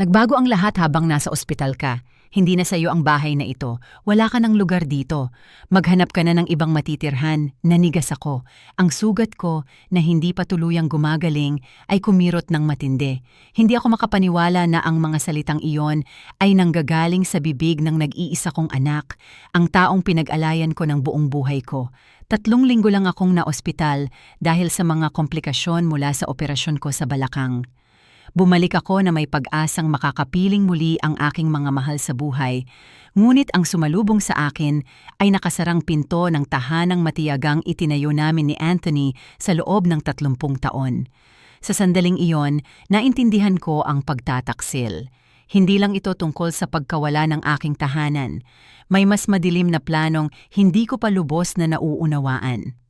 Nagbago ang lahat habang nasa ospital ka. Hindi na sa'yo ang bahay na ito. Wala ka ng lugar dito. Maghanap ka na ng ibang matitirhan. Nanigas ako. Ang sugat ko, na hindi pa tuluyang gumagaling, ay kumirot ng matindi. Hindi ako makapaniwala na ang mga salitang iyon ay nanggagaling sa bibig ng nag-iisa kong anak, ang taong pinag-alayan ko ng buong buhay ko. 3 linggo lang akong na-ospital dahil sa mga komplikasyon mula sa operasyon ko sa balakang. Bumalik ako na may pag-asang makakapiling muli ang aking mga mahal sa buhay, ngunit ang sumalubong sa akin ay nakasarang pinto ng tahanang matiyagang itinayo namin ni Anthony sa loob ng 30 taon. Sa sandaling iyon, naintindihan ko ang pagtataksil. Hindi lang ito tungkol sa pagkawala ng aking tahanan. May mas madilim na planong hindi ko pa lubos na nauunawaan.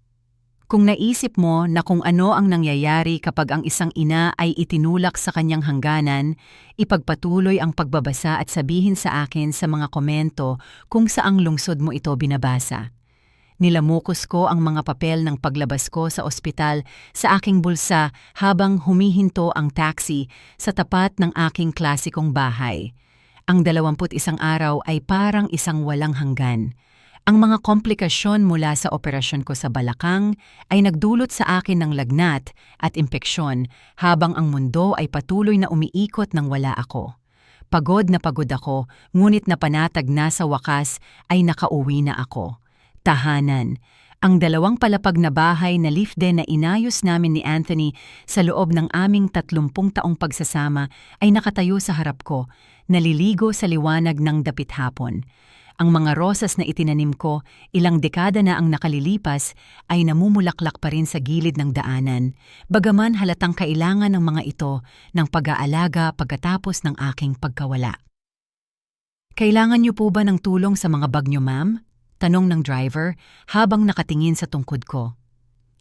Kung naisip mo na kung ano ang nangyayari kapag ang isang ina ay itinulak sa kanyang hangganan, ipagpatuloy ang pagbabasa at sabihin sa akin sa mga komento kung saang lungsod mo ito binabasa. Nilamukos ko ang mga papel ng paglabas ko sa ospital sa aking bulsa habang humihinto ang taxi sa tapat ng aking klasikong bahay. Ang 21 araw ay parang isang walang hanggan. Ang mga komplikasyon mula sa operasyon ko sa balakang ay nagdulot sa akin ng lagnat at impeksyon habang ang mundo ay patuloy na umiikot nang wala ako. Pagod ako, ngunit napanatag na sa wakas ay nakauwi na ako. Tahanan. Ang 2 palapag na bahay na lift din na inayos namin ni Anthony sa loob ng aming 30 taong pagsasama ay nakatayo sa harap ko, naliligo sa liwanag ng dapit hapon. Ang mga rosas na itinanim ko, ilang dekada na ang nakalilipas, ay namumulaklak pa rin sa gilid ng daanan, bagaman halatang kailangan ng mga ito ng pag-aalaga pagkatapos ng aking pagkawala. "Kailangan niyo po ba ng tulong sa mga bag niyo, ma'am?" Tanong ng driver habang nakatingin sa tungkod ko.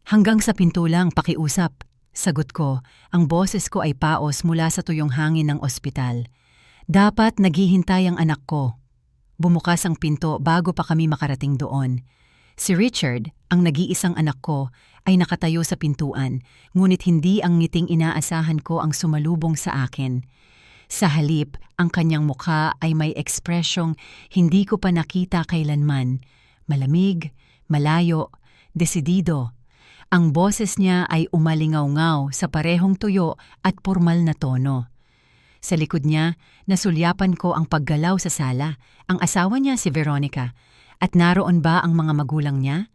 "Hanggang sa pinto lang, pakiusap." Sagot ko, ang boses ko ay paos mula sa tuyong hangin ng ospital. Dapat naghihintay ang anak ko. Bumukas ang pinto bago pa kami makarating doon. Si Richard, ang nag-iisang anak ko, ay nakatayo sa pintuan, ngunit hindi ang ngiting inaasahan ko ang sumalubong sa akin. Sa halip, ang kanyang mukha ay may ekspresyong hindi ko pa nakita kailanman. Malamig, malayo, desidido. Ang boses niya ay umalingaw-ngaw sa parehong tuyo at pormal na tono. Sa likod niya, nasulyapan ko ang paggalaw sa sala. Ang asawa niya si Veronica. At naroon ba ang mga magulang niya?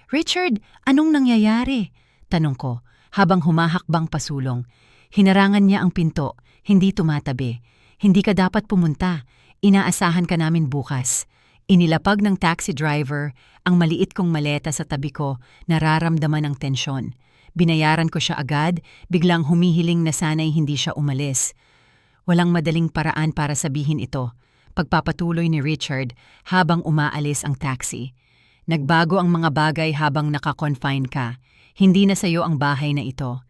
"Richard, anong nangyayari?" Tanong ko, habang humahakbang pasulong. Hinarangan niya ang pinto, hindi tumatabi. "Hindi ka dapat pumunta. Inaasahan ka namin bukas." Inilapag ng taxi driver ang maliit kong maleta sa tabi ko, nararamdaman ng tensyon. Binayaran ko siya agad, biglang humihiling na sana'y hindi siya umalis. Walang madaling paraan para sabihin ito, pagpapatuloy ni Richard habang umaalis ang taxi. "Nagbago ang mga bagay habang naka-confine ka. Hindi na sayo ang bahay na ito."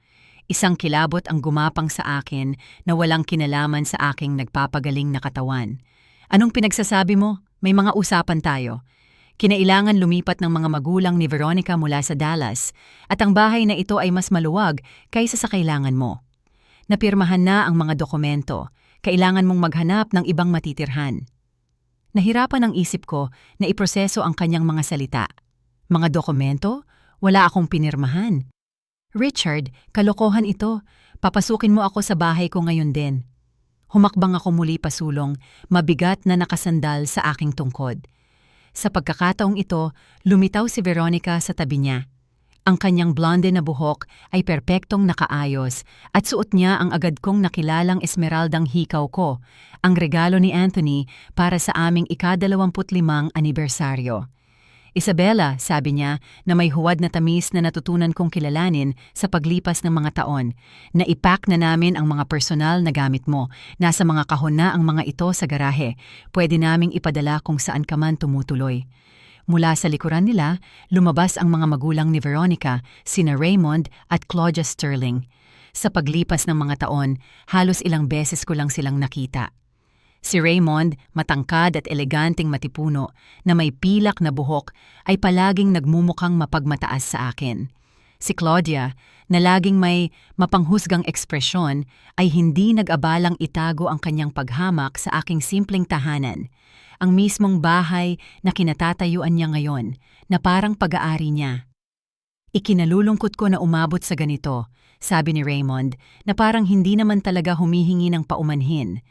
Isang kilabot ang gumapang sa akin na walang kinalaman sa aking nagpapagaling na katawan. "Anong pinagsasabi mo? May mga usapan tayo." Kinailangan lumipat ng mga magulang ni Veronica mula sa Dallas at ang bahay na ito ay mas maluwag kaysa sa kailangan mo. Napirmahan na ang mga dokumento. Kailangan mong maghanap ng ibang matitirhan. Nahirapan ang isip ko na iproseso ang kanyang mga salita. "Mga dokumento? Wala akong pinirmahan." "Richard, kalokohan ito. Papasukin mo ako sa bahay ko ngayon din." Humakbang ako muli pasulong, mabigat na nakasandal sa aking tungkod. Sa pagkakataong ito, lumitaw si Veronica sa tabi niya. Ang kanyang blonde na buhok ay perpektong nakaayos at suot niya ang agad kong nakilalang esmeraldang hikaw ko, ang regalo ni Anthony para sa aming ika-25 anibersaryo. "Isabella," sabi niya na may huwad na tamis na natutunan kong kilalanin sa paglipas ng mga taon, "naipack na namin ang mga personal na gamit mo. Nasa mga kahon na ang mga ito sa garahe. Pwede naming ipadala kung saan ka man tumutuloy." Mula sa likuran nila, lumabas ang mga magulang ni Veronica, sina Raymond at Claudia Sterling. Sa paglipas ng mga taon, halos ilang beses ko lang silang nakita. Si Raymond, matangkad at eleganteng matipuno, na may pilak na buhok, ay palaging nagmumukhang mapagmataas sa akin. Si Claudia, na laging may mapanghusgang ekspresyon, ay hindi nag-abalang itago ang kanyang paghamak sa aking simpleng tahanan. Ang mismong bahay na kinatatayuan niya ngayon, na parang pag-aari niya. Ikinalulungkot ko na umabot sa ganito, sabi ni Raymond, na parang hindi naman talaga humihingi ng paumanhin.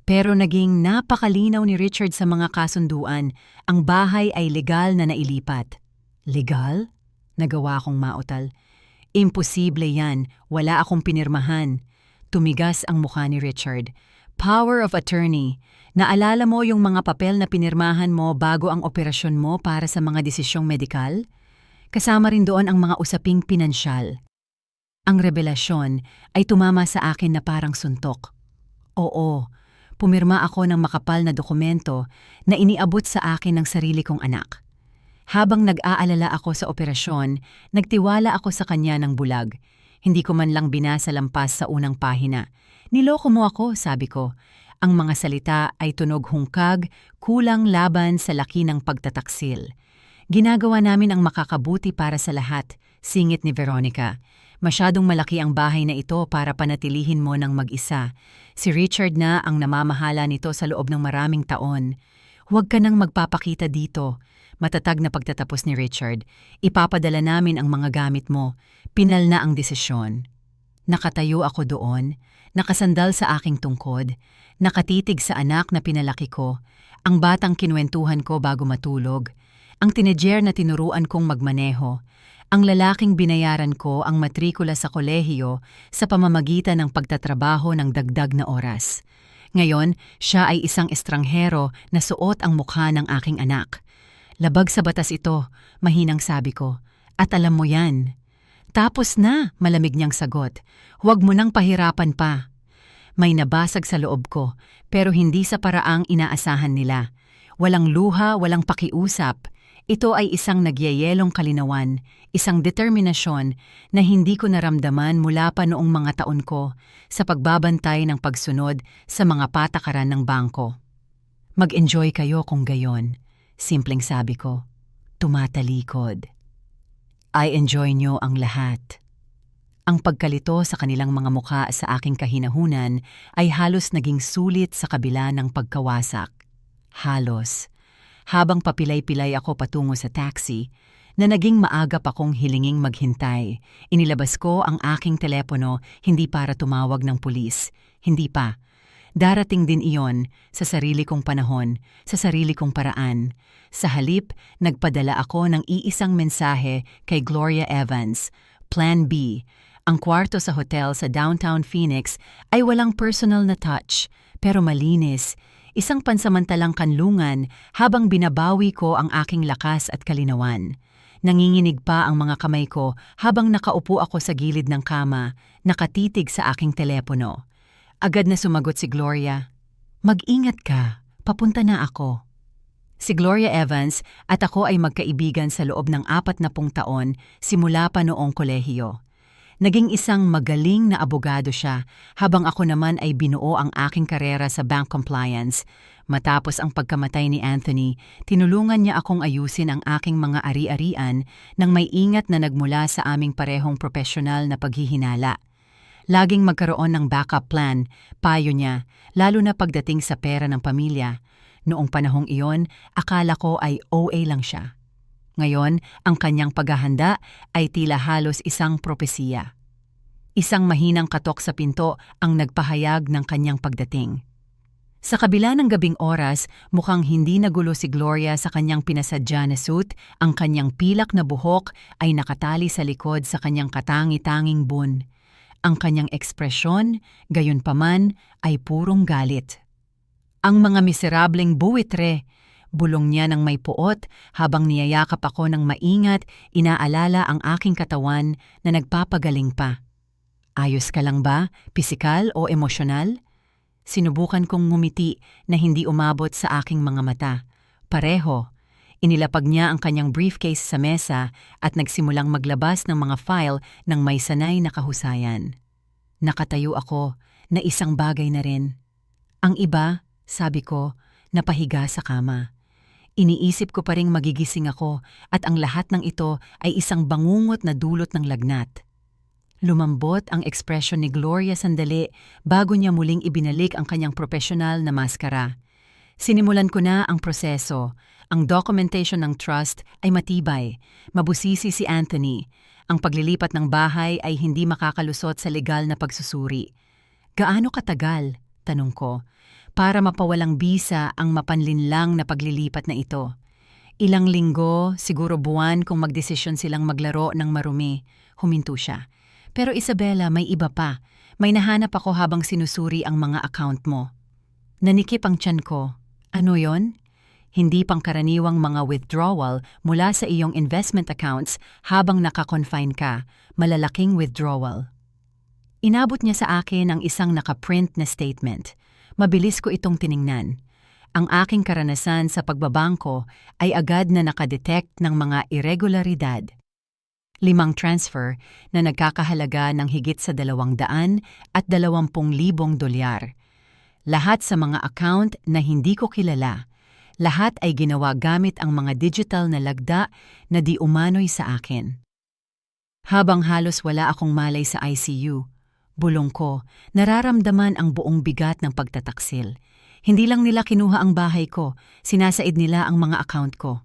Pero naging napakalinaw ni Richard sa mga kasunduan, ang bahay ay legal na nailipat. Legal? Nagawa akong mautal. Imposible yan, wala akong pinirmahan. Tumigas ang mukha ni Richard. Power of attorney. Naalala mo yung mga papel na pinirmahan mo bago ang operasyon mo para sa mga desisyong medikal? Kasama rin doon ang mga usaping pinansyal. Ang revelasyon ay tumama sa akin na parang suntok. Oo, pumirma ako ng makapal na dokumento na iniabot sa akin ng sarili kong anak. Habang nag-aalala ako sa operasyon, nagtiwala ako sa kanya ng bulag. Hindi ko man lang binasa lampas sa unang pahina. Niloko mo ako, sabi ko. Ang mga salita ay tunog hungkag, kulang laban sa laki ng pagtataksil. Ginagawa namin ang makakabuti para sa lahat, singit ni Veronica. Masyadong malaki ang bahay na ito para panatilihin mo ng mag-isa. Si Richard na ang namamahala nito sa loob ng maraming taon. Huwag ka nang magpapakita dito. Matatag na pagtatapos ni Richard. Ipapadala namin ang mga gamit mo. Pinal na ang desisyon. Nakatayo ako doon, nakasandal sa aking tungkod, nakatitig sa anak na pinalaki ko, ang batang kinwentuhan ko bago matulog, ang teenager na tinuruan kong magmaneho, ang lalaking binayaran ko ang matrikula sa kolehiyo sa pamamagitan ng pagtatrabaho ng dagdag na oras. Ngayon, siya ay isang estranghero na suot ang mukha ng aking anak. Labag sa batas ito, mahinang sabi ko. At alam mo yan. Tapos na, malamig niyang sagot. Huwag mo nang pahirapan pa. May nabasag sa loob ko, pero hindi sa paraang inaasahan nila. Walang luha, walang pakiusap. Ito ay isang nagyayelong kalinawan, isang determinasyon na hindi ko naramdaman mula pa noong mga taon ko sa pagbabantay ng pagsunod sa mga patakaran ng bangko. Mag-enjoy kayo kung gayon, simpleng sabi ko, tumatalikod. I enjoy nyo ang lahat. Ang pagkalito sa kanilang mga mukha sa aking kahinahunan ay halos naging sulit sa kabila ng pagkawasak. Halos. Habang papilay-pilay ako patungo sa taxi, na naging maagap akong hilinging maghintay, inilabas ko ang aking telepono hindi para tumawag ng pulis. Hindi pa. Darating din iyon sa sarili kong panahon, sa sarili kong paraan. Sa halip, nagpadala ako ng iisang mensahe kay Gloria Evans, Plan B. Ang kwarto sa hotel sa downtown Phoenix ay walang personal na touch, pero malinis. Isang pansamantalang kanlungan habang binabawi ko ang aking lakas at kalinawan. Nanginginig pa ang mga kamay ko habang nakaupo ako sa gilid ng kama, nakatitig sa aking telepono. Agad na sumagot si Gloria. Mag-ingat ka, papunta na ako. Si Gloria Evans at ako ay magkaibigan sa loob ng 40 taon simula pa noong kolehiyo. Naging isang magaling na abogado siya habang ako naman ay binuo ang aking karera sa bank compliance. Matapos ang pagkamatay ni Anthony, tinulungan niya akong ayusin ang aking mga ari-arian nang may ingat na nagmula sa aming parehong profesional na paghihinala. Laging magkaroon ng backup plan, payo niya, lalo na pagdating sa pera ng pamilya. Noong panahong iyon, akala ko ay OA lang siya. Ngayon, ang kanyang paghahanda ay tila halos isang propesiya. Isang mahinang katok sa pinto ang nagpahayag ng kanyang pagdating. Sa kabila ng gabing oras, mukhang hindi nagulo si Gloria sa kanyang pinasadya na suit, ang kanyang pilak na buhok ay nakatali sa likod sa kanyang katangi-tanging bun. Ang kanyang ekspresyon, gayunpaman, ay purong galit. Ang mga miserableng buwitre, bulong niya ng may puot habang niyayakap ako ng maingat, inaalala ang aking katawan na nagpapagaling pa. Ayos ka lang ba, pisikal o emosyonal? Sinubukan kong ngumiti na hindi umabot sa aking mga mata. Pareho. Inilapag niya ang kanyang briefcase sa mesa at nagsimulang maglabas ng mga file ng may sanay na kahusayan. Nakatayo ako na isang bagay na rin. Ang iba, sabi ko, napahiga sa kama. Iniisip ko pa ring magigising ako at ang lahat ng ito ay isang bangungot na dulot ng lagnat. Lumambot ang ekspresyon ni Gloria sandali bago niya muling ibinalik ang kanyang profesional na maskara. Sinimulan ko na ang proseso. Ang documentation ng trust ay matibay. Mabusisi si Anthony. Ang paglilipat ng bahay ay hindi makakalusot sa legal na pagsusuri. Gaano katagal? Tanong ko. Para mapawalang bisa ang mapanlinlang na paglilipat na ito. Ilang linggo, siguro buwan kung magdesisyon silang maglaro ng marumi. Huminto siya. Pero Isabella, may iba pa. May nahanap ako habang sinusuri ang mga account mo. Nanikip ang tiyan ko. Ano yon? Hindi pangkaraniwang mga withdrawal mula sa iyong investment accounts habang naka-confine ka. Malalaking withdrawal. Inabot niya sa akin ang isang nakaprint na statement. Mabilis ko itong tiningnan. Ang aking karanasan sa pagbabangko ay agad na nakadetect ng mga irregularidad. 5 transfer na nagkakahalaga ng higit sa 220,000 dolyar. Lahat sa mga account na hindi ko kilala. Lahat ay ginawa gamit ang mga digital na lagda na di umano'y sa akin. Habang halos wala akong malay sa ICU, bulong ko, nararamdaman ang buong bigat ng pagtataksil. Hindi lang nila kinuha ang bahay ko, sinasaid nila ang mga account ko.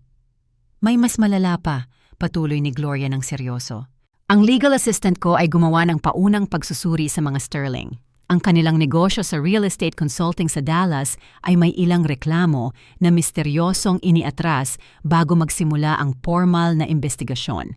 May mas malala pa, patuloy ni Gloria ng seryoso. Ang legal assistant ko ay gumawa ng paunang pagsusuri sa mga sterling. Ang kanilang negosyo sa real estate consulting sa Dallas ay may ilang reklamo na misteryosong iniatras bago magsimula ang formal na investigasyon.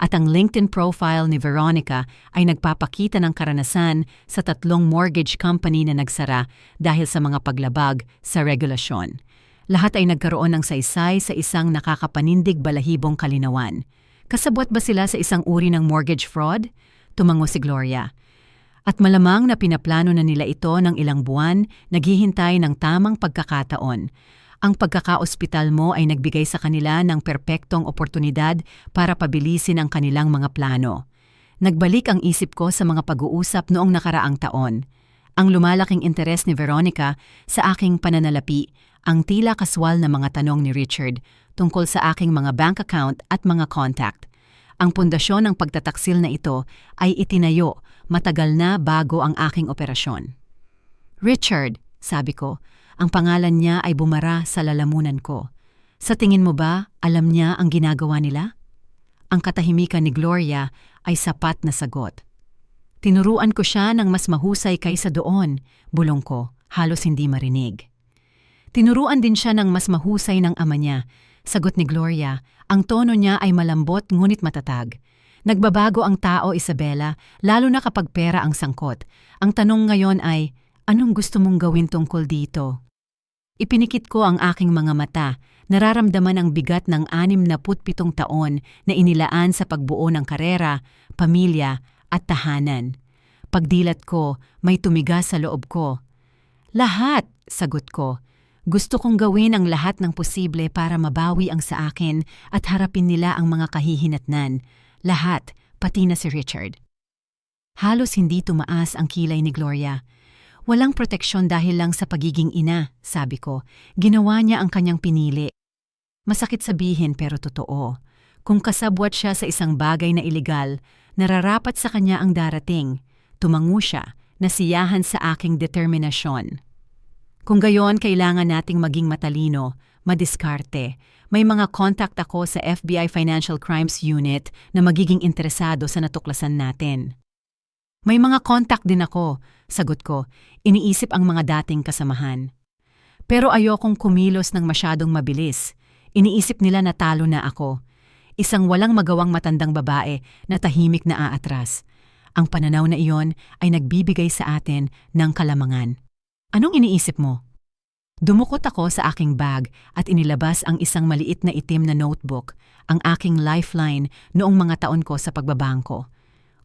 At ang LinkedIn profile ni Veronica ay nagpapakita ng karanasan sa 3 mortgage company na nagsara dahil sa mga paglabag sa regulasyon. Lahat ay nagkaroon ng saysay sa isang nakakapanindig balahibong kalinawan. Kasabwat ba sila sa isang uri ng mortgage fraud? Tumango si Gloria. At malamang na pinaplano na nila ito ng ilang buwan, naghihintay ng tamang pagkakataon. Ang pagkakaospital mo ay nagbigay sa kanila ng perpektong oportunidad para pabilisin ang kanilang mga plano. Nagbalik ang isip ko sa mga pag-uusap noong nakaraang taon. Ang lumalaking interes ni Veronica sa aking pananalapi, ang tila kaswal na mga tanong ni Richard tungkol sa aking mga bank account at mga contact. Ang pundasyon ng pagtataksil na ito ay itinayo matagal na bago ang aking operasyon. Richard, sabi ko, ang pangalan niya ay bumara sa lalamunan ko. Sa tingin mo ba, alam niya ang ginagawa nila? Ang katahimikan ni Gloria ay sapat na sagot. Tinuruan ko siya ng mas mahusay kaysa doon, bulong ko, halos hindi marinig. Tinuruan din siya ng mas mahusay ng ama niya. Sagot ni Gloria, ang tono niya ay malambot ngunit matatag. Nagbabago ang tao, Isabella, lalo na kapag pera ang sangkot. Ang tanong ngayon ay, anong gusto mong gawin tungkol dito? Ipinikit ko ang aking mga mata, nararamdaman ang bigat ng 67 taon na inilaan sa pagbuo ng karera, pamilya at tahanan. Pagdilat ko, may tumigas sa loob ko. Lahat, sagot ko. Gusto kong gawin ang lahat ng posible para mabawi ang sa akin at harapin nila ang mga kahihinatnan. Lahat, pati na si Richard. Halos hindi tumaas ang kilay ni Gloria. Walang proteksyon dahil lang sa pagiging ina, sabi ko. Ginawa niya ang kanyang pinili. Masakit sabihin pero totoo. Kung kasabwat siya sa isang bagay na iligal, nararapat sa kanya ang darating. Tumango siya, nasiyahan sa aking determinasyon. Kung gayon, kailangan nating maging matalino, madiskarte. May mga contact ako sa FBI Financial Crimes Unit na magiging interesado sa natuklasan natin. May mga contact din ako, sagot ko, iniisip ang mga dating kasamahan. Pero ayokong kumilos ng masyadong mabilis. Iniisip nila na talo na ako. Isang walang magawang matandang babae na tahimik na aatras. Ang pananaw na iyon ay nagbibigay sa atin ng kalamangan. Anong iniisip mo? Dumukot ako sa aking bag at inilabas ang isang maliit na itim na notebook, ang aking lifeline noong mga taon ko sa pagbabangko.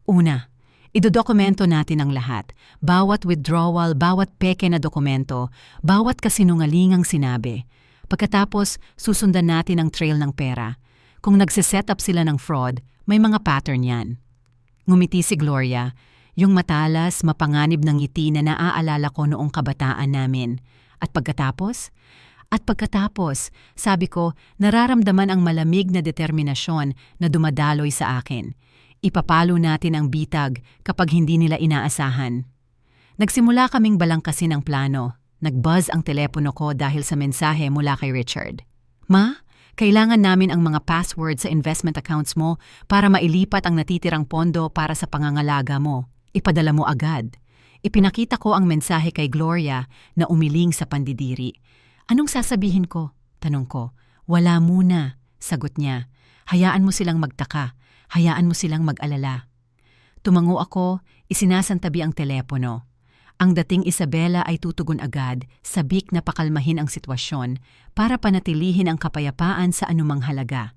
Una, idodokumento natin ang lahat. Bawat withdrawal, bawat peke na dokumento, bawat kasinungalingang sinabi. Pagkatapos, susundan natin ang trail ng pera. Kung nagsiset up sila ng fraud, may mga pattern yan. Ngumiti si Gloria, yung matalas, mapanganib ng ngiti na naaalala ko noong kabataan namin. At pagkatapos, At pagkatapos, sabi ko, nararamdaman ang malamig na determinasyon na dumadaloy sa akin. Ipapalo natin ang bitag kapag hindi nila inaasahan. Nagsimula kaming balangkasin ang plano. Nag-buzz ang telepono ko dahil sa mensahe mula kay Richard. Ma, kailangan namin ang mga password sa investment accounts mo para mailipat ang natitirang pondo para sa pangangalaga mo. Ipadala mo agad. Ipinakita ko ang mensahe kay Gloria na umiling sa pandidiri. Anong sasabihin ko? Tanong ko. Wala muna, sagot niya. Hayaan mo silang magtaka. Hayaan mo silang mag-alala. Tumango ako, isinasantabi ang telepono. Ang dating Isabela ay tutugon agad, sabik na pakalmahin ang sitwasyon para panatilihin ang kapayapaan sa anumang halaga.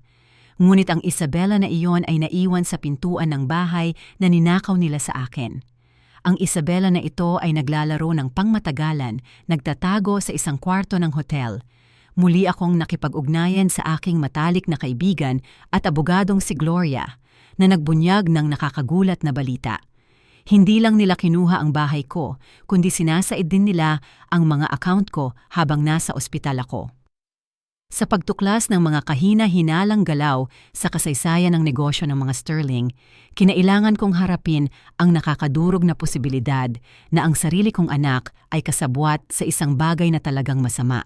Ngunit ang Isabela na iyon ay naiwan sa pintuan ng bahay na ninakaw nila sa akin. Ang Isabela na ito ay naglalaro ng pangmatagalan, nagtatago sa isang kwarto ng hotel. Muli akong nakipag-ugnayan sa aking matalik na kaibigan at abogadong si Gloria, na nagbunyag ng nakakagulat na balita. Hindi lang nila kinuha ang bahay ko, kundi sinasaid din nila ang mga account ko habang nasa ospital ako. Sa pagtuklas ng mga kahina-hinalang galaw sa kasaysayan ng negosyo ng mga Sterling, kinailangan kong harapin ang nakakadurog na posibilidad na ang sarili kong anak ay kasabwat sa isang bagay na talagang masama.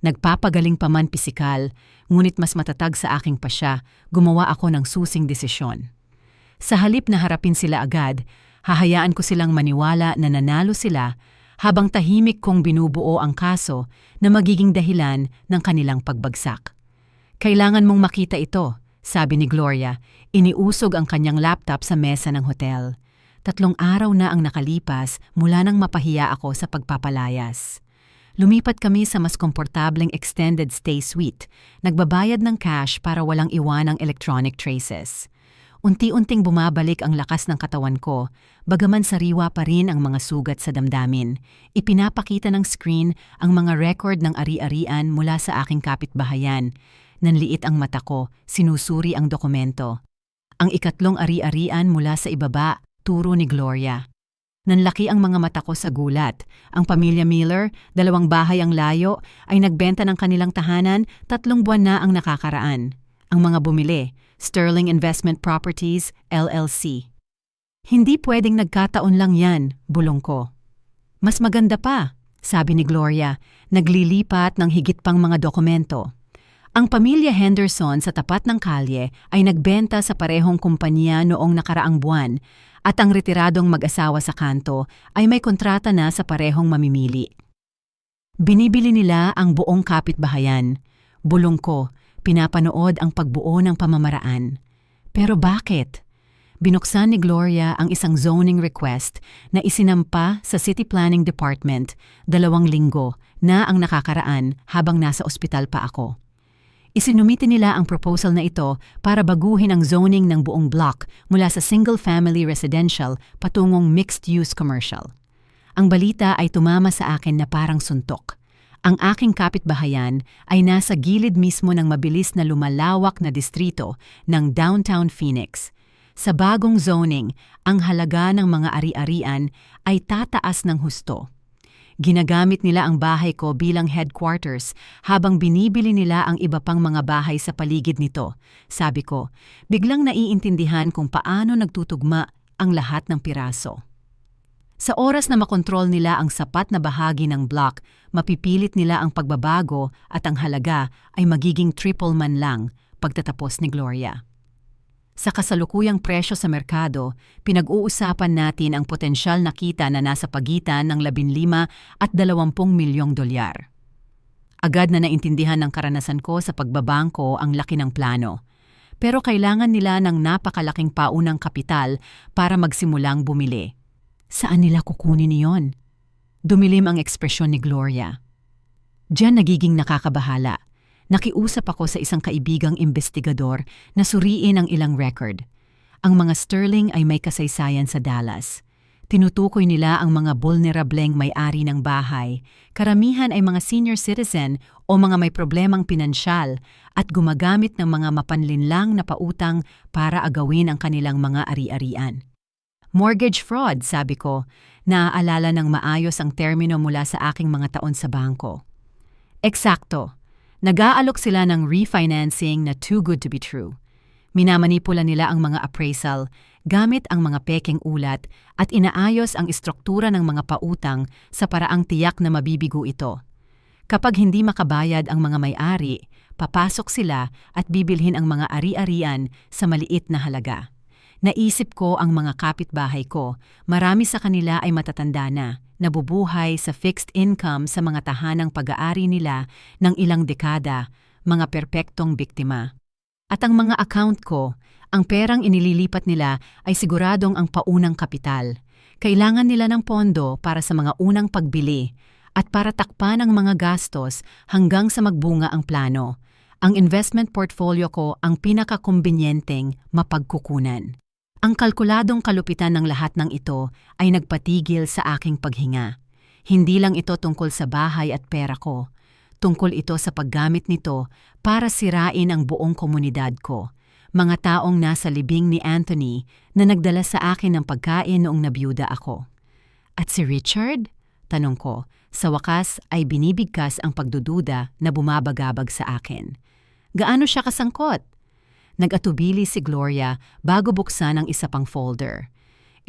Nagpapagaling pa man pisikal, ngunit mas matatag sa aking pasya, gumawa ako ng susing desisyon. Sa halip na harapin sila agad, hahayaan ko silang maniwala na nanalo sila habang tahimik kong binubuo ang kaso na magiging dahilan ng kanilang pagbagsak. Kailangan mong makita ito, sabi ni Gloria, iniusog ang kanyang laptop sa mesa ng hotel. 3 araw na ang nakalipas mula nang mapahiya ako sa pagpapalayas. Lumipat kami sa mas komportableng extended stay suite, nagbabayad ng cash para walang iwanang electronic traces. Unti-unting bumabalik ang lakas ng katawan ko, bagaman sariwa pa rin ang mga sugat sa damdamin. Ipinapakita ng screen ang mga record ng ari-arian mula sa aking kapitbahayan. Nanliit ang mata ko, sinusuri ang dokumento. Ang ikatlong ari-arian mula sa ibaba, turo ni Gloria. Nanlaki ang mga mata ko sa gulat. Ang pamilya Miller, 2 bahay ang layo, ay nagbenta ng kanilang tahanan, 3 buwan na ang nakakaraan. Ang mga bumili, Sterling Investment Properties, LLC. Hindi pwedeng nagkataon lang yan, bulong ko. Mas maganda pa, sabi ni Gloria, naglilipat ng higit pang mga dokumento. Ang pamilya Henderson sa tapat ng kalye ay nagbenta sa parehong kumpanya noong nakaraang buwan at ang retiradong mag-asawa sa kanto ay may kontrata na sa parehong mamimili. Binibili nila ang buong kapitbahayan. Bulong ko, pinapanood ang pagbuo ng pamamaraan. Pero bakit? Binuksan ni Gloria ang isang zoning request na isinampa sa City Planning Department 2 linggo na ang nakakaraan habang nasa ospital pa ako. Isinumite nila ang proposal na ito para baguhin ang zoning ng buong block mula sa single-family residential patungong mixed-use commercial. Ang balita ay tumama sa akin na parang suntok. Ang aking kapitbahayan ay nasa gilid mismo ng mabilis na lumalawak na distrito ng downtown Phoenix. Sa bagong zoning, ang halaga ng mga ari-arian ay tataas ng husto. Ginagamit nila ang bahay ko bilang headquarters habang binibili nila ang iba pang mga bahay sa paligid nito. Sabi ko, biglang naiintindihan kung paano nagtutugma ang lahat ng piraso. Sa oras na makontrol nila ang sapat na bahagi ng block, mapipilit nila ang pagbabago at ang halaga ay magiging triple man lang, pagtatapos ni Gloria. Sa kasalukuyang presyo sa merkado, pinag-uusapan natin ang potensyal na kita na nasa pagitan ng 15 at 20 milyong dolyar. Agad na naintindihan ng karanasan ko sa pagbabangko ang laki ng plano. Pero kailangan nila ng napakalaking paunang kapital para magsimulang bumili. Saan nila kukunin iyon? Dumilim ang ekspresyon ni Gloria. Diyan nagiging nakakabahala. Nakiusap ako sa isang kaibigang investigador na suriin ang ilang record. Ang mga Sterling ay may kasaysayan sa Dallas. Tinutukoy nila ang mga vulnerableng may-ari ng bahay. Karamihan ay mga senior citizen o mga may problemang pinansyal at gumagamit ng mga mapanlinlang na pautang para agawin ang kanilang mga ari-arian. Mortgage fraud, sabi ko, naaalala ng maayos ang termino mula sa aking mga taon sa bangko. Eksakto. Nag-aalok sila ng refinancing na too good to be true. Minamanipula nila ang mga appraisal gamit ang mga pekeng ulat at inaayos ang istruktura ng mga pautang sa paraang tiyak na mabibigo ito. Kapag hindi makabayad ang mga may-ari, papasok sila at bibilhin ang mga ari-arian sa maliit na halaga. Naisip ko ang mga kapitbahay ko, marami sa kanila ay matatanda na, nabubuhay sa fixed income sa mga tahanang pag-aari nila ng ilang dekada, mga perpektong biktima. At ang mga account ko, ang perang inililipat nila ay siguradong ang paunang kapital. Kailangan nila ng pondo para sa mga unang pagbili at para takpan ang mga gastos hanggang sa magbunga ang plano. Ang investment portfolio ko ang pinakakumbinyenteng mapagkukunan. Ang kalkuladong kalupitan ng lahat ng ito ay nagpatigil sa aking paghinga. Hindi lang ito tungkol sa bahay at pera ko. Tungkol ito sa paggamit nito para sirain ang buong komunidad ko. Mga taong nasa libing ni Anthony na nagdala sa akin ng pagkain noong nabiyuda ako. At si Richard? Tanong ko, sa wakas ay binibigkas ang pagdududa na bumabagabag sa akin. Gaano siya kasangkot? Nag-atubili si Gloria bago buksan ang isa pang folder.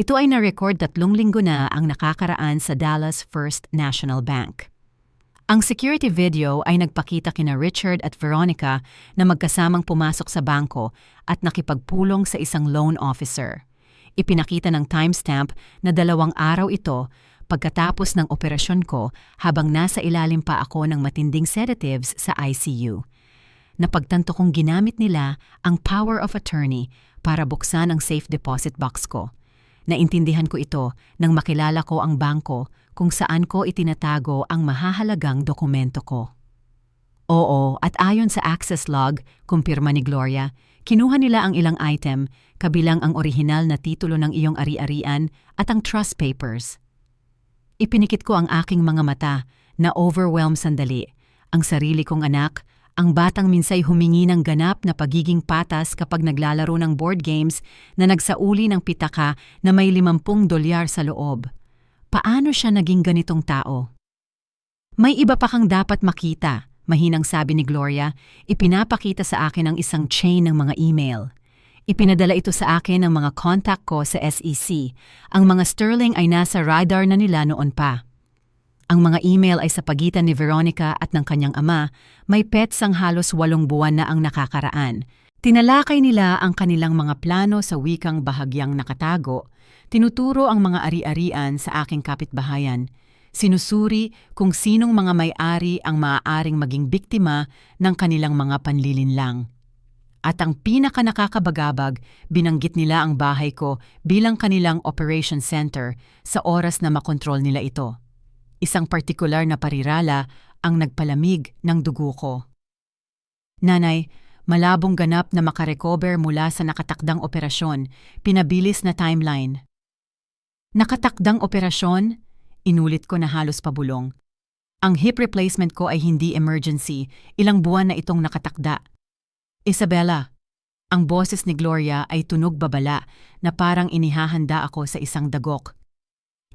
Ito ay na-record 3 linggo na ang nakakaraan sa Dallas First National Bank. Ang security video ay nagpakita kina Richard at Veronica na magkasamang pumasok sa bangko at nakipagpulong sa isang loan officer. Ipinakita ng timestamp na 2 araw ito pagkatapos ng operasyon ko habang nasa ilalim pa ako ng matinding sedatives sa ICU. Napagtanto kong ginamit nila ang power of attorney para buksan ang safe deposit box ko. Naintindihan ko ito nang makilala ko ang bangko kung saan ko itinatago ang mahahalagang dokumento ko. Oo, at ayon sa access log, kumpirma ni Gloria, kinuha nila ang ilang item, kabilang ang orihinal na titulo ng iyong ari-arian at ang trust papers. Ipinikit ko ang aking mga mata na overwhelmed sandali. Ang sarili kong anak, ang batang minsay humingi ng ganap na pagiging patas kapag naglalaro ng board games na nagsauli ng pitaka na may $50 sa loob. Paano siya naging ganitong tao? May iba pa kang dapat makita, mahinang sabi ni Gloria. Ipinapakita sa akin ang isang chain ng mga email. Ipinadala ito sa akin ng mga contact ko sa SEC. Ang mga sterling ay nasa radar na nila noon pa. Ang mga email ay sa pagitan ni Veronica at ng kanyang ama, may pets ang halos 8 buwan na ang nakakaraan. Tinalakay nila ang kanilang mga plano sa wikang bahagyang nakatago, tinuturo ang mga ari-arian sa aking kapitbahayan, sinusuri kung sinong mga may-ari ang maaaring maging biktima ng kanilang mga panlilinlang. At ang pinaka-nakakabagabag, binanggit nila ang bahay ko bilang kanilang operation center sa oras na makontrol nila ito. Isang partikular na parirala ang nagpalamig ng dugo ko. Nanay, malabong ganap na makarecover mula sa nakatakdang operasyon, pinabilis na timeline. Nakatakdang operasyon? Inulit ko na halos pabulong. Ang hip replacement ko ay hindi emergency, ilang buwan na itong nakatakda. Isabella, ang boses ni Gloria ay tunog babala na parang inihahanda ako sa isang dagok.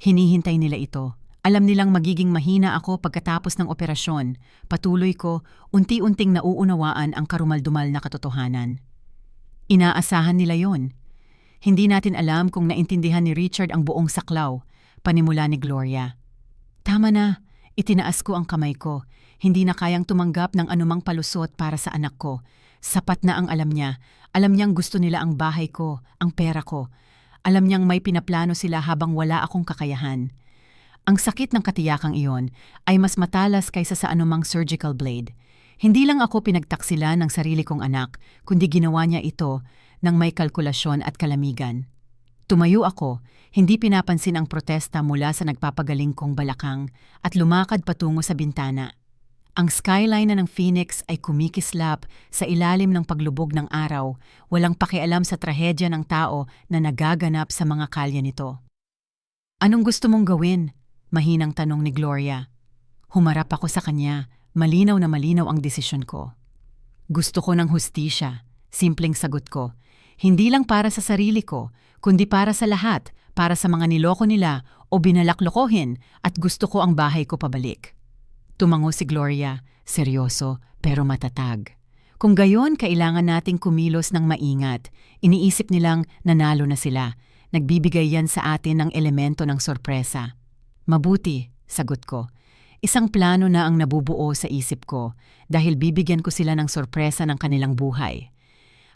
Hinihintay nila ito. Alam nilang magiging mahina ako pagkatapos ng operasyon. Patuloy ko, unti-unting nauunawaan ang karumaldumal na katotohanan. Inaasahan nila yon. Hindi natin alam kung naintindihan ni Richard ang buong saklaw, panimula ni Gloria. Tama na, itinaas ko ang kamay ko. Hindi na kayang tumanggap ng anumang palusot para sa anak ko. Sapat na ang alam niya. Alam niyang gusto nila ang bahay ko, ang pera ko. Alam niyang may pinaplano sila habang wala akong kakayahan. Ang sakit ng katiyakang iyon ay mas matalas kaysa sa anumang surgical blade. Hindi lang ako pinagtaksila ng sarili kong anak, kundi ginawa niya ito ng may kalkulasyon at kalamigan. Tumayo ako, hindi pinapansin ang protesta mula sa nagpapagaling kong balakang at lumakad patungo sa bintana. Ang skyline na ng Phoenix ay kumikislap sa ilalim ng paglubog ng araw, walang pakialam sa trahedya ng tao na nagaganap sa mga kalye nito. Anong gusto mong gawin? Mahinang tanong ni Gloria. Humarap ako sa kanya, malinaw na malinaw ang desisyon ko. Gusto ko ng hustisya, simpleng sagot ko. Hindi lang para sa sarili ko, kundi para sa lahat, para sa mga niloko nila o binalaklokohin at gusto ko ang bahay ko pabalik. Tumango si Gloria, seryoso pero matatag. Kung gayon, kailangan nating kumilos ng maingat. Iniisip nilang nanalo na sila. Nagbibigay yan sa atin ng elemento ng sorpresa. Mabuti, sagot ko. Isang plano na ang nabubuo sa isip ko dahil bibigyan ko sila ng sorpresa ng kanilang buhay.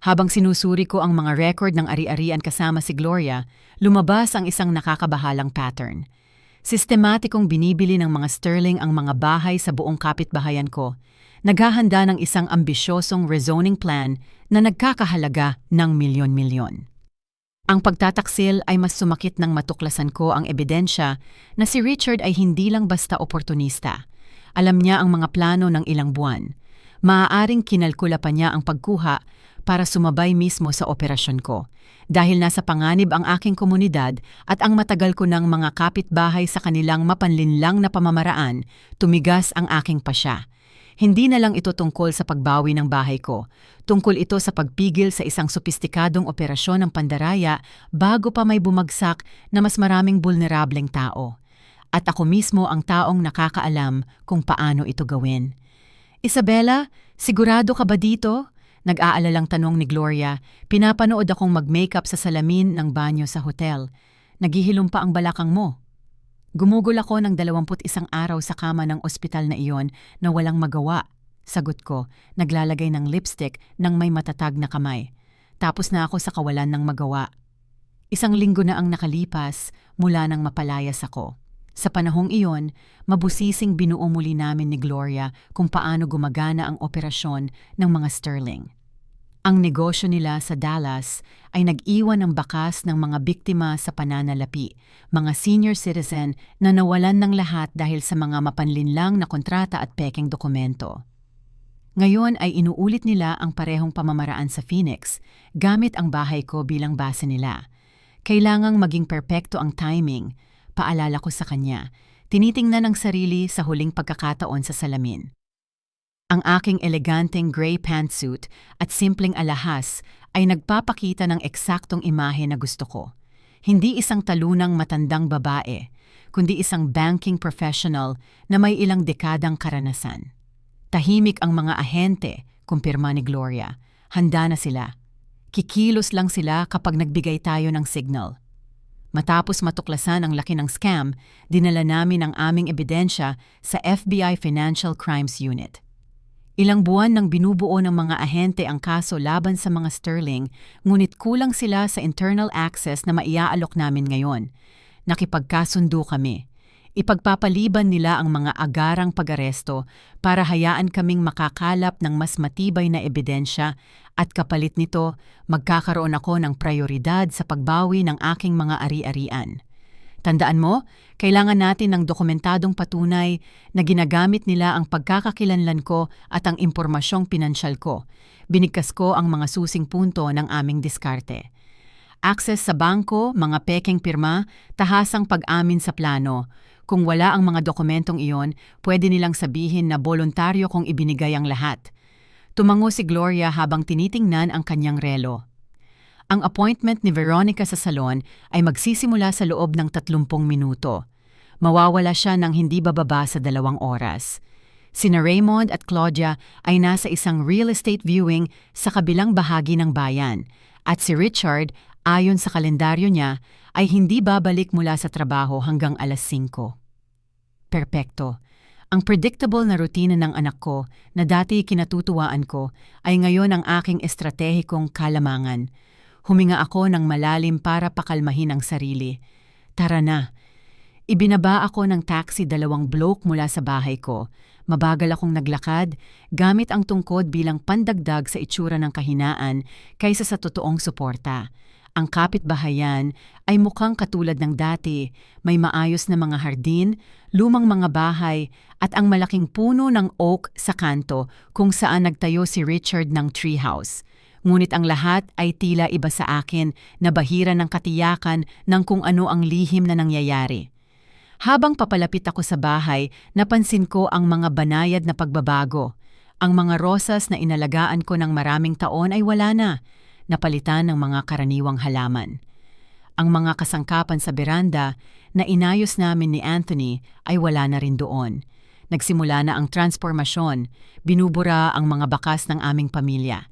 Habang sinusuri ko ang mga record ng ari-arian kasama si Gloria, lumabas ang isang nakakabahalang pattern. Sistematikong binibili ng mga sterling ang mga bahay sa buong kapitbahayan ko. Naghahanda ng isang ambisyosong rezoning plan na nagkakahalaga ng milyon-milyon. Ang pagtataksil ay mas sumakit nang matuklasan ko ang ebidensya na si Richard ay hindi lang basta oportunista. Alam niya ang mga plano ng ilang buwan. Maaaring kinalkula pa niya ang pagkuha para sumabay mismo sa operasyon ko. Dahil nasa panganib ang aking komunidad at ang matagal ko ng mga kapitbahay sa kanilang mapanlinlang na pamamaraan, tumigas ang aking pasya. Hindi na lang ito tungkol sa pagbawi ng bahay ko. Tungkol ito sa pagpigil sa isang sopistikadong operasyon ng pandaraya bago pa may bumagsak na mas maraming bulnerableng tao. At ako mismo ang taong nakakaalam kung paano ito gawin. Isabella, sigurado ka ba dito? Nag-aalalang tanong ni Gloria. Pinapanood akong mag-makeup sa salamin ng banyo sa hotel. Naghihilom pa ang balakang mo. Gumugol ako ng 21 araw sa kama ng ospital na iyon na walang magawa. Sagot ko, naglalagay ng lipstick ng may matatag na kamay. Tapos na ako sa kawalan ng magawa. 1 linggo na ang nakalipas mula nang mapalayas ako. Sa panahong iyon, mabusising binuo muli namin ni Gloria kung paano gumagana ang operasyon ng mga sterling. Ang negosyo nila sa Dallas ay nag-iwan ng bakas ng mga biktima sa pananalapi, mga senior citizen na nawalan ng lahat dahil sa mga mapanlinlang na kontrata at pekeng dokumento. Ngayon ay inuulit nila ang parehong pamamaraan sa Phoenix, gamit ang bahay ko bilang base nila. Kailangang maging perpekto ang timing, paalala ko sa kanya. Tinitingnan ang sarili sa huling pagkakataon sa salamin. Ang aking eleganteng gray pantsuit at simpleng alahas ay nagpapakita ng eksaktong imahe na gusto ko. Hindi isang talunang matandang babae, kundi isang banking professional na may ilang dekadang karanasan. Tahimik ang mga ahente, kumpirma ni Gloria. Handa na sila. Kikilos lang sila kapag nagbigay tayo ng signal. Matapos matuklasan ang laki ng scam, dinala namin ang aming ebidensya sa FBI Financial Crimes Unit. Ilang buwan nang binubuo ng mga ahente ang kaso laban sa mga sterling, ngunit kulang sila sa internal access na maiaalok namin ngayon. Nakipagkasundo kami. Ipagpapaliban nila ang mga agarang pag-aresto para hayaan kaming makakalap ng mas matibay na ebidensya at kapalit nito, magkakaroon ako ng prioridad sa pagbawi ng aking mga ari-arian. Tandaan mo, kailangan natin ng dokumentadong patunay na ginagamit nila ang pagkakakilanlan ko at ang impormasyong pinansyal ko. Binigkas ko ang mga susing punto ng aming diskarte. Access sa bangko, mga pekeng pirma, tahasang pag-amin sa plano. Kung wala ang mga dokumentong iyon, pwede nilang sabihin na voluntaryo kong ibinigay ang lahat. Tumango si Gloria habang tinitingnan ang kanyang relo. Ang appointment ni Veronica sa salon ay magsisimula sa loob ng 30 minuto. Mawawala siya ng hindi bababa sa 2 oras. Sina Raymond at Claudia ay nasa isang real estate viewing sa kabilang bahagi ng bayan. At si Richard, ayon sa kalendaryo niya, ay hindi babalik mula sa trabaho hanggang 5:00. Perpekto. Ang predictable na rutina ng anak ko na dati kinatutuwaan ko ay ngayon ang aking estratehikong kalamangan. Huminga ako ng malalim para pakalmahin ang sarili. Tara na. Ibinaba ako ng taxi 2 block mula sa bahay ko. Mabagal akong naglakad, gamit ang tungkod bilang pandagdag sa itsura ng kahinaan kaysa sa totoong suporta. Ang kapitbahayan ay mukhang katulad ng dati, may maayos na mga hardin, lumang mga bahay at ang malaking puno ng oak sa kanto kung saan nagtayo si Richard ng treehouse. Ngunit ang lahat ay tila iba sa akin na bahira ng katiyakan ng kung ano ang lihim na nangyayari. Habang papalapit ako sa bahay, napansin ko ang mga banayad na pagbabago. Ang mga rosas na inalagaan ko ng maraming taon ay wala na, napalitan ng mga karaniwang halaman. Ang mga kasangkapan sa beranda na inayos namin ni Anthony ay wala na rin doon. Nagsimula na ang transformasyon, binubura ang mga bakas ng aming pamilya.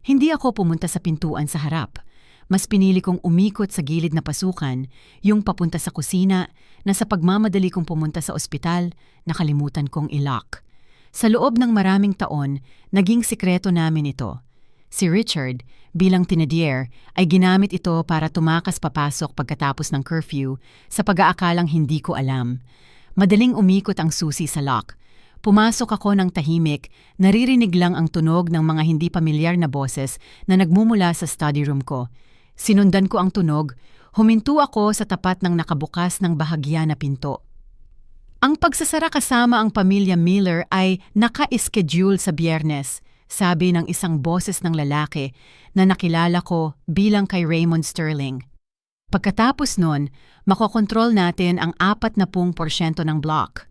Hindi ako pumunta sa pintuan sa harap. Mas pinili kong umikot sa gilid na pasukan, yung papunta sa kusina, na sa pagmamadali kong pumunta sa ospital, nakalimutan kong i-lock. Sa loob ng maraming taon, naging sikreto namin ito. Si Richard, bilang tinedier, ay ginamit ito para tumakas papasok pagkatapos ng curfew sa pag-aakalang hindi ko alam. Madaling umikot ang susi sa lock. Pumasok ako ng tahimik, naririnig lang ang tunog ng mga hindi pamilyar na boses na nagmumula sa study room ko. Sinundan ko ang tunog, huminto ako sa tapat ng nakabukas ng bahagya na pinto. Ang pagsasara kasama ang pamilya Miller ay naka-schedule sa Biyernes, sabi ng isang boses ng lalaki na nakilala ko bilang kay Raymond Sterling. Pagkatapos nun, makokontrol natin ang 40% ng block.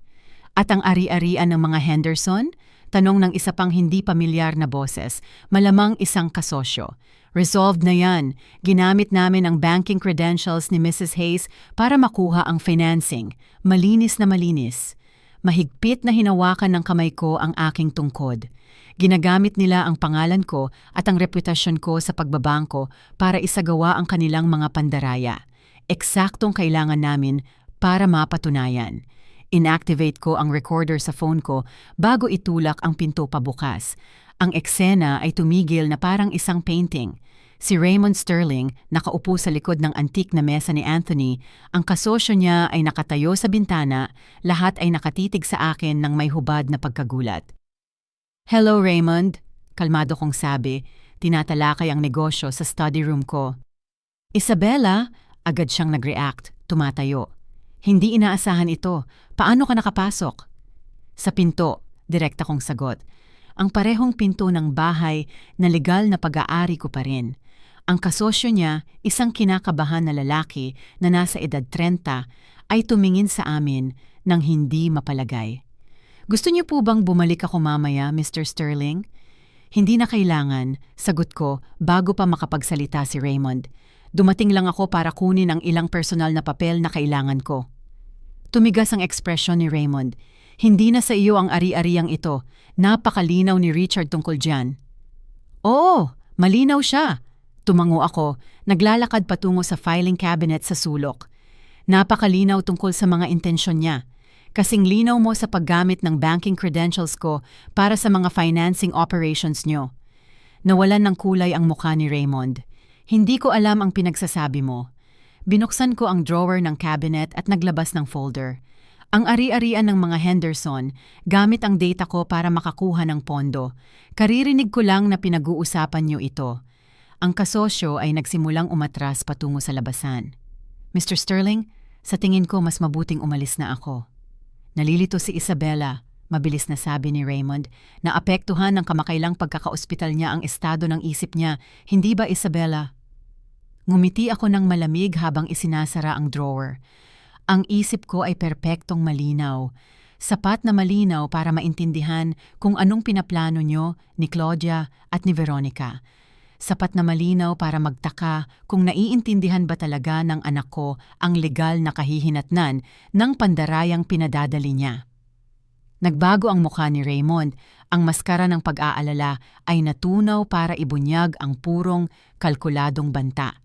At ang ari-arian ng mga Henderson? Tanong ng isa pang hindi pamilyar na boses, malamang isang kasosyo. Resolved na yan. Ginamit namin ang banking credentials ni Mrs. Hayes para makuha ang financing. Malinis na malinis. Mahigpit na hinawakan ng kamay ko ang aking tungkod. Ginagamit nila ang pangalan ko at ang reputasyon ko sa pagbabangko para isagawa ang kanilang mga pandaraya. Eksaktong kailangan namin para mapatunayan. Inactivate ko ang recorder sa phone ko bago itulak ang pinto pabukas. Ang eksena ay tumigil na parang isang painting. Si Raymond Sterling, nakaupo sa likod ng antik na mesa ni Anthony, ang kasosyo niya ay nakatayo sa bintana, lahat ay nakatitig sa akin ng may hubad na pagkagulat. "Hello Raymond," kalmado kong sabi, tinatalakay ang negosyo sa study room ko. "Isabella," agad siyang nag-react, tumatayo. "Hindi inaasahan ito. Paano ka nakapasok?" "Sa pinto," direkta kong sagot. Ang parehong pinto ng bahay na legal na pag-aari ko pa rin. Ang kasosyo niya, isang kinakabahan na lalaki na nasa edad 30, ay tumingin sa amin nang hindi mapalagay. "Gusto niyo po bang bumalik ako mamaya, Mr. Sterling?" "Hindi na kailangan," sagot ko bago pa makapagsalita si Raymond. "Dumating lang ako para kunin ang ilang personal na papel na kailangan ko." Tumigas ang ekspresyon ni Raymond. "Hindi na sa iyo ang ari-ariang ito. Napakalinaw ni Richard tungkol dyan." "Oo, malinaw siya." Tumango ako, naglalakad patungo sa filing cabinet sa sulok. "Napakalinaw tungkol sa mga intensyon niya. Kasing linaw mo sa paggamit ng banking credentials ko para sa mga financing operations niyo." Nawalan ng kulay ang mukha ni Raymond. "Hindi ko alam ang pinagsasabi mo." Binuksan ko ang drawer ng cabinet at naglabas ng folder. Ang ari-arian ng mga Henderson, gamit ang data ko para makakuha ng pondo. Karirinig ko lang na pinag-uusapan niyo ito. Ang kasosyo ay nagsimulang umatras patungo sa labasan. "Mr. Sterling, sa tingin ko mas mabuting umalis na ako." "Nalilito si Isabella," mabilis na sabi ni Raymond, na apektuhan ng kamakailang pagkakaospital niya ang estado ng isip niya. "Hindi ba, Isabella?" Ngumiti ako ng malamig habang isinasara ang drawer. Ang isip ko ay perpektong malinaw. Sapat na malinaw para maintindihan kung anong pinaplano niyo ni Claudia at ni Veronica. Sapat na malinaw para magtaka kung naiintindihan ba talaga ng anak ko ang legal na kahihinatnan ng pandarayang pinadadali niya. Nagbago ang mukha ni Raymond. Ang maskara ng pag-aalala ay natunaw para ibunyag ang purong kalkuladong banta.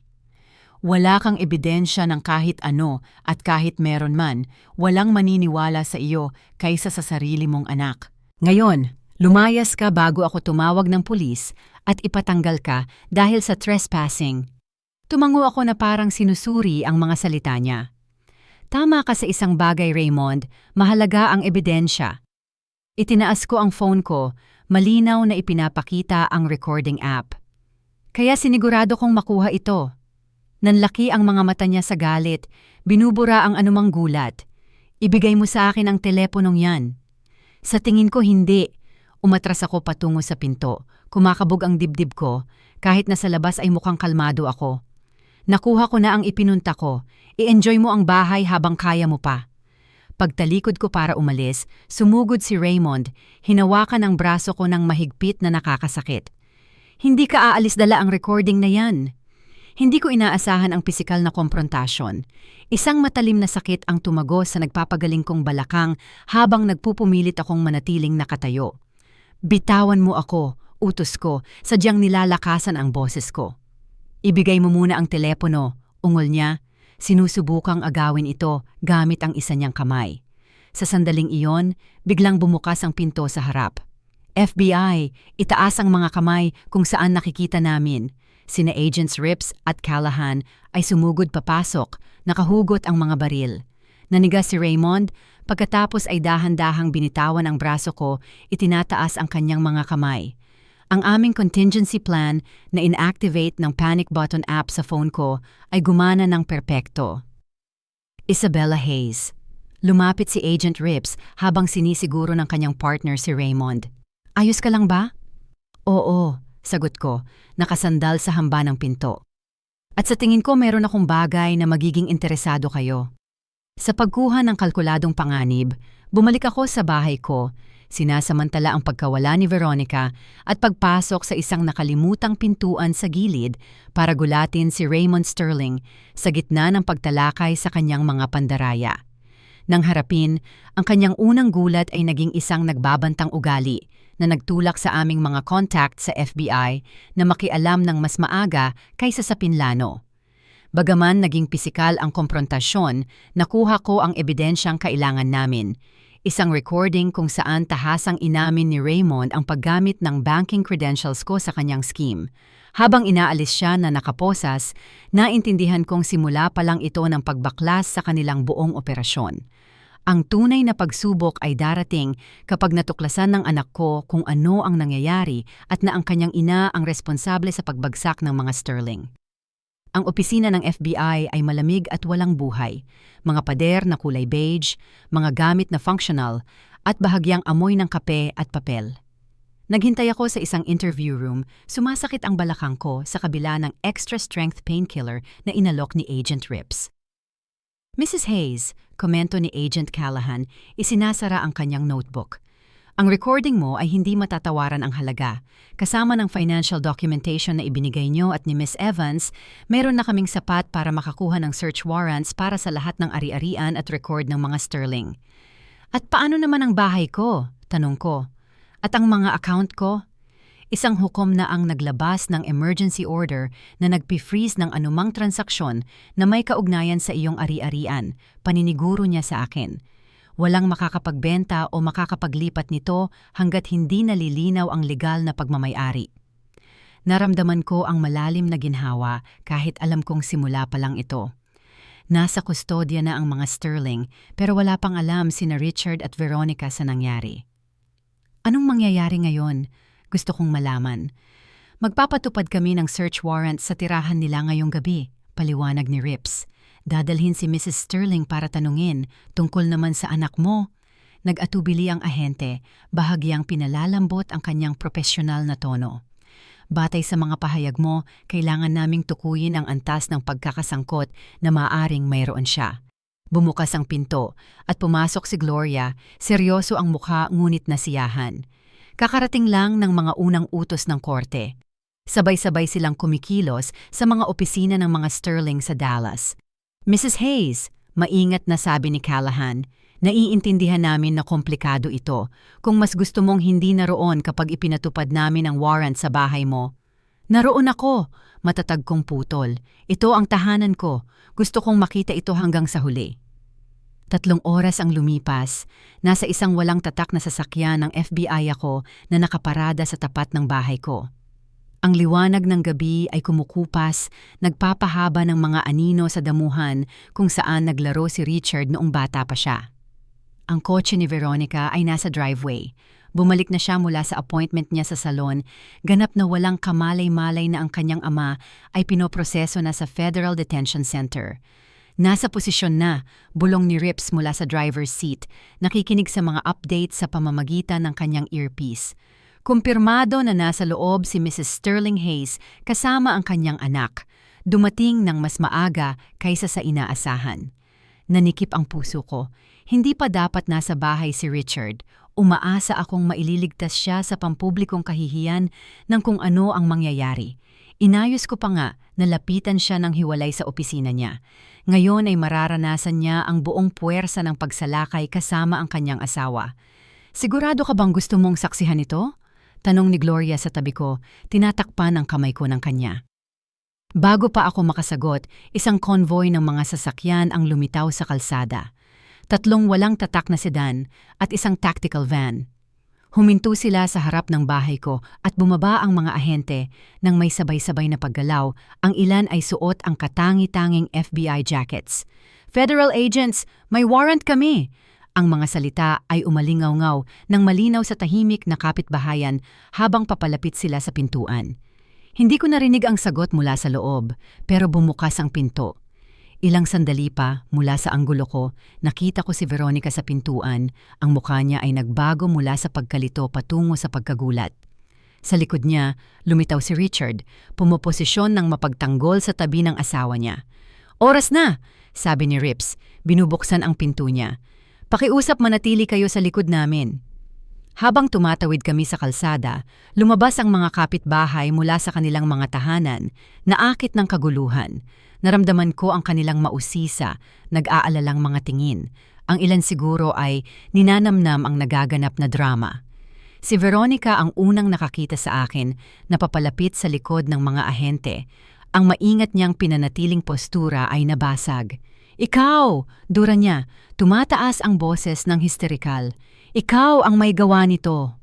"Wala kang ebidensya ng kahit ano at kahit meron man, walang maniniwala sa iyo kaysa sa sarili mong anak. Ngayon, lumayas ka bago ako tumawag ng pulis at ipatanggal ka dahil sa trespassing." Tumango ako na parang sinusuri ang mga salita niya. "Tama ka sa isang bagay, Raymond. Mahalaga ang ebidensya." Itinaas ko ang phone ko, malinaw na ipinapakita ang recording app. "Kaya sinigurado kong makuha ito." Nanlaki ang mga mata niya sa galit, binubura ang anumang gulat. "Ibigay mo sa akin ang teleponong yan." Sa tingin ko hindi. Umatras ako patungo sa pinto. Kumakabog ang dibdib ko, kahit na sa labas ay mukhang kalmado ako. "Nakuha ko na ang ipinunta ko. I-enjoy mo ang bahay habang kaya mo pa." Pagtalikod ko para umalis, sumugod si Raymond. Hinawakan ang braso ko ng mahigpit na nakakasakit. "Hindi ka aalis dala ang recording na yan." Hindi ko inaasahan ang pisikal na komprontasyon. Isang matalim na sakit ang tumagos sa nagpapagaling kong balakang habang nagpupumilit akong manatiling nakatayo. Bitawan mo ako, utos ko, sadyang nilalakasan ang boses ko. Ibigay mo muna ang telepono, ungol niya. Sinusubukang agawin ito gamit ang isa niyang kamay. Sa sandaling iyon, biglang bumukas ang pinto sa harap. FBI, itaas ang mga kamay kung saan nakikita namin. Sina Agents Rips at Callahan ay sumugod papasok, nakahugot ang mga baril. Nanigas si Raymond, pagkatapos ay dahan-dahang binitawan ang braso ko, itinataas ang kanyang mga kamay. Ang aming contingency plan na inactivate ng panic button app sa phone ko ay gumana ng perpekto. Isabella Hayes. Lumapit si Agent Rips habang sinisiguro ng kanyang partner si Raymond. Ayos ka lang ba? Oo, sagot ko, nakasandal sa hamba ng pinto. At sa tingin ko meron akong bagay na magiging interesado kayo. Sa pagkuha ng kalkuladong panganib, bumalik ako sa bahay ko, sinasamantala ang pagkawala ni Veronica at pagpasok sa isang nakalimutang pintuan sa gilid para gulatin si Raymond Sterling sa gitna ng pagtalakay sa kanyang mga pandaraya. Nang harapin, ang kanyang unang gulat ay naging isang nagbabantang ugali na nagtulak sa aming mga contact sa FBI na makialam ng mas maaga kaysa sa pinlano. Bagaman naging pisikal ang komprontasyon, nakuha ko ang ebidensyang kailangan namin. Isang recording kung saan tahasang inamin ni Raymond ang paggamit ng banking credentials ko sa kanyang scheme. Habang inaalis siya na nakaposas, naintindihan kong simula pa lang ito ng pagbaklas sa kanilang buong operasyon. Ang tunay na pagsubok ay darating kapag natuklasan ng anak ko kung ano ang nangyayari at na ang kanyang ina ang responsable sa pagbagsak ng mga Sterling. Ang opisina ng FBI ay malamig at walang buhay, mga pader na kulay beige, mga gamit na functional, at bahagyang amoy ng kape at papel. Naghintay ako sa isang interview room, sumasakit ang balakang ko sa kabila ng extra-strength painkiller na inalok ni Agent Rips. Mrs. Hayes, komento ni Agent Callahan, isinasara ang kanyang notebook. Ang recording mo ay hindi matatawaran ang halaga. Kasama ng financial documentation na ibinigay nyo at ni Miss Evans, meron na kaming sapat para makakuha ng search warrants para sa lahat ng ari-arian at record ng mga Sterling. At paano naman ang bahay ko? Tanong ko. At ang mga account ko? Isang hukom na ang naglabas ng emergency order na nagpi-freeze ng anumang transaksyon na may kaugnayan sa iyong ari-arian, paniniguro niya sa akin. Walang makakapagbenta o makakapaglipat nito hanggat hindi nalilinaw ang legal na pagmamayari. Naramdaman ko ang malalim na ginhawa kahit alam kong simula pa lang ito. Nasa kustodya na ang mga Sterling pero wala pang alam sina Richard at Veronica sa nangyari. Anong mangyayari ngayon? Gusto kong malaman. Magpapatupad kami ng search warrant sa tirahan nila ngayong gabi, paliwanag ni Rips. Dadalhin si Mrs. Sterling para tanungin tungkol naman sa anak mo. Nag-atubili ang ahente, bahagyang pinalalambot ang kanyang profesional na tono. Batay sa mga pahayag mo, kailangan naming tukuyin ang antas ng pagkakasangkot na maaring mayroon siya. Bumukas ang pinto at pumasok si Gloria, seryoso ang mukha ngunit nasiyahan. Kakarating lang ng mga unang utos ng korte. Sabay-sabay silang kumikilos sa mga opisina ng mga Sterling sa Dallas. Mrs. Hayes, maingat na sabi ni Callahan, naiintindihan namin na komplikado ito. Kung mas gusto mong hindi naroon kapag ipinatupad namin ang warrant sa bahay mo. Naroon ako, matatag kong putol. Ito ang tahanan ko. Gusto kong makita ito hanggang sa huli. 3 oras ang lumipas. Nasa isang walang tatak na sasakyan ng FBI ako na nakaparada sa tapat ng bahay ko. Ang liwanag ng gabi ay kumukupas, nagpapahaba ng mga anino sa damuhan kung saan naglaro si Richard noong bata pa siya. Ang kotse ni Veronica ay nasa driveway. Bumalik na siya mula sa appointment niya sa salon, ganap na walang kamalay-malay na ang kanyang ama ay pinoproseso na sa Federal Detention Center. Nasa posisyon na, bulong ni Rips mula sa driver's seat, nakikinig sa mga updates sa pamamagitan ng kanyang earpiece. Kumpirmado na nasa loob si Mrs. Sterling Hayes kasama ang kanyang anak, dumating ng mas maaga kaysa sa inaasahan. Nanikip ang puso ko. Hindi pa dapat nasa bahay si Richard. Umaasa akong maililigtas siya sa pampublikong kahihiyan ng kung ano ang mangyayari. Inayos ko pa nga na lapitan siya ng hiwalay sa opisina niya. Ngayon ay mararanasan niya ang buong puwersa ng pagsalakay kasama ang kanyang asawa. Sigurado ka bang gusto mong saksihan ito? Tanong ni Gloria sa tabi ko, tinatakpan ang kamay ko ng kanya. Bago pa ako makasagot, isang convoy ng mga sasakyan ang lumitaw sa kalsada. 3 walang tatak na sedan at isang tactical van. Huminto sila sa harap ng bahay ko at bumaba ang mga ahente nang may sabay-sabay na paggalaw. Ang ilan ay suot ang katangi-tanging FBI jackets. "Federal agents, may warrant kami!" Ang mga salita ay umalingaw-ngaw ng malinaw sa tahimik na kapitbahayan habang papalapit sila sa pintuan. Hindi ko narinig ang sagot mula sa loob, pero bumukas ang pinto. Ilang sandali pa, mula sa anggulo ko, nakita ko si Veronica sa pintuan. Ang mukha niya ay nagbago mula sa pagkalito patungo sa pagkagulat. Sa likod niya, lumitaw si Richard, pumoposisyon ng mapagtanggol sa tabi ng asawa niya. "Oras na!" sabi ni Rips, binubuksan ang pinto niya. "Pakiusap manatili kayo sa likod namin." Habang tumatawid kami sa kalsada, lumabas ang mga kapitbahay mula sa kanilang mga tahanan, naakit ng kaguluhan. Naramdaman ko ang kanilang mausisa, nag-aalalang mga tingin. Ang ilan siguro ay ninanamnam ang nagaganap na drama. Si Veronica ang unang nakakita sa akin na papalapit sa likod ng mga ahente. Ang maingat niyang pinanatiling postura ay nabasag. "Ikaw!" dura niya, tumataas ang boses ng histerikal. "Ikaw ang may gawa nito."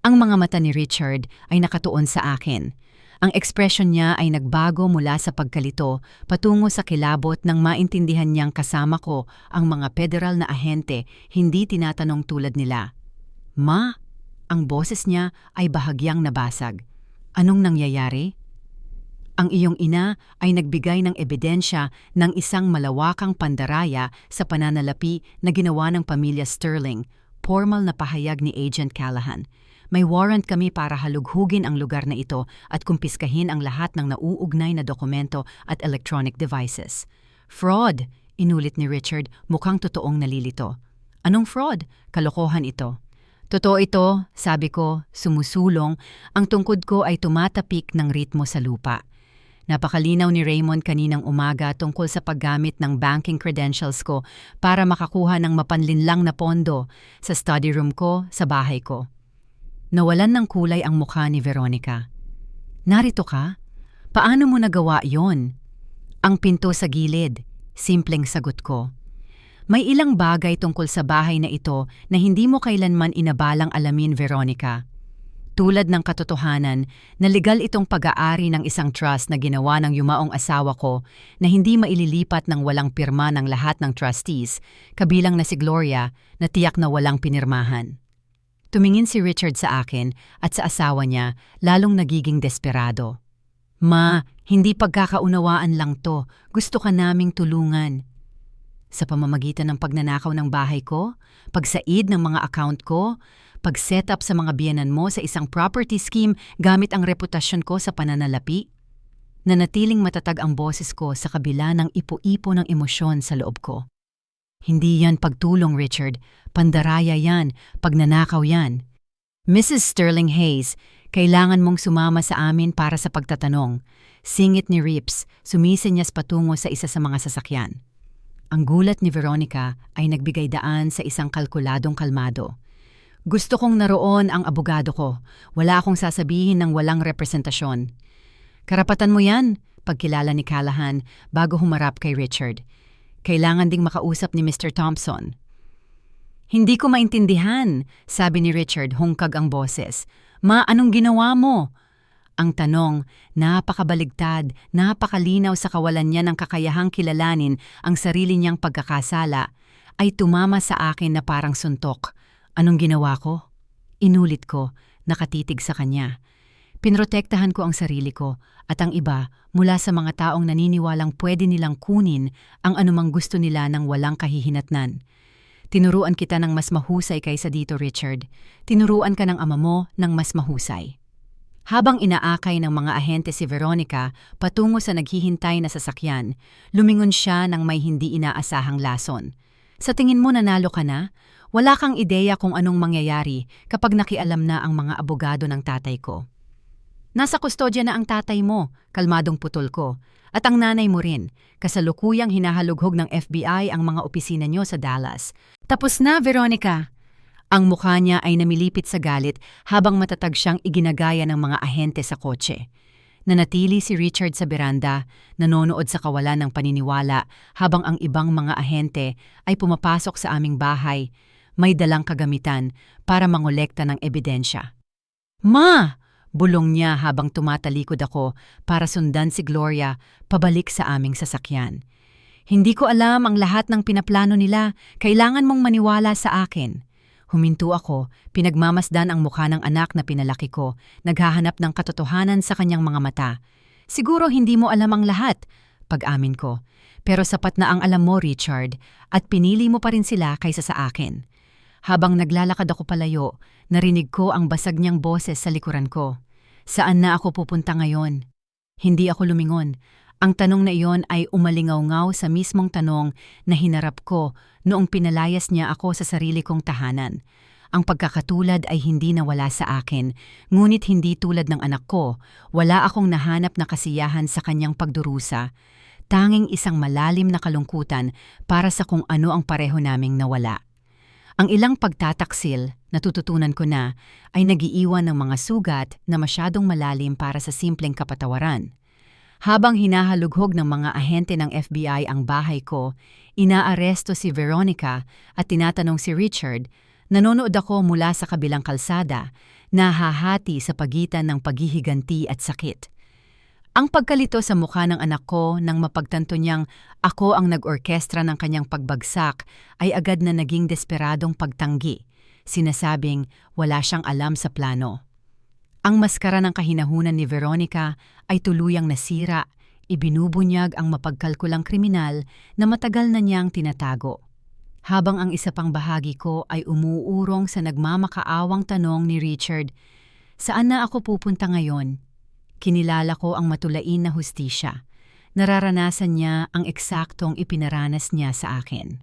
Ang mga mata ni Richard ay nakatuon sa akin. Ang ekspresyon niya ay nagbago mula sa pagkalito patungo sa kilabot nang maintindihan niyang kasama ko ang mga federal na ahente, hindi tinatanong tulad nila. "Ma?" Ang boses niya ay bahagyang nabasag. "Anong nangyayari?" Ang iyong ina ay nagbigay ng ebidensya ng isang malawakang pandaraya sa pananalapi na ginawa ng pamilya Sterling, formal na pahayag ni Agent Callahan. "May warrant kami para halughugin ang lugar na ito at kumpiskahin ang lahat ng nauugnay na dokumento at electronic devices." "Fraud," inulit ni Richard, mukhang totoong nalilito. "Anong fraud? Kalokohan ito." "Totoo ito," sabi ko, sumusulong. Ang tungkod ko ay tumatapik ng ritmo sa lupa. Napakalinaw ni Raymond kaninang umaga tungkol sa paggamit ng banking credentials ko para makakuha ng mapanlinlang na pondo sa study room ko sa bahay ko. Nawalan ng kulay ang mukha ni Veronica. "Narito ka? Paano mo nagawa yon?" "Ang pinto sa gilid," simpleng sagot ko. "May ilang bagay tungkol sa bahay na ito na hindi mo kailanman inabalang alamin, Veronica. Tulad ng katotohanan na legal itong pag-aari ng isang trust na ginawa ng yumaong asawa ko na hindi maililipat ng walang pirma ng lahat ng trustees, kabilang na si Gloria na tiyak na walang pinirmahan." Tumingin si Richard sa akin at sa asawa niya, lalong nagiging desperado. "Ma, hindi pagkakaunawaan lang to. Gusto ka naming tulungan." "Sa pamamagitan ng pagnanakaw ng bahay ko, pagsaid ng mga account ko, pag-set up sa mga biyenan mo sa isang property scheme gamit ang reputasyon ko sa pananalapi?" Nanatiling matatag ang boses ko sa kabila ng ipo-ipo ng emosyon sa loob ko. "Hindi yan pagtulong, Richard. Pandaraya yan. Pagnanakaw yan." "Mrs. Sterling Hayes, kailangan mong sumama sa amin para sa pagtatanong." Singit ni Rips, sumisenyas patungo sa isa sa mga sasakyan. Ang gulat ni Veronica ay nagbigay daan sa isang kalkuladong kalmado. "Gusto kong naroon ang abogado ko. Wala akong sasabihin ng walang representasyon." "Karapatan mo yan," pagkilala ni Callahan bago humarap kay Richard. "Kailangan ding makausap ni Mr. Thompson." "Hindi ko maintindihan," sabi ni Richard, hungkag ang boses. "Ma, anong ginawa mo?" Ang tanong, napakabaligtad, napakalinaw sa kawalan niya ng kakayahang kilalanin ang sarili niyang pagkakasala, ay tumama sa akin na parang suntok. "Anong ginawa ko?" Inulit ko, nakatitig sa kanya. Pinrotektahan ko ang sarili ko at ang iba mula sa mga taong naniniwalang pwede nilang kunin ang anumang gusto nila ng walang kahihinatnan. "Tinuruan kita ng mas mahusay kaysa dito, Richard. Tinuruan ka ng ama mo ng mas mahusay." Habang inaakay ng mga ahente si Veronica patungo sa naghihintay na sasakyan, lumingon siya ng may hindi inaasahang lason. "Sa tingin mo nanalo ka na? Wala kang ideya kung anong mangyayari kapag nakialam na ang mga abogado ng tatay ko." Nasa kustodya na ang tatay mo, kalmadong putol ko. At ang nanay mo rin, kasalukuyang hinahalughog ng FBI ang mga opisina nyo sa Dallas. Tapos na, Veronica! Ang mukha niya ay namilipit sa galit habang matatag siyang iginagaya ng mga ahente sa kotse. Nanatili si Richard sa beranda, nanonood sa kawalan ng paniniwala habang ang ibang mga ahente ay pumapasok sa aming bahay, may dalang kagamitan para mangolekta ng ebidensya. Ma! Bulong niya habang tumatalikod ako para sundan si Gloria pabalik sa aming sasakyan. Hindi ko alam ang lahat ng pinaplano nila, kailangan mong maniwala sa akin. Huminto ako, pinagmamasdan ang mukha ng anak na pinalaki ko, naghahanap ng katotohanan sa kanyang mga mata. Siguro hindi mo alam ang lahat, pag-amin ko. Pero sapat na ang alam mo, Richard, at pinili mo pa rin sila kaysa sa akin. Habang naglalakad ako palayo, narinig ko ang basag niyang boses sa likuran ko. Saan na ako pupunta ngayon? Hindi ako lumingon. Ang tanong na iyon ay umalingaw-ngaw sa mismong tanong na hinarap ko noong pinalayas niya ako sa sarili kong tahanan. Ang pagkakatulad ay hindi nawala sa akin, ngunit hindi tulad ng anak ko, wala akong nahanap na kasiyahan sa kanyang pagdurusa. Tanging isang malalim na kalungkutan para sa kung ano ang pareho naming nawala. Ang ilang pagtataksil, natututunan ko na, ay nagiiwan ng mga sugat na masyadong malalim para sa simpleng kapatawaran. Habang hinahalughog ng mga ahente ng FBI ang bahay ko, inaaresto si Veronica at tinatanong si Richard, nanonood ako mula sa kabilang kalsada, nahahati sa pagitan ng paghihiganti at sakit. Ang pagkalito sa mukha ng anak ko nang mapagtanto niyang ako ang nag-orkestra ng kanyang pagbagsak ay agad na naging desperadong pagtanggi, sinasabing wala siyang alam sa plano. Ang maskara ng kahinahunan ni Veronica ay tuluyang nasira, ibinubunyag ang mapagkalkulang kriminal na matagal na niyang tinatago. Habang ang isa pang bahagi ko ay umuurong sa nagmamakaawang tanong ni Richard, saan na ako pupunta ngayon? Kinilala ko ang matulain na hustisya. Nararanasan niya ang eksaktong ipinaranas niya sa akin.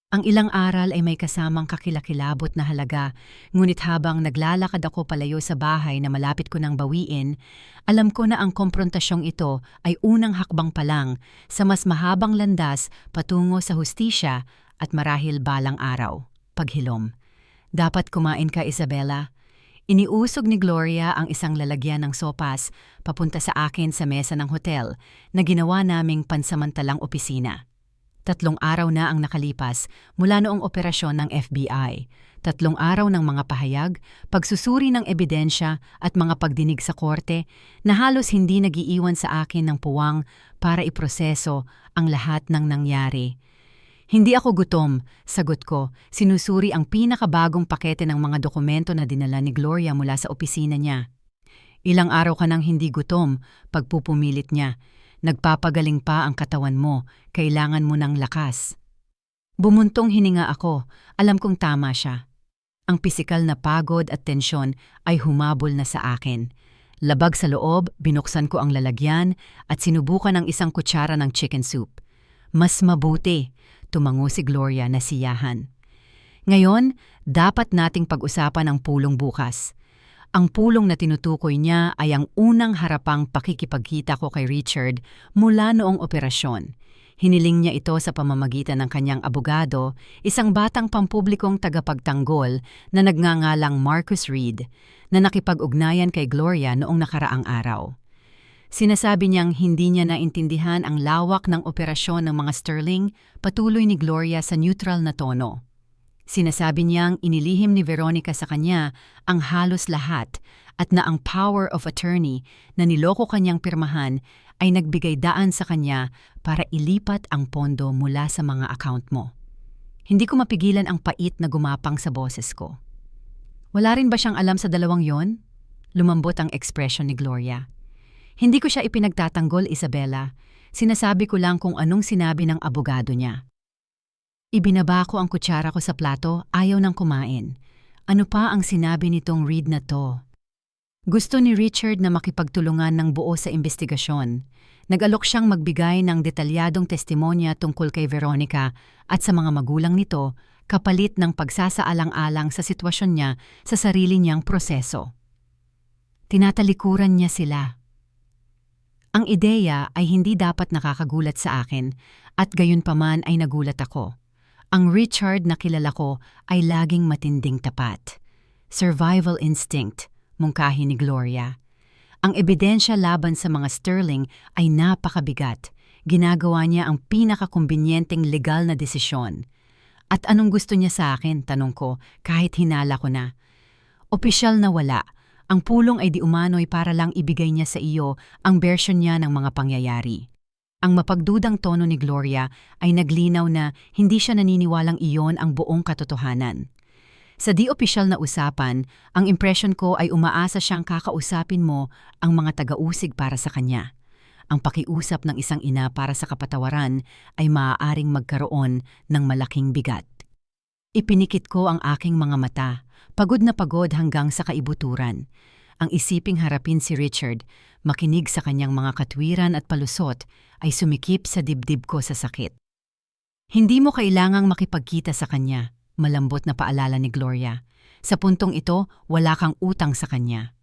Ang ilang aral ay may kasamang kakilakilabot na halaga, ngunit habang naglalakad ako palayo sa bahay na malapit ko nang bawiin, alam ko na ang komprontasyong ito ay unang hakbang pa lang sa mas mahabang landas patungo sa hustisya at marahil balang araw, paghilom. Dapat kumain ka, Isabella. Iniusog ni Gloria ang isang lalagyan ng sopas papunta sa akin sa mesa ng hotel na ginawa naming pansamantalang opisina. 3 araw na ang nakalipas mula noong operasyon ng FBI. 3 araw ng mga pahayag, pagsusuri ng ebidensya at mga pagdinig sa korte na halos hindi nagiiwan sa akin ng puwang para iproseso ang lahat ng nangyari. Hindi ako gutom, sagot ko, sinusuri ang pinakabagong pakete ng mga dokumento na dinala ni Gloria mula sa opisina niya. Ilang araw ka nang hindi gutom, pagpupumilit niya. Nagpapagaling pa ang katawan mo, kailangan mo ng lakas. Bumuntong hininga ako, alam kong tama siya. Ang pisikal na pagod at tensyon ay humabol na sa akin. Labag sa loob, binuksan ko ang lalagyan at sinubukan ang isang kutsara ng chicken soup. Mas mabuti, tumango si Gloria na siyahan. Ngayon, dapat nating pag-usapan ang pulong bukas. Ang pulong na tinutukoy niya ay ang unang harapang pakikipagkita ko kay Richard mula noong operasyon. Hiniling niya ito sa pamamagitan ng kanyang abogado, isang batang pampublikong tagapagtanggol na nagngangalang Marcus Reed, na nakipag-ugnayan kay Gloria noong nakaraang araw. Sinasabi niyang hindi niya naintindihan ang lawak ng operasyon ng mga Sterling, patuloy ni Gloria sa neutral na tono. Sinasabi niyang inilihim ni Veronica sa kanya ang halos lahat at na ang power of attorney na niloko kanyang pirmahan ay nagbigay daan sa kanya para ilipat ang pondo mula sa mga account mo. Hindi ko mapigilan ang pait na gumapang sa boses ko. Wala rin ba siyang alam sa dalawang yon? Lumambot ang ekspresyon ni Gloria. Hindi ko siya ipinagtatanggol, Isabella. Sinasabi ko lang kung anong sinabi ng abogado niya. Ibinaba ko ang kutsara ko sa plato, ayaw nang kumain. Ano pa ang sinabi nitong Reed na to? Gusto ni Richard na makipagtulungan ng buo sa investigasyon. Nag-alok siyang magbigay ng detalyadong testimonya tungkol kay Veronica at sa mga magulang nito, kapalit ng pagsasaalang-alang sa sitwasyon niya sa sarili niyang proseso. Tinatalikuran niya sila. Ang ideya ay hindi dapat nakakagulat sa akin at gayunpaman ay nagulat ako. Ang Richard na kilala ko ay laging matinding tapat. Survival instinct, mungkahi ni Gloria. Ang ebidensya laban sa mga Sterling ay napakabigat. Ginagawa niya ang pinakakumbinyenteng legal na desisyon. At anong gusto niya sa akin, tanong ko, kahit hinala ko na. Opisyal na wala. Ang pulong ay di umano'y para lang ibigay niya sa iyo ang version niya ng mga pangyayari. Ang mapagdudang tono ni Gloria ay naglinaw na hindi siya naniniwalang iyon ang buong katotohanan. Sa di opisyal na usapan, ang impression ko ay umaasa siyang kakausapin mo ang mga taga-usig para sa kanya. Ang pakiusap ng isang ina para sa kapatawaran ay maaaring magkaroon ng malaking bigat. Ipinikit ko ang aking mga mata, pagod na pagod hanggang sa kaibuturan. Ang isiping harapin si Richard, makinig sa kanyang mga katwiran at palusot, ay sumikip sa dibdib ko sa sakit. Hindi mo kailangang makipagkita sa kanya, malambot na paalala ni Gloria. Sa puntong ito, wala kang utang sa kanya.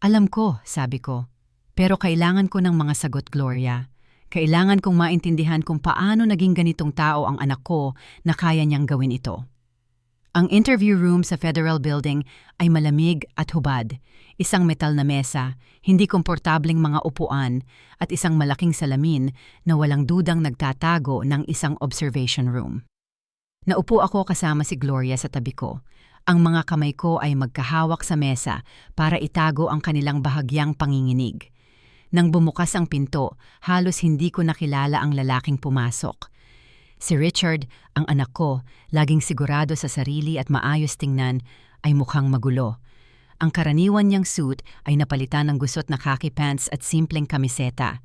Alam ko, sabi ko. Pero kailangan ko ng mga sagot, Gloria. Kailangan kong maintindihan kung paano naging ganitong tao ang anak ko na kaya niyang gawin ito. Ang interview room sa Federal Building ay malamig at hubad. Isang metal na mesa, hindi komportableng mga upuan, at isang malaking salamin na walang dudang nagtatago ng isang observation room. Naupo ako kasama si Gloria sa tabi ko. Ang mga kamay ko ay magkahawak sa mesa para itago ang kanilang bahagyang panginginig. Nang bumukas ang pinto, halos hindi ko nakilala ang lalaking pumasok. Si Richard, ang anak ko, laging sigurado sa sarili at maayos tingnan, ay mukhang magulo. Ang karaniwan niyang suit ay napalitan ng gusot na khaki pants at simpleng kamiseta.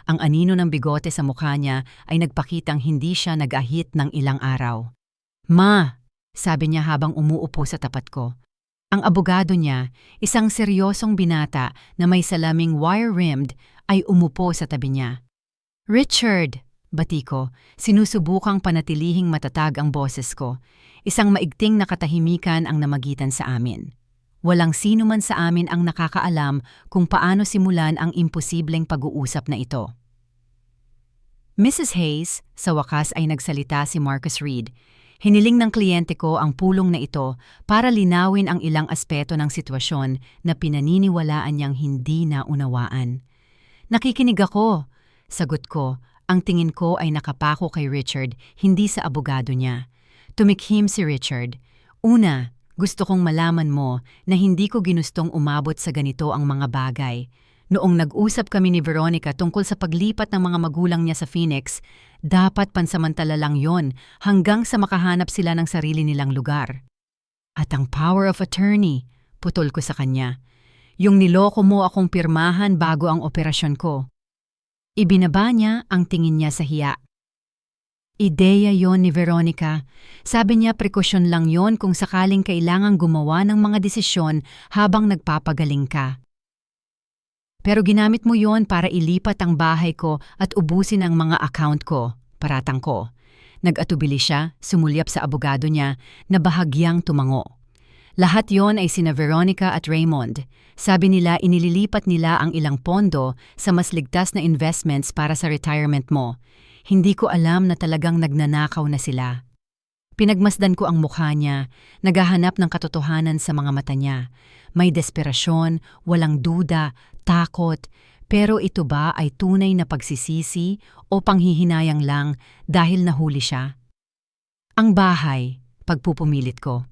Ang anino ng bigote sa mukha niya ay nagpakitang hindi siya nag-ahit ng ilang araw. "Ma," sabi niya habang umuupo sa tapat ko. Ang abogado niya, isang seryosong binata na may salaming wire-rimmed, ay umupo sa tabi niya. "Richard," bati ko, sinusubukang panatilihing matatag ang boses ko. Isang maigting na katahimikan ang namagitan sa amin. Walang sino man sa amin ang nakakaalam kung paano simulan ang imposibleng pag-uusap na ito. "Mrs. Hayes," sa wakas ay nagsalita si Marcus Reed. Hiniling ng kliyente ko ang pulong na ito para linawin ang ilang aspeto ng sitwasyon na pinaniniwalaan niyang hindi naunawaan. "Nakikinig ako," sagot ko. Ang tingin ko ay nakapako kay Richard, hindi sa abogado niya. Tumikhim si Richard. "Una, gusto kong malaman mo na hindi ko ginustong umabot sa ganito ang mga bagay. Noong nag-usap kami ni Veronica tungkol sa paglipat ng mga magulang niya sa Phoenix, dapat pansamantala lang yon hanggang sa makahanap sila ng sarili nilang lugar. At ang power of attorney," putol ko sa kanya. "Yung niloko mo akong pirmahan bago ang operasyon ko." Ibinaba niya ang tingin niya sa hiya. "Ideya yon ni Veronica. Sabi niya prekosyon lang yon kung sakaling kailangang gumawa ng mga desisyon habang nagpapagaling ka. Pero ginamit mo yon para ilipat ang bahay ko at ubusin ang mga account ko," paratang ko. Nag-atubili siya, sumulyap sa abogado niya, na bahagyang tumango. "Lahat yon ay sina Veronica at Raymond. Sabi nila inililipat nila ang ilang pondo sa mas ligtas na investments para sa retirement mo. Hindi ko alam na talagang nagnanakaw na sila." Pinagmasdan ko ang mukha niya, naghahanap ng katotohanan sa mga mata niya. May desperasyon, walang duda, takot, pero ito ba ay tunay na pagsisisi o panghihinayang lang dahil nahuli siya? "Ang bahay," pagpupumilit ko.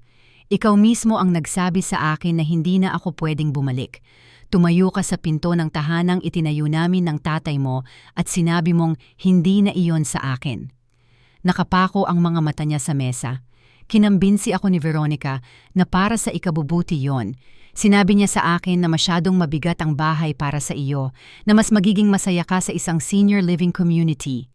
"Ikaw mismo ang nagsabi sa akin na hindi na ako pwedeng bumalik. Tumayo ka sa pinto ng tahanang itinayo namin ng tatay mo at sinabi mong hindi na iyon sa akin." Nakapako ang mga mata niya sa mesa. Kinambinsi ako ni Veronica na para sa ikabubuti yon. Sinabi niya sa akin na masyadong mabigat ang bahay para sa iyo, na mas magiging masaya ka sa isang senior living community.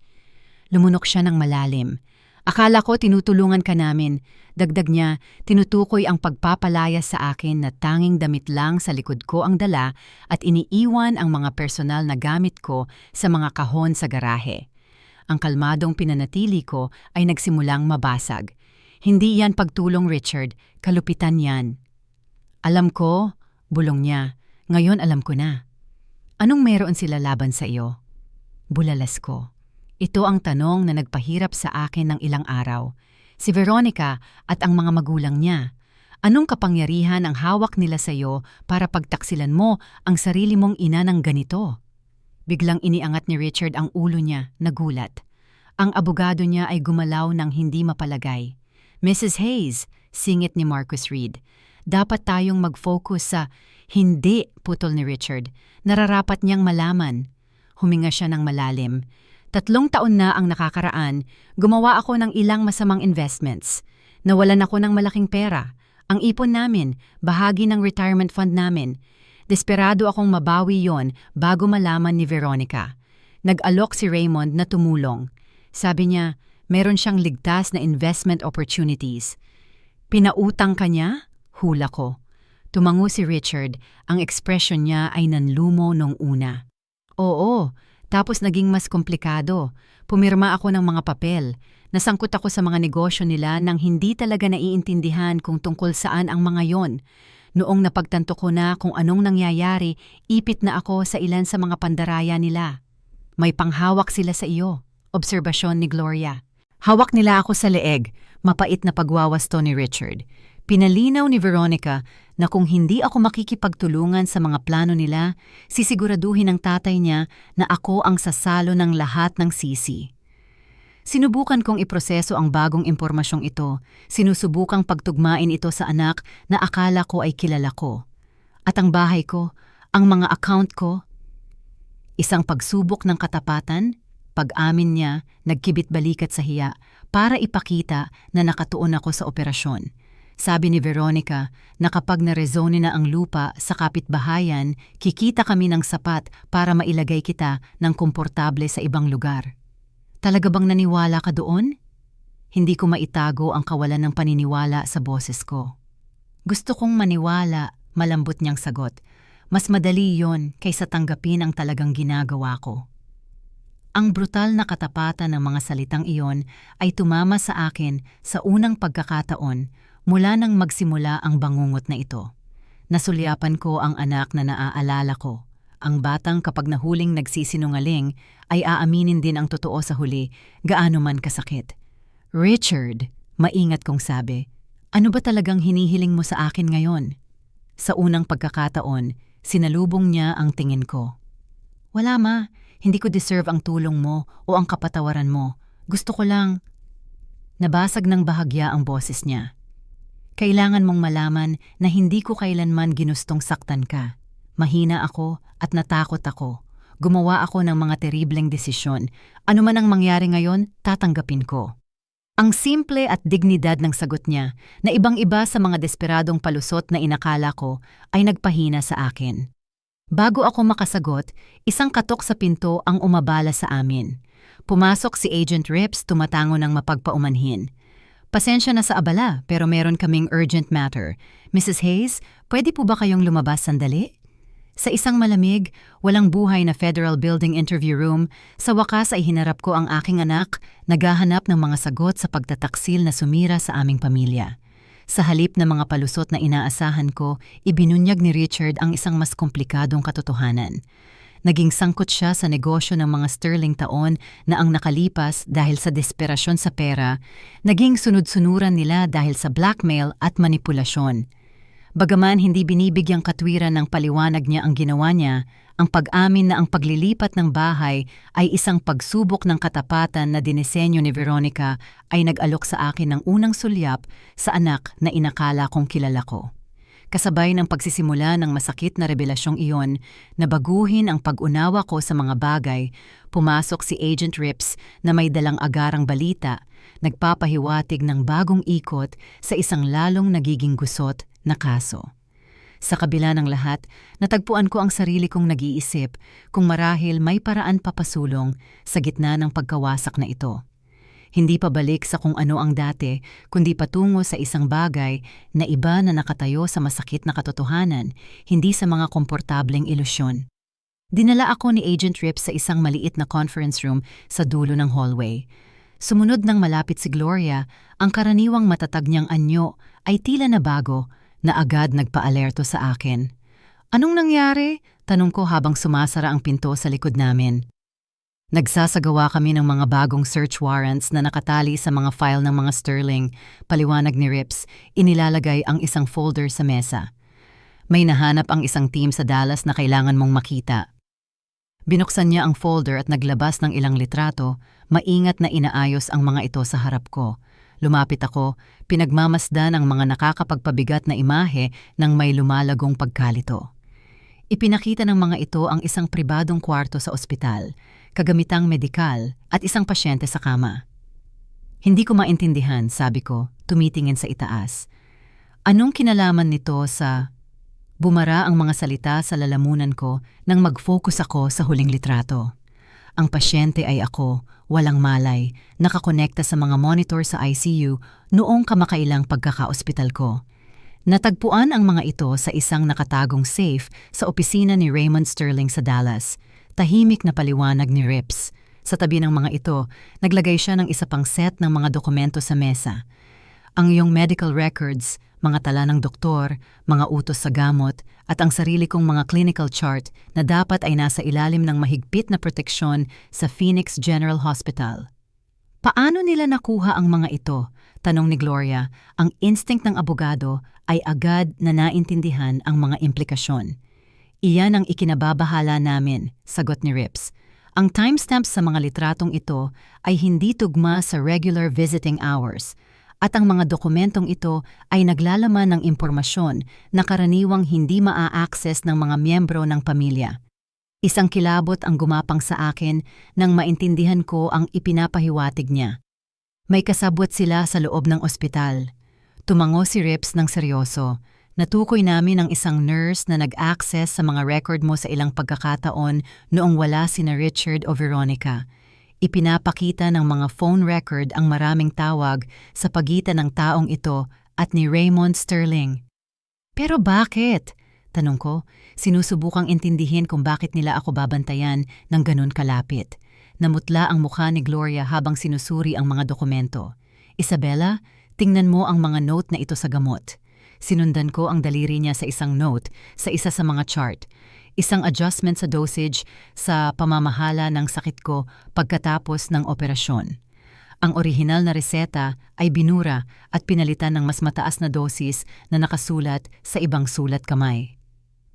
Lumunok siya ng malalim. "Akala ko tinutulungan ka namin." Dagdag niya, tinutukoy ang pagpapalaya sa akin na tanging damit lang sa likod ko ang dala at iniiwan ang mga personal na gamit ko sa mga kahon sa garahe. Ang kalmadong pinanatili ko ay nagsimulang mabasag. "Hindi yan pagtulong, Richard. Kalupitan yan." "Alam ko," bulong niya. Ngayon alam ko na. Anong meron sila laban sa iyo? Bulalas ko. Ito ang tanong na nagpahirap sa akin ng ilang araw. Si Veronica at ang mga magulang niya. Anong kapangyarihan ang hawak nila sa iyo para pagtaksilan mo ang sarili mong ina ng ganito? Biglang iniangat ni Richard ang ulo niya, nagulat. Ang abogado niya ay gumalaw ng hindi mapalagay. Mrs. Hayes, singit ni Marcus Reed. Dapat tayong mag-focus sa hindi, putol ni Richard. Nararapat niyang malaman. Huminga siya ng malalim. 3 taon na ang nakakaraan, gumawa ako ng ilang masamang investments. Nawalan ako ng malaking pera. Ang ipon namin, bahagi ng retirement fund namin. Desperado akong mabawi yon bago malaman ni Veronica. Nag-alok si Raymond na tumulong. Sabi niya, meron siyang ligtas na investment opportunities. Pinautang ka niya? Hula ko. Tumango si Richard, ang ekspresyon niya ay nanlumo nung una. Oo, tapos naging mas komplikado. Pumirma ako ng mga papel. Nasangkot ako sa mga negosyo nila nang hindi talaga naiintindihan kung tungkol saan ang mga yon. Noong napagtanto ko na kung anong nangyayari, ipit na ako sa ilan sa mga pandaraya nila. May panghawak sila sa iyo. Obserbasyon ni Gloria. Hawak nila ako sa leeg, mapait na pagwawasto ni Richard. Pinalinaw ni Veronica na kung hindi ako makikipagtulungan sa mga plano nila, sisiguraduhin ng tatay niya na ako ang sasalo ng lahat ng sisi. Sinubukan kong iproseso ang bagong impormasyong ito, sinusubukang pagtugmain ito sa anak na akala ko ay kilala ko. At ang bahay ko, ang mga account ko, isang pagsubok ng katapatan, pag-amin niya, nagkibit-balikat sa hiya para ipakita na nakatuon ako sa operasyon. Sabi ni Veronica na kapag narezone na ang lupa sa kapitbahayan, kikita kami ng sapat para mailagay kita ng komportable sa ibang lugar. Talaga bang naniwala ka doon? Hindi ko maitago ang kawalan ng paniniwala sa boses ko. Gusto kong maniwala, malambot niyang sagot. Mas madali yon kaysa tanggapin ang talagang ginagawa ko. Ang brutal na katapatan ng mga salitang iyon ay tumama sa akin sa unang pagkakataon mula nang magsimula ang bangungot na ito. Nasulyapan ko ang anak na naaalala ko. Ang batang kapag nahuling nagsisinungaling ay aaminin din ang totoo sa huli, gaano man kasakit. Richard, maingat kong sabi, ano ba talagang hinihiling mo sa akin ngayon? Sa unang pagkakataon, sinalubong niya ang tingin ko. Wala ma, hindi ko deserve ang tulong mo o ang kapatawaran mo. Gusto ko lang. Nabasag ng bahagya ang boses niya. Kailangan mong malaman na hindi ko kailanman ginustong saktan ka. Mahina ako at natakot ako. Gumawa ako ng mga teribleng desisyon. Ano man ang mangyari ngayon, tatanggapin ko. Ang simple at dignidad ng sagot niya, na ibang-iba sa mga desperadong palusot na inakala ko, ay nagpahina sa akin. Bago ako makasagot, isang katok sa pinto ang umabala sa amin. Pumasok si Agent Rips, tumatango ng mapagpaumanhin. Pasensya na sa abala, pero meron kaming urgent matter. Mrs. Hayes, pwede po ba kayong lumabas sandali? Sa isang malamig, walang buhay na Federal Building interview room, sa wakas ay hinarap ko ang aking anak, naghahanap ng mga sagot sa pagtataksil na sumira sa aming pamilya. Sa halip ng mga palusot na inaasahan ko, ibinunyag ni Richard ang isang mas komplikadong katotohanan. Naging sangkot siya sa negosyo ng mga sterling taon na ang nakalipas dahil sa desperasyon sa pera, naging sunod-sunuran nila dahil sa blackmail at manipulasyon. Bagaman hindi binibigyang katwiran ng paliwanag niya ang ginawa niya, ang pag-amin na ang paglilipat ng bahay ay isang pagsubok ng katapatan na dinisenyo ni Veronica ay nag-alok sa akin ng unang sulyap sa anak na inakala kong kilala ko. Kasabay ng pagsisimula ng masakit na revelasyong iyon na baguhin ang pag-unawa ko sa mga bagay, pumasok si Agent Rips na may dalang agarang balita, nagpapahiwatig ng bagong ikot sa isang lalong nagiging gusot na kaso. Sa kabila ng lahat, natagpuan ko ang sarili kong nag-iisip kung marahil may paraan papasulong sa gitna ng pagkawasak na ito. Hindi pa balik sa kung ano ang dati, kundi patungo sa isang bagay na iba na nakatayo sa masakit na katotohanan, hindi sa mga komportableng ilusyon. Dinala ako ni Agent Rips sa isang maliit na conference room sa dulo ng hallway. Sumunod nang malapit si Gloria, ang karaniwang matatag niyang anyo ay tila na bago na agad nagpa-alerto sa akin. Anong nangyari? Tanong ko habang sumasara ang pinto sa likod namin. Nagsasagawa kami ng mga bagong search warrants na nakatali sa mga file ng mga Sterling. Paliwanag ni Rips, inilalagay ang isang folder sa mesa. May nahanap ang isang team sa Dallas na kailangan mong makita. Binuksan niya ang folder at naglabas ng ilang litrato, maingat na inaayos ang mga ito sa harap ko. Lumapit ako, pinagmamasdan ang mga nakakapagpabigat na imahe ng may lumalagong pagkalito. Ipinakita ng mga ito ang isang pribadong kwarto sa ospital, kagamitang medikal at isang pasyente sa kama. Hindi ko maintindihan, sabi ko, tumitingin sa itaas. Anong kinalaman nito sa... Bumara ang mga salita sa lalamunan ko nang mag-focus ako sa huling litrato. Ang pasyente ay ako, walang malay, nakakonekta sa mga monitor sa ICU noong kamakailang pagkaka-ospital ko. Natagpuan ang mga ito sa isang nakatagong safe sa opisina ni Raymond Sterling sa Dallas. Tahimik na paliwanag ni Rips. Sa tabi ng mga ito, naglagay siya ng isa pang set ng mga dokumento sa mesa. Ang iyong medical records, mga tala ng doktor, mga utos sa gamot, at ang sarili kong mga clinical chart na dapat ay nasa ilalim ng mahigpit na proteksyon sa Phoenix General Hospital. Paano nila nakuha ang mga ito? Tanong ni Gloria. Ang instinct ng abogado ay agad na naintindihan ang mga implikasyon. Iyan ang ikinababahala namin, sagot ni Rips. Ang timestamps sa mga litratong ito ay hindi tugma sa regular visiting hours, at ang mga dokumentong ito ay naglalaman ng impormasyon na karaniwang hindi maa-access ng mga miyembro ng pamilya. Isang kilabot ang gumapang sa akin nang maintindihan ko ang ipinapahiwatig niya. May kasabwat sila sa loob ng ospital. Tumango si Rips ng seryoso. Natukoy namin ang isang nurse na nag-access sa mga record mo sa ilang pagkakataon noong wala sina Richard o Veronica. Ipinapakita ng mga phone record ang maraming tawag sa pagitan ng taong ito at ni Raymond Sterling. Pero bakit? Tanong ko, sinusubukang intindihin kung bakit nila ako babantayan ng ganun kalapit. Namutla ang mukha ni Gloria habang sinusuri ang mga dokumento. Isabella, tingnan mo ang mga note na ito sa gamot. Sinundan ko ang daliri niya sa isang note sa isa sa mga chart. Isang adjustment sa dosage sa pamamahala ng sakit ko pagkatapos ng operasyon. Ang orihinal na reseta ay binura at pinalitan ng mas mataas na dosis na nakasulat sa ibang sulat kamay.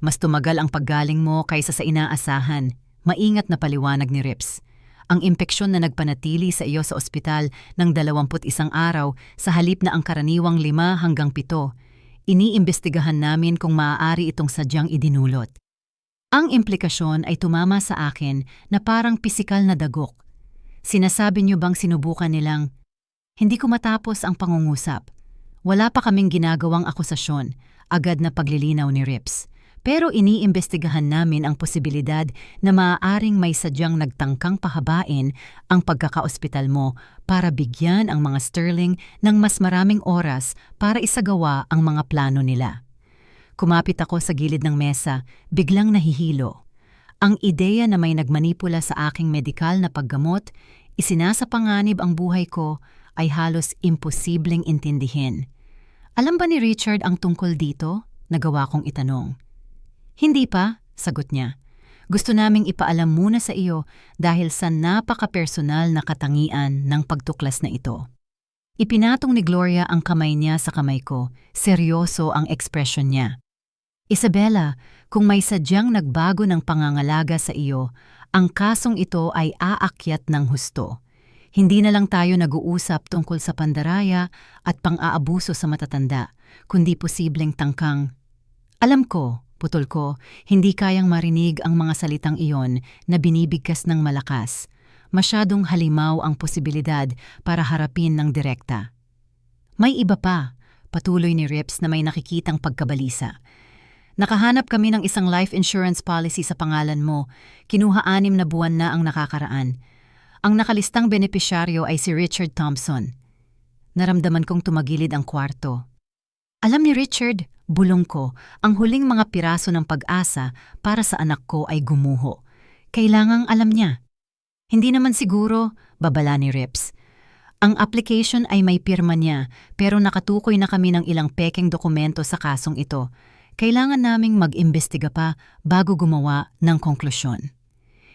Mas tumagal ang paggaling mo kaysa sa inaasahan, maingat na paliwanag ni Rips. Ang impeksyon na nagpanatili sa iyo sa ospital ng 21 araw sa halip na ang karaniwang 5 hanggang 7, iniimbestigahan namin kung maaari itong sadyang idinulot. Ang implikasyon ay tumama sa akin na parang pisikal na dagok. Sinasabi niyo bang sinubukan nilang, hindi ko matapos ang pangungusap. Wala pa kaming ginagawang akusasyon, agad na paglilinaw ni Rips. Pero iniimbestigahan namin ang posibilidad na maaaring may sadyang nagtangkang pahabain ang pagkakaospital mo para bigyan ang mga Sterling ng mas maraming oras para isagawa ang mga plano nila. Kumapit ako sa gilid ng mesa, biglang nahihilo. Ang ideya na may nagmanipula sa aking medikal na paggamot, isinasapanganib ang buhay ko, ay halos imposibleng intindihin. Alam ba ni Richard ang tungkol dito? Nagawa kong itanong. Hindi pa, sagot niya. Gusto naming ipaalam muna sa iyo dahil sa napaka-personal na katangian ng pagtuklas na ito. Ipinatong ni Gloria ang kamay niya sa kamay ko, seryoso ang ekspresyon niya. Isabella, kung may sadyang nagbago ng pangangalaga sa iyo, ang kasong ito ay aakyat ng husto. Hindi na lang tayo nag-uusap tungkol sa pandaraya at pang-aabuso sa matatanda, kundi posibleng tangkang. Alam ko, putol ko, hindi kayang marinig ang mga salitang iyon na binibigkas ng malakas. Masyadong halimaw ang posibilidad para harapin ng direkta. May iba pa, patuloy ni Rips na may nakikitang pagkabalisa. Nakahanap kami ng isang life insurance policy sa pangalan mo. Kinuha 6 na buwan na ang nakakaraan. Ang nakalistang benepisyaryo ay si Richard Thompson. Naramdaman kong tumagilid ang kwarto. Alam ni Richard, bulong ko, ang huling mga piraso ng pag-asa para sa anak ko ay gumuho. Kailangang alam niya. Hindi naman siguro, babala ni Rips. Ang application ay may pirma niya pero nakatukoy na kami ng ilang pekeng dokumento sa kasong ito. Kailangan naming mag-imbestiga pa bago gumawa ng konklusyon.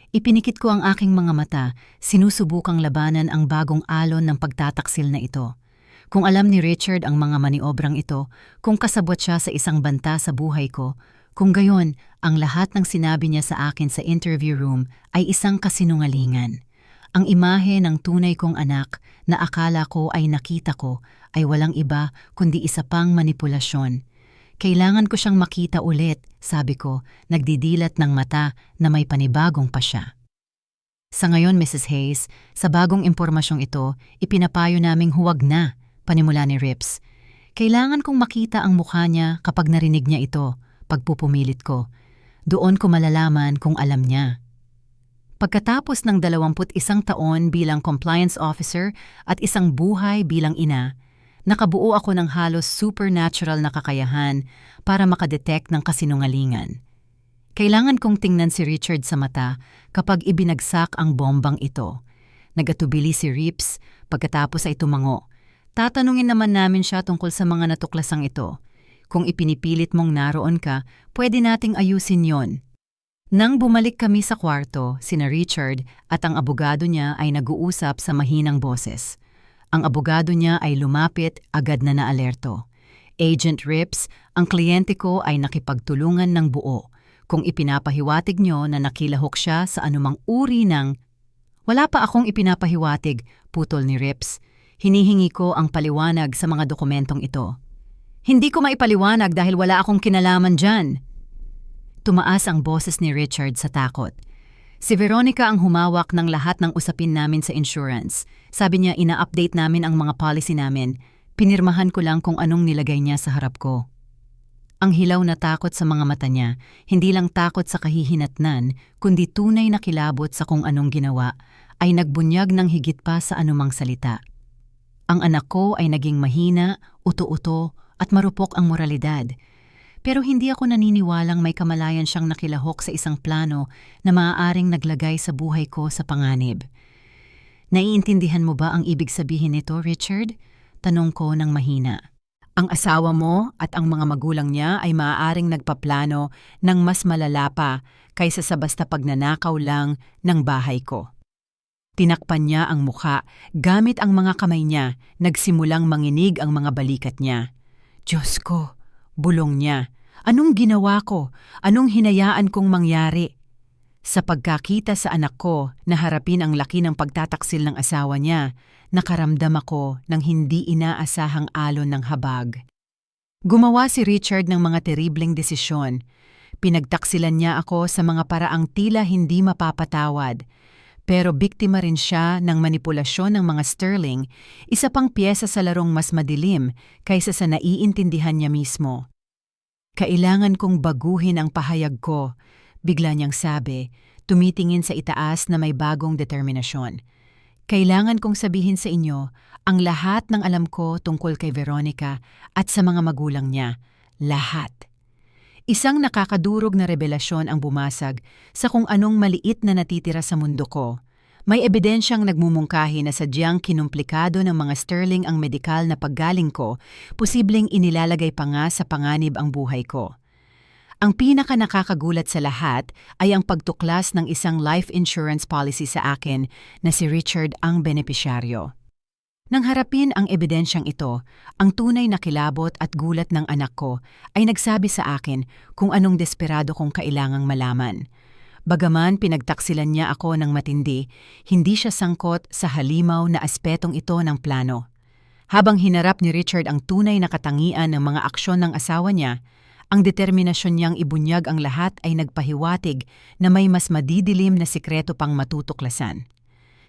Ipinikit ko ang aking mga mata, sinusubukang labanan ang bagong alon ng pagtataksil na ito. Kung alam ni Richard ang mga maniobrang ito, kung kasabwat siya sa isang banta sa buhay ko, kung gayon, ang lahat ng sinabi niya sa akin sa interview room ay isang kasinungalingan. Ang imahe ng tunay kong anak na akala ko ay nakita ko ay walang iba kundi isa pang manipulasyon. Kailangan ko siyang makita ulit, sabi ko, nagdidilat ng mata na may panibagong pa siya. Sa ngayon, Mrs. Hayes, sa bagong impormasyong ito, ipinapayo naming huwag na, panimula ni Rips. Kailangan kong makita ang mukha niya kapag narinig niya ito, pagpupumilit ko. Doon ko malalaman kung alam niya. Pagkatapos ng 21 taon bilang compliance officer at isang buhay bilang ina, nakabuo ako ng halos supernatural na kakayahan para makadetect ng kasinungalingan. Kailangan kong tingnan si Richard sa mata kapag ibinagsak ang bombang ito. Nagatubili si Rips pagkatapos ay tumango. Tatanungin naman namin siya tungkol sa mga natuklasang ito. Kung ipinipilit mong naroon ka, pwede nating ayusin yon. Nang bumalik kami sa kwarto, sina Richard at ang abogado niya ay nag-uusap sa mahinang boses. Ang abogado niya ay lumapit, agad na naalerto. Agent Rips, ang kliyente ko ay nakipagtulungan ng buo. Kung ipinapahiwatig niyo na nakilahok siya sa anumang uri ng... Wala pa akong ipinapahiwatig, putol ni Rips. Hinihingi ko ang paliwanag sa mga dokumentong ito. Hindi ko maipaliwanag dahil wala akong kinalaman dyan. Tumaas ang boses ni Richard sa takot. Si Veronica ang humawak ng lahat ng usapin namin sa insurance. Sabi niya ina-update namin ang mga policy namin. Pinirmahan ko lang kung anong nilagay niya sa harap ko. Ang hilaw na takot sa mga mata niya, hindi lang takot sa kahihinatnan, kundi tunay na kilabot sa kung anong ginawa, ay nagbunyag ng higit pa sa anumang salita. Ang anak ko ay naging mahina, uto-uto, at marupok ang moralidad. Pero hindi ako naniniwalang may kamalayan siyang nakilahok sa isang plano na maaaring naglagay sa buhay ko sa panganib. Naiintindihan mo ba ang ibig sabihin nito, Richard? Tanong ko ng mahina. Ang asawa mo at ang mga magulang niya ay maaaring nagpaplano ng mas malala pa kaysa sa basta pagnanakaw lang ng bahay ko. Tinakpan niya ang mukha, gamit ang mga kamay niya, nagsimulang manginig ang mga balikat niya. Diyos ko, bulong niya. Anong ginawa ko? Anong hinayaan kong mangyari? Sa pagkakita sa anak ko na harapin ang laki ng pagtataksil ng asawa niya, nakaramdam ako ng hindi inaasahang alon ng habag. Gumawa si Richard ng mga teribleng desisyon. Pinagtaksilan niya ako sa mga paraang tila hindi mapapatawad. Pero biktima rin siya ng manipulasyon ng mga sterling, isa pang piyesa sa larong mas madilim kaysa sa naiintindihan niya mismo. Kailangan kong baguhin ang pahayag ko, bigla niyang sabi, tumitingin sa itaas na may bagong determinasyon. Kailangan kong sabihin sa inyo ang lahat ng alam ko tungkol kay Veronica at sa mga magulang niya. Lahat. Isang nakakadurog na revelasyon ang bumasag sa kung anong maliit na natitira sa mundo ko. May ebidensyang nagmumungkahi na sadyang kinumplikado ng mga sterling ang medikal na paggaling ko, posibleng inilalagay pa nga sa panganib ang buhay ko. Ang pinaka nakakagulat sa lahat ay ang pagtuklas ng isang life insurance policy sa akin na si Richard ang benepisyaryo. Nang harapin ang ebidensyang ito, ang tunay na kilabot at gulat ng anak ko ay nagsabi sa akin kung anong desperado kong kailangang malaman. Bagaman pinagtaksilan niya ako ng matindi, hindi siya sangkot sa halimaw na aspetong ito ng plano. Habang hinarap ni Richard ang tunay na katangian ng mga aksyon ng asawa niya, ang determinasyon niyang ibunyag ang lahat ay nagpahiwatig na may mas madidilim na sikreto pang matutuklasan.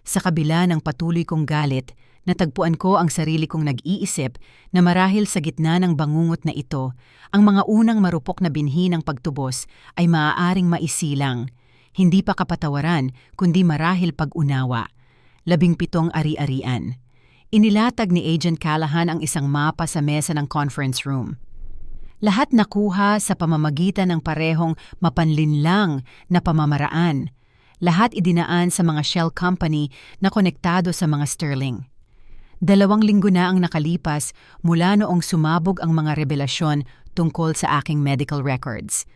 Sa kabila ng patuloy kong galit, natagpuan ko ang sarili kong nag-iisip na marahil sa gitna ng bangungot na ito, ang mga unang marupok na binhi ng pagtubos ay maaaring maisilang. Hindi pa kapatawaran, kundi marahil pag-unawa. 17 ari-arian. Inilatag ni Agent Callahan ang isang mapa sa mesa ng conference room. Lahat nakuha sa pamamagitan ng parehong mapanlinlang na pamamaraan. Lahat idinaan sa mga shell company na konektado sa mga sterling. 2 linggo na ang nakalipas mula noong sumabog ang mga revelasyon tungkol sa aking medical records.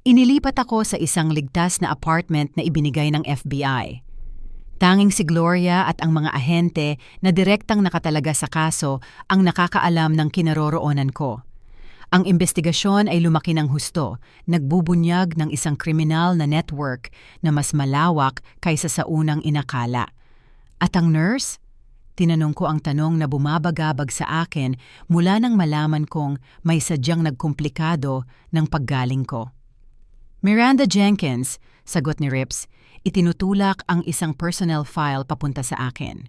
Inilipat ako sa isang ligtas na apartment na ibinigay ng FBI. Tanging si Gloria at ang mga ahente na direktang nakatalaga sa kaso ang nakakaalam ng kinaroroonan ko. Ang investigasyon ay lumaki ng husto, nagbubunyag ng isang kriminal na network na mas malawak kaysa sa unang inakala. At ang nurse? Tinanong ko ang tanong na bumabagabag sa akin mula nang malaman kong may sadyang nagkomplikado ng paggaling ko. Miranda Jenkins, sagot ni Rips, itinutulak ang isang personnel file papunta sa akin.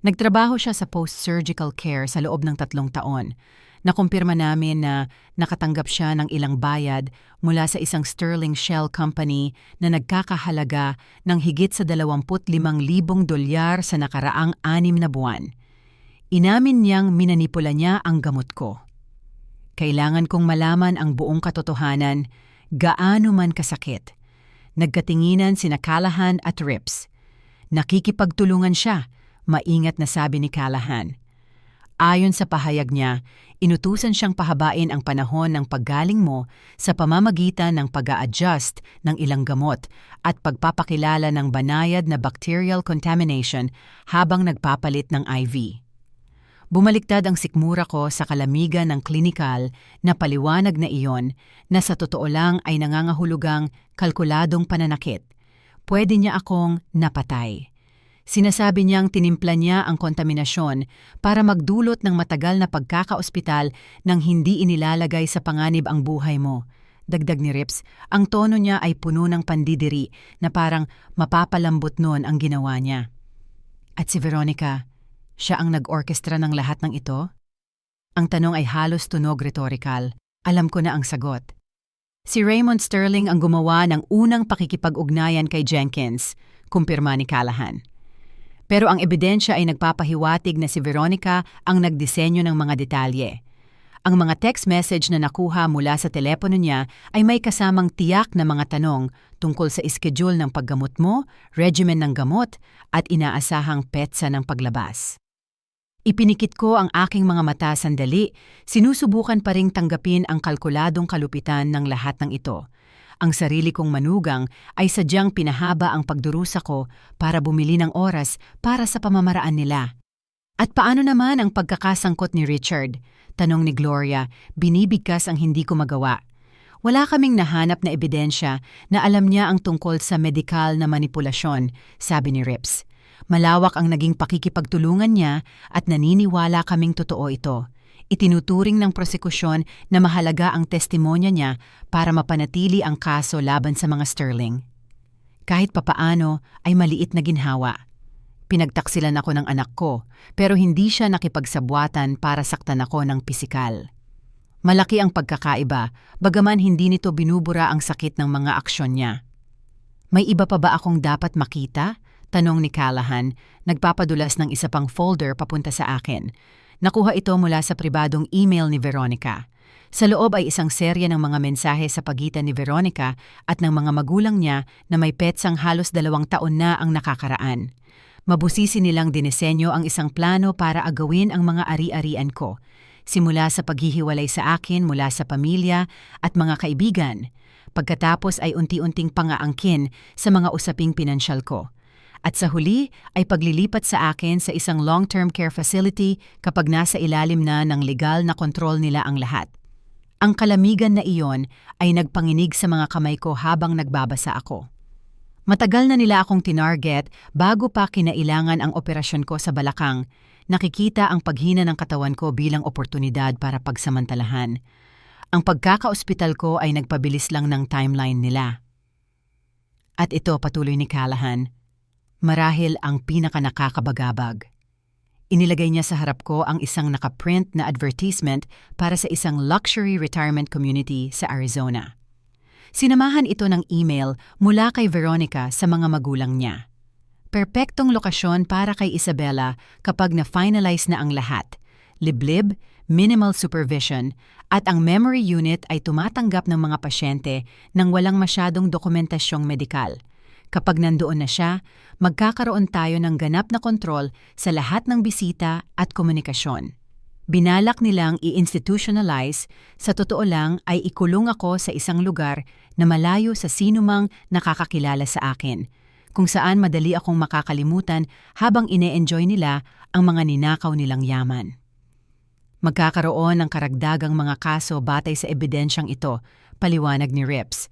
Nagtrabaho siya sa post-surgical care sa loob ng 3 taon. Nakumpirma namin na nakatanggap siya ng ilang bayad mula sa isang sterling shell company na nagkakahalaga ng higit sa $25,000 sa nakaraang 6 na buwan. Inamin niyang minanipula niya ang gamot ko. Kailangan kong malaman ang buong katotohanan, gaano man kasakit. Nagkatinginan sina Callahan at Rips. Nakikipagtulungan siya, maingat na sabi ni Callahan. Ayon sa pahayag niya, inutusan siyang pahabain ang panahon ng paggaling mo sa pamamagitan ng pag-a-adjust ng ilang gamot at pagpapakilala ng banayad na bacterial contamination habang nagpapalit ng IV. Bumaliktad ang sikmura ko sa kalamigan ng klinikal na paliwanag na iyon na sa totoo lang ay nangangahulugang kalkuladong pananakit. Pwede niya akong napatay. Sinasabi niyang tinimpla niya ang kontaminasyon para magdulot ng matagal na pagkakaospital nang hindi inilalagay sa panganib ang buhay mo. Dagdag ni Rips, ang tono niya ay puno ng pandidiri na parang mapapalambot noon ang ginawa niya. At si Veronica, siya ang nag-orkestra ng lahat ng ito? Ang tanong ay halos tunog rhetorical. Alam ko na ang sagot. Si Raymond Sterling ang gumawa ng unang pakikipag-ugnayan kay Jenkins, kumpirma ni Callahan. Pero ang ebidensya ay nagpapahiwatig na si Veronica ang nagdisenyo ng mga detalye. Ang mga text message na nakuha mula sa telepono niya ay may kasamang tiyak na mga tanong tungkol sa iskediul ng paggamot mo, regimen ng gamot, at inaasahang petsa ng paglabas. Ipinikit ko ang aking mga mata sandali, sinusubukan pa ring tanggapin ang kalkuladong kalupitan ng lahat ng ito. Ang sarili kong manugang ay sadyang pinahaba ang pagdurusa ko para bumili ng oras para sa pamamaraan nila. At paano naman ang pagkakasangkot ni Richard? Tanong ni Gloria, binibigkas ang hindi ko magawa. Wala kaming nahanap na ebidensya na alam niya ang tungkol sa medikal na manipulasyon, sabi ni Rips. Malawak ang naging pakikipagtulungan niya at naniniwala kaming totoo ito. Itinuturing ng prosekusyon na mahalaga ang testimonya niya para mapanatili ang kaso laban sa mga Sterling. Kahit papaano ay maliit na ginhawa. Pinagtaksilan ako ng anak ko pero hindi siya nakipagsabwatan para saktan ako ng pisikal. Malaki ang pagkakaiba, bagaman hindi nito binubura ang sakit ng mga aksyon niya. May iba pa ba akong dapat makita? Tanong ni Callahan, nagpapadulas ng isa pang folder papunta sa akin. Nakuha ito mula sa pribadong email ni Veronica. Sa loob ay isang serye ng mga mensahe sa pagitan ni Veronica at ng mga magulang niya na may petsang halos 2 taon na ang nakakaraan. Mabusisi nilang dinesenyo ang isang plano para agawin ang mga ari-arian ko, simula sa paghihiwalay sa akin mula sa pamilya at mga kaibigan. Pagkatapos ay unti-unting pangaangkin sa mga usaping pinansyal ko. At sa huli ay paglilipat sa akin sa isang long-term care facility kapag nasa ilalim na ng legal na kontrol nila ang lahat. Ang kalamigan na iyon ay nagpanginig sa mga kamay ko habang nagbabasa ako. Matagal na nila akong tinarget bago pa kinailangan ang operasyon ko sa balakang. Nakikita ang paghina ng katawan ko bilang oportunidad para pagsamantalahan. Ang pagkakaospital ko ay nagpabilis lang ng timeline nila. At ito, patuloy ni Callahan, marahil ang pinakanakakabagabag. Inilagay niya sa harap ko ang isang nakaprint na advertisement para sa isang luxury retirement community sa Arizona. Sinamahan ito ng email mula kay Veronica sa mga magulang niya. Perpektong lokasyon para kay Isabella kapag na-finalize na ang lahat. Liblib, minimal supervision, at ang memory unit ay tumatanggap ng mga pasyente nang walang masyadong dokumentasyong medikal. Kapag nandoon na siya, magkakaroon tayo ng ganap na kontrol sa lahat ng bisita at komunikasyon. Binalak nilang i-institutionalize, sa totoo lang ay ikulong ako sa isang lugar na malayo sa sinumang nakakakilala sa akin, kung saan madali akong makakalimutan habang ine-enjoy nila ang mga ninakaw nilang yaman. Magkakaroon ng karagdagang mga kaso batay sa ebidensyang ito, paliwanag ni Rips.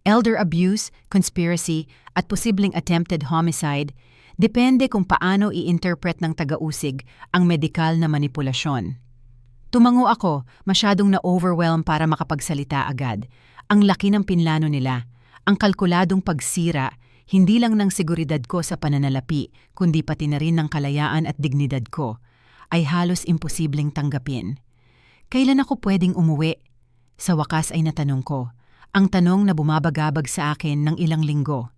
Elder abuse, conspiracy, at posibleng attempted homicide, depende kung paano i-interpret ng taga-usig ang medikal na manipulasyon. Tumango ako, masyadong na-overwhelm para makapagsalita agad. Ang laki ng pinlano nila, ang kalkuladong pagsira, hindi lang ng seguridad ko sa pananalapi, kundi pati na rin ng kalayaan at dignidad ko, ay halos imposibleng tanggapin. Kailan ako pwedeng umuwi? Sa wakas ay natanong ko, ang tanong na bumabagabag sa akin ng ilang linggo.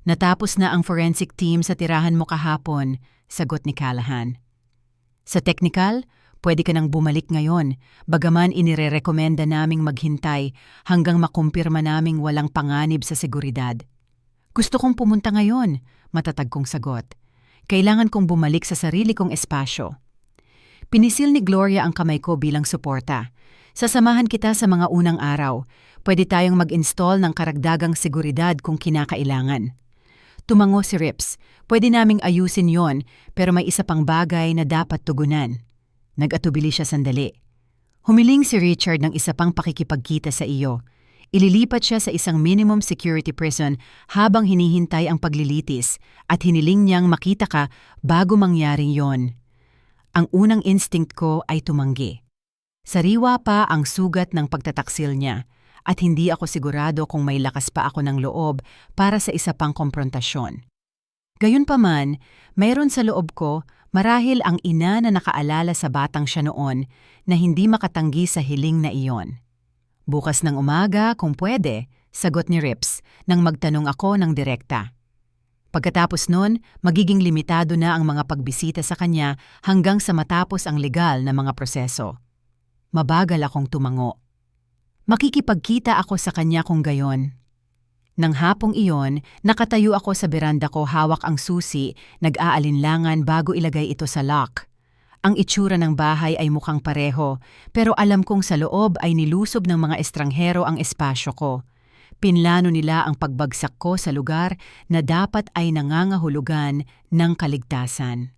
Natapos na ang forensic team sa tirahan mo kahapon, sagot ni Callahan. Sa technical, pwede ka nang bumalik ngayon, bagaman inirerekomenda naming maghintay hanggang makumpirma naming walang panganib sa seguridad. Gusto kong pumunta ngayon, matatag kong sagot. Kailangan kong bumalik sa sarili kong espasyo. Pinisil ni Gloria ang kamay ko bilang suporta. Sasamahan kita sa mga unang araw. Pwede tayong mag-install ng karagdagang seguridad kung kinakailangan. Tumango si Rips. Pwede naming ayusin yon, pero may isa pang bagay na dapat tugunan. Nag-atubili siya sandali. Humiling si Richard ng isa pang pakikipagkita sa iyo. Ililipat siya sa isang minimum security prison habang hinihintay ang paglilitis at hiniling niyang makita ka bago mangyari yon. Ang unang instinct ko ay tumanggi. Sariwa pa ang sugat ng pagtataksil niya. At hindi ako sigurado kung may lakas pa ako ng loob para sa isa pang komprontasyon. Gayunpaman, mayroon sa loob ko marahil ang ina na nakaalala sa batang siya noon na hindi makatanggi sa hiling na iyon. Bukas ng umaga, kung pwede, sagot ni Rips nang magtanong ako ng direkta. Pagkatapos nun, magiging limitado na ang mga pagbisita sa kanya hanggang sa matapos ang legal na mga proseso. Mabagal akong tumango. Makikipagkita ako sa kanya kung gayon. Nang hapong iyon, nakatayo ako sa beranda ko hawak ang susi, nag-aalinlangan bago ilagay ito sa lock. Ang itsura ng bahay ay mukhang pareho, pero alam kong sa loob ay nilusob ng mga estranghero ang espasyo ko. Pinlano nila ang pagbagsak ko sa lugar na dapat ay nangangahulugan ng kaligtasan.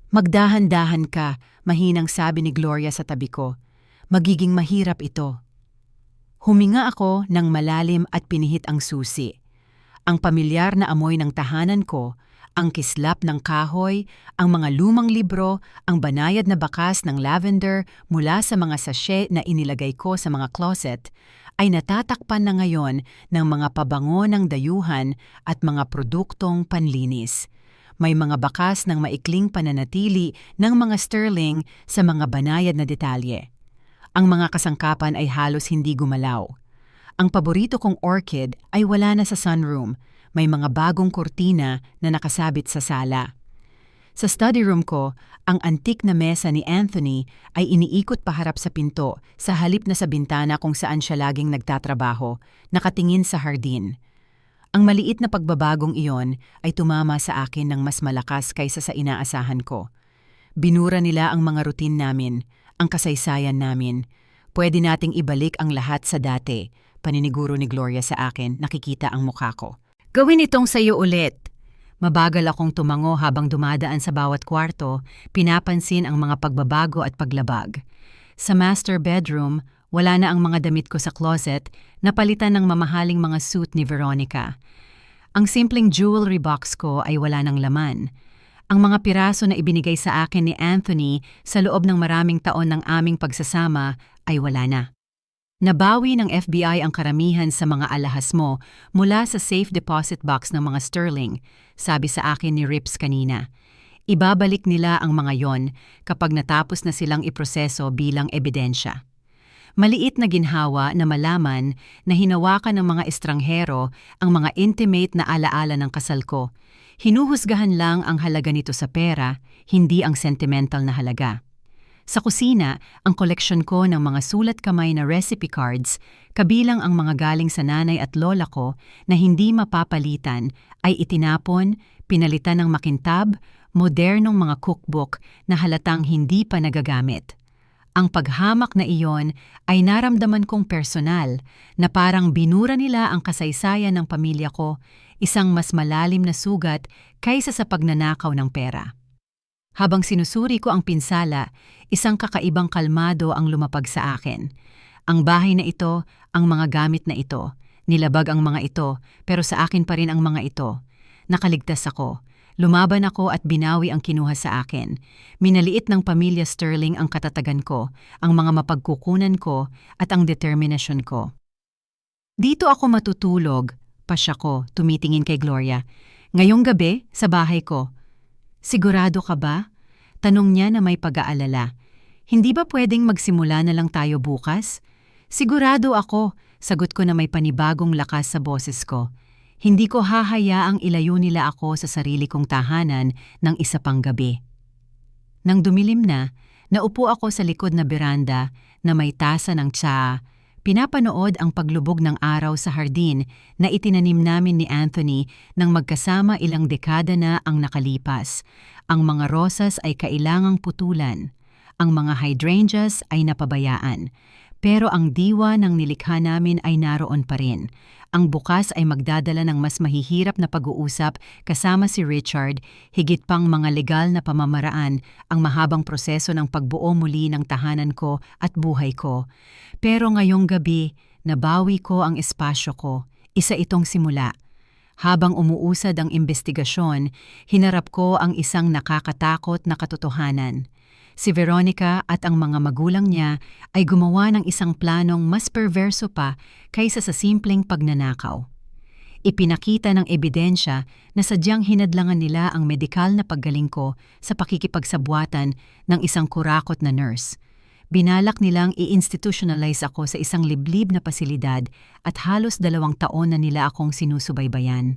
Magdahan-dahan ka, mahinang sabi ni Gloria sa tabi ko. Magiging mahirap ito. Huminga ako ng malalim at pinihit ang susi. Ang pamilyar na amoy ng tahanan ko, ang kislap ng kahoy, ang mga lumang libro, ang banayad na bakas ng lavender mula sa mga sachet na inilagay ko sa mga closet, ay natatakpan na ngayon ng mga pabango ng dayuhan at mga produktong panlinis. May mga bakas ng maikling pananatili ng mga sterling sa mga banayad na detalye. Ang mga kasangkapan ay halos hindi gumalaw. Ang paborito kong orchid ay wala na sa sunroom. May mga bagong kurtina na nakasabit sa sala. Sa study room ko, ang antik na mesa ni Anthony ay iniikot paharap sa pinto sa halip na sa bintana kung saan siya laging nagtatrabaho, nakatingin sa hardin. Ang maliit na pagbabagong iyon ay tumama sa akin ng mas malakas kaysa sa inaasahan ko. Binura nila ang mga routine namin, ang kasaysayan namin. Pwede nating ibalik ang lahat sa dati, paniniguro ni Gloria sa akin, nakikita ang mukha ko. Gawin itong sa iyo ulit. Mabagal akong tumango habang dumadaan sa bawat kwarto, pinapansin ang mga pagbabago at paglabag. Sa master bedroom, wala na ang mga damit ko sa closet, napalitan ng mamahaling mga suit ni Veronica. Ang simpleng jewelry box ko ay wala ng laman. Ang mga piraso na ibinigay sa akin ni Anthony sa loob ng maraming taon ng aming pagsasama ay wala na. Nabawi ng FBI ang karamihan sa mga alahas mo mula sa safe deposit box ng mga sterling, sabi sa akin ni Rips kanina. Ibabalik nila ang mga yon kapag natapos na silang iproseso bilang ebidensya. Maliit na ginhawa na malaman na hinawakan ng mga estranghero ang mga intimate na alaala ng kasal ko. Hinuhusgahan lang ang halaga nito sa pera, hindi ang sentimental na halaga. Sa kusina, ang koleksyon ko ng mga sulat kamay na recipe cards, kabilang ang mga galing sa nanay at lola ko na hindi mapapalitan, ay itinapon, pinalitan ng makintab, modernong mga cookbook na halatang hindi pa nagagamit. Ang paghamak na iyon ay naramdaman kong personal na parang binura nila ang kasaysayan ng pamilya ko, isang mas malalim na sugat kaysa sa pagnanakaw ng pera. Habang sinusuri ko ang pinsala, isang kakaibang kalmado ang lumapag sa akin. Ang bahay na ito, ang mga gamit na ito, nilabag ang mga ito, pero sa akin pa rin ang mga ito. Nakaligtas ako. Lumaban ako at binawi ang kinuha sa akin. Minaliit ng pamilya Sterling ang katatagan ko, ang mga mapagkukunan ko at ang determinasyon ko. Dito ako matutulog, pasya ko, tumitingin kay Gloria. Ngayong gabi, sa bahay ko. Sigurado ka ba? Tanong niya na may pag-aalala. Hindi ba pwedeng magsimula na lang tayo bukas? Sigurado ako, sagot ko na may panibagong lakas sa boses ko. Hindi ko hahayaang ilayo nila ako sa sarili kong tahanan ng isa pang gabi. Nang dumilim na, naupo ako sa likod na beranda na may tasa ng tsaa. Pinapanood ang paglubog ng araw sa hardin na itinanim namin ni Anthony nang magkasama ilang dekada na ang nakalipas. Ang mga rosas ay kailangang putulan. Ang mga hydrangeas ay napabayaan. Pero ang diwa ng nilikha namin ay naroon pa rin. Ang bukas ay magdadala ng mas mahihirap na pag-uusap kasama si Richard, higit pang mga legal na pamamaraan, ang mahabang proseso ng pagbuo muli ng tahanan ko at buhay ko. Pero ngayong gabi, nabawi ko ang espasyo ko. Isa itong simula. Habang umuusad ang investigasyon, hinarap ko ang isang nakakatakot na katotohanan. Si Veronica at ang mga magulang niya ay gumawa ng isang planong mas perverso pa kaysa sa simpleng pagnanakaw. Ipinakita ng ebidensya na sadyang hinadlangan nila ang medikal na paggaling ko sa pakikipagsabwatan ng isang kurakot na nurse. Binalak nilang i-institutionalize ako sa isang liblib na pasilidad at halos 2 taon na nila akong sinusubaybayan.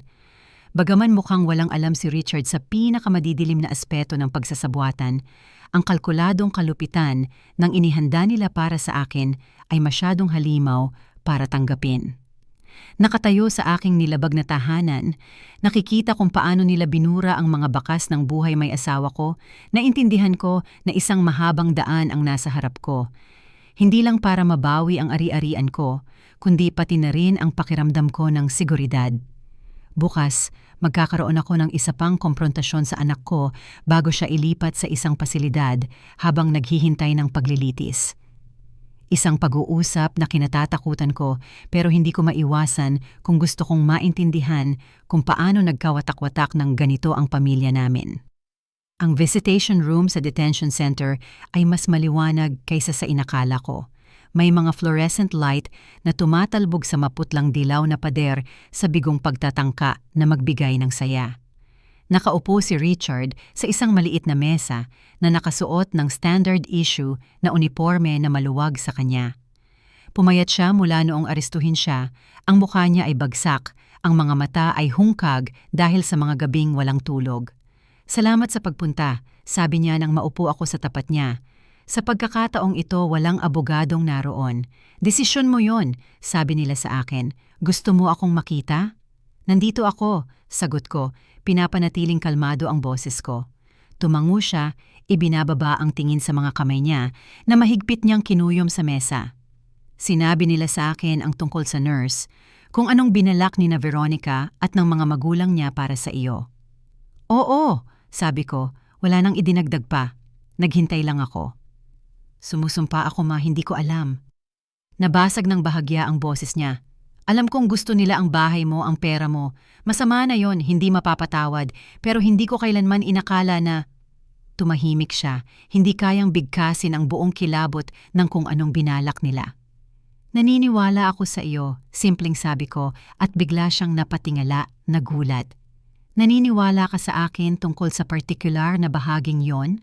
Bagaman mukhang walang alam si Richard sa pinakamadidilim na aspeto ng pagsasabwatan, ang kalkuladong kalupitan ng inihanda nila para sa akin ay masyadong halimaw para tanggapin. Nakatayo sa aking nilabag na tahanan, nakikita kung paano nila binura ang mga bakas ng buhay may asawa ko, naintindihan ko na isang mahabang daan ang nasa harap ko. Hindi lang para mabawi ang ari-arian ko, kundi pati na rin ang pakiramdam ko ng seguridad. Bukas, magkakaroon ako ng isa pang komprontasyon sa anak ko bago siya ilipat sa isang pasilidad habang naghihintay ng paglilitis. Isang pag-uusap na kinatatakutan ko pero hindi ko maiwasan kung gusto kong maintindihan kung paano nagkawatak-watak ng ganito ang pamilya namin. Ang visitation room sa detention center ay mas maliwanag kaysa sa inakala ko. May mga fluorescent light na tumatalbog sa maputlang dilaw na pader sa bigong pagtatangka na magbigay ng saya. Nakaupo si Richard sa isang maliit na mesa na nakasuot ng standard issue na uniforme na maluwag sa kanya. Pumayat siya mula noong arestuhin siya, ang mukha niya ay bagsak, ang mga mata ay hungkag dahil sa mga gabing walang tulog. "Salamat sa pagpunta," sabi niya nang maupo ako sa tapat niya. "Sa pagkakataong ito walang abogadong naroon. Desisyon mo yon," sabi nila sa akin. "Gusto mo akong makita?" "Nandito ako," sagot ko, pinapanatiling kalmado ang boses ko. Tumango siya, ibinababa ang tingin sa mga kamay niya na mahigpit niyang kinuyom sa mesa. Sinabi nila sa akin ang tungkol sa nurse, kung anong binalak ni na Veronica at ng mga magulang niya para sa iyo. "Oo," sabi ko, wala nang idinagdag pa. Naghintay lang ako. Sumusumpa ako hindi ko alam. Nabasag ng bahagya ang boses niya. "Alam kong gusto nila ang bahay mo, ang pera mo. Masama na yon, hindi mapapatawad. Pero hindi ko kailanman inakala na..." Tumahimik siya, hindi kayang bigkasin ang buong kilabot ng kung anong binalak nila. "Naniniwala ako sa iyo," simpleng sabi ko at bigla siyang napatingala, nagulat. "Naniniwala ka sa akin tungkol sa partikular na bahaging yon?"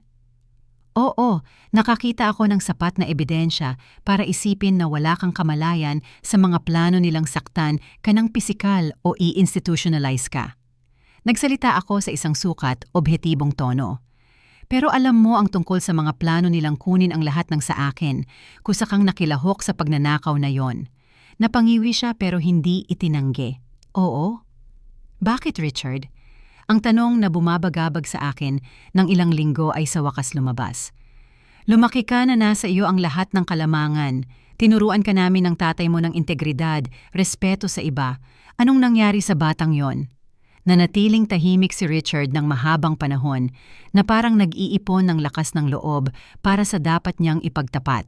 "Oo, nakakita ako ng sapat na ebidensya para isipin na wala kang kamalayan sa mga plano nilang saktan ka ng pisikal o i-institutionalize ka." Nagsalita ako sa isang sukat, obhetibong tono. Pero alam mo ang tungkol sa mga plano nilang kunin ang lahat ng sa akin, kusakang nakilahok sa pagnanakaw na yon. Napangiwi siya pero hindi itinanggi. Oo? Bakit, Richard? Ang tanong na bumabagabag sa akin ng ilang linggo ay sa wakas lumabas. Lumaki ka na nasa iyo ang lahat ng kalamangan. Tinuruan ka namin ng tatay mo ng integridad, respeto sa iba. Anong nangyari sa batang yon? Nanatiling tahimik si Richard ng mahabang panahon na parang nag-iipon ng lakas ng loob para sa dapat niyang ipagtapat.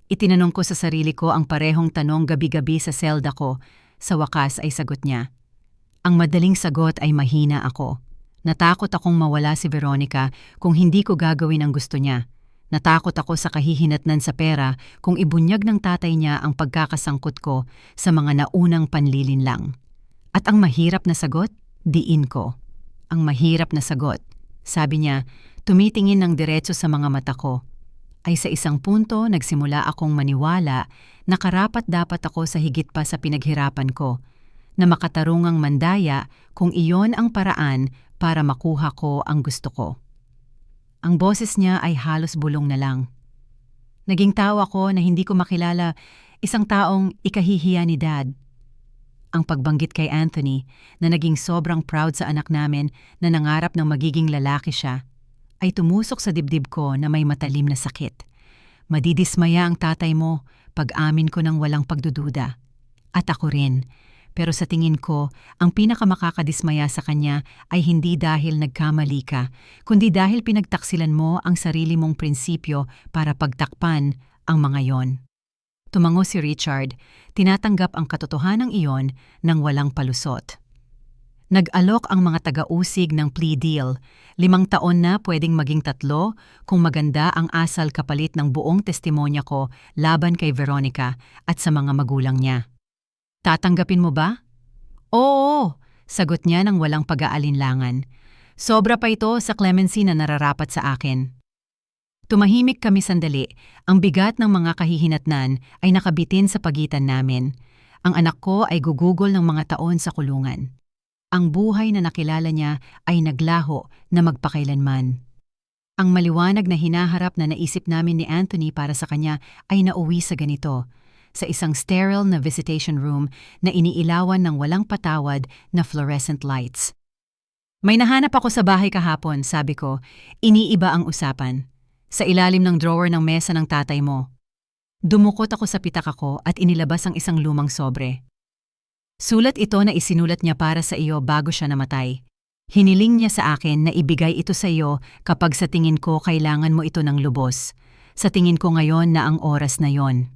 Itinanong ko sa sarili ko ang parehong tanong gabi-gabi sa selda ko. Sa wakas ay sagot niya. Ang madaling sagot ay mahina ako. Natakot akong mawala si Veronica kung hindi ko gagawin ang gusto niya. Natakot ako sa kahihinatnan sa pera kung ibunyag ng tatay niya ang pagkakasangkot ko sa mga naunang panlilinlang. At ang mahirap na sagot, diin ko. Ang mahirap na sagot, sabi niya, tumitingin ng diretso sa mga mata ko, ay sa isang punto nagsimula akong maniwala na karapat-dapat ako sa higit pa sa pinaghirapan ko, na makatarungang mandaya kung iyon ang paraan para makuha ko ang gusto ko. Ang boses niya ay halos bulong na lang. Naging tao ako na hindi ko makilala isang taong ikahihiya ni Dad. Ang pagbanggit kay Anthony na naging sobrang proud sa anak namin na nangarap ng magiging lalaki siya, ay tumusok sa dibdib ko na may matalim na sakit. Madidismaya ang tatay mo pag-amin ko ng walang pagdududa. At ako rin. Pero sa tingin ko, ang pinakamakakadismaya sa kanya ay hindi dahil nagkamali ka, kundi dahil pinagtaksilan mo ang sarili mong prinsipyo para pagtakpan ang mga yon. Tumango si Richard, tinatanggap ang katotohanan iyon ng walang palusot. Nag-alok ang mga taga-usig ng plea deal. 5 taon na pwedeng maging 3 kung maganda ang asal kapalit ng buong testimonya ko laban kay Veronica at sa mga magulang niya. Tatanggapin mo ba? Oo, sagot niya ng walang pag-aalinlangan. Sobra pa ito sa clemency na nararapat sa akin. Tumahimik kami sandali. Ang bigat ng mga kahihinatnan ay nakabitin sa pagitan namin. Ang anak ko ay gugugol ng mga taon sa kulungan. Ang buhay na nakilala niya ay naglaho na magpakailanman. Ang maliwanag na hinaharap na naisip namin ni Anthony para sa kanya ay nauwi sa ganito. Sa isang sterile na visitation room na iniilawan ng walang patawad na fluorescent lights. May nahanap ako sa bahay kahapon, sabi ko. Iniiba ang usapan. Sa ilalim ng drawer ng mesa ng tatay mo. Dumukot ako sa pitaka ko at inilabas ang isang lumang sobre. Sulat ito na isinulat niya para sa iyo bago siya namatay. Hiniling niya sa akin na ibigay ito sa iyo kapag sa tingin ko kailangan mo ito ng lubos. Sa tingin ko ngayon na ang oras na yon.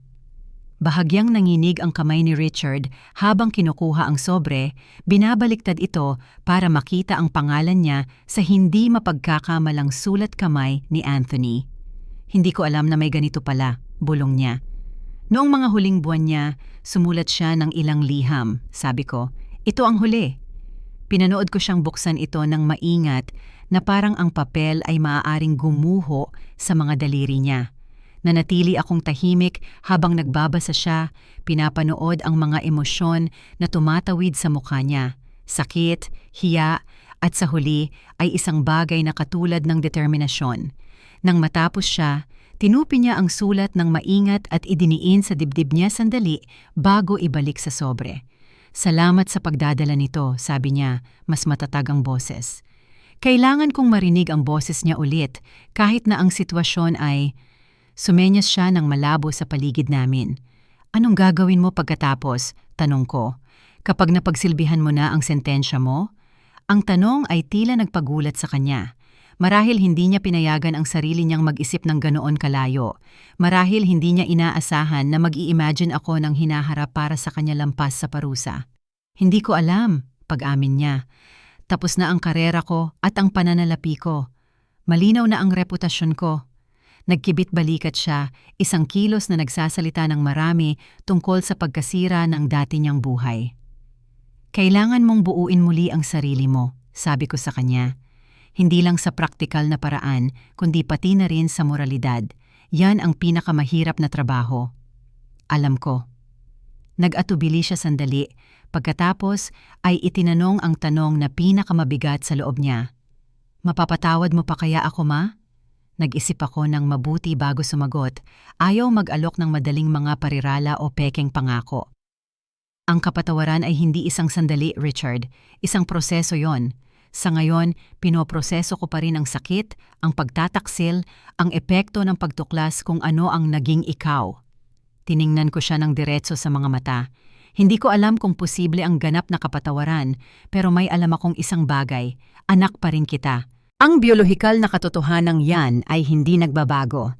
Bahagyang nanginig ang kamay ni Richard habang kinukuha ang sobre, binabaliktad ito para makita ang pangalan niya sa hindi mapagkakamalang sulat kamay ni Anthony. Hindi ko alam na may ganito pala, bulong niya. Noong mga huling buwan niya, sumulat siya ng ilang liham. Sabi ko, ito ang huli. Pinanood ko siyang buksan ito ng maingat na parang ang papel ay maaaring gumuho sa mga daliri niya. Nanatili akong tahimik habang nagbabasa siya, pinapanood ang mga emosyon na tumatawid sa mukha niya. Sakit, hiya, at sa huli ay isang bagay na katulad ng determinasyon. Nang matapos siya, tinupi niya ang sulat ng maingat at idiniin sa dibdib niya sandali bago ibalik sa sobre. Salamat sa pagdadala nito, sabi niya, mas matatag ang boses. Kailangan kong marinig ang boses niya ulit kahit na ang sitwasyon ay... Sumenyas siya ng malabo sa paligid namin. Anong gagawin mo pagkatapos? Tanong ko. Kapag napagsilbihan mo na ang sentensya mo? Ang tanong ay tila nagpagulat sa kanya. Marahil hindi niya pinayagan ang sarili niyang mag-isip ng ganoon kalayo. Marahil hindi niya inaasahan na mag-i-imagine ako ng hinaharap para sa kanya lampas sa parusa. Hindi ko alam, pag-amin niya. Tapos na ang karera ko at ang pananalapi ko. Malinaw na ang reputasyon ko. Nagkibit-balikat siya, 1 kilos na nagsasalita ng marami tungkol sa pagkasira ng dati niyang buhay. Kailangan mong buuin muli ang sarili mo, sabi ko sa kanya. Hindi lang sa praktikal na paraan, kundi pati na rin sa moralidad. Yan ang pinakamahirap na trabaho. Alam ko. Nag-atubili siya sandali, pagkatapos ay itinanong ang tanong na pinakamabigat sa loob niya. Mapapatawad mo pa kaya ako, Ma? Nag-isip ako ng mabuti bago sumagot. Ayaw mag-alok ng madaling mga parirala o pekeng pangako. Ang kapatawaran ay hindi isang sandali, Richard. Isang proseso yon. Sa ngayon, pinoproseso ko pa rin ang sakit, ang pagtataksil, ang epekto ng pagtuklas kung ano ang naging ikaw. Tiningnan ko siya ng diretso sa mga mata. Hindi ko alam kung posible ang ganap na kapatawaran, pero may alam akong isang bagay, anak pa rin kita. Ang biolohikal na katotohanan yan ay hindi nagbabago.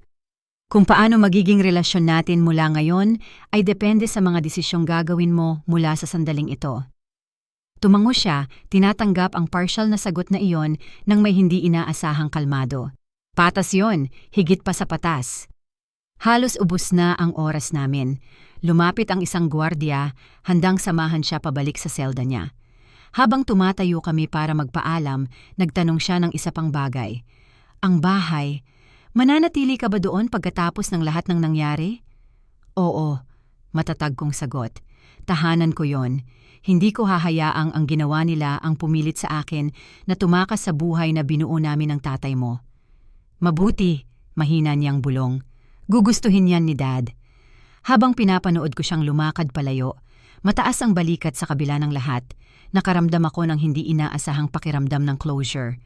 Kung paano magiging relasyon natin mula ngayon ay depende sa mga desisyong gagawin mo mula sa sandaling ito. Tumango siya, tinatanggap ang partial na sagot na iyon nang may hindi inaasahang kalmado. Patas yon, higit pa sa patas. Halos ubos na ang oras namin. Lumapit ang isang gwardiya, handang samahan siya pabalik sa selda niya. Habang tumatayo kami para magpaalam, nagtanong siya ng isa pang bagay. Ang bahay, mananatili ka ba doon pagkatapos ng lahat ng nangyari? Oo, matatag kong sagot. Tahanan ko yon. Hindi ko hahayaang ang ginawa nila ang pumilit sa akin na tumakas sa buhay na binuo namin ng tatay mo. Mabuti, mahina niyang bulong. Gugustuhin yan ni Dad. Habang pinapanood ko siyang lumakad palayo, mataas ang balikat sa kabila ng lahat. Nakaramdam ako ng hindi inaasahang pakiramdam ng closure.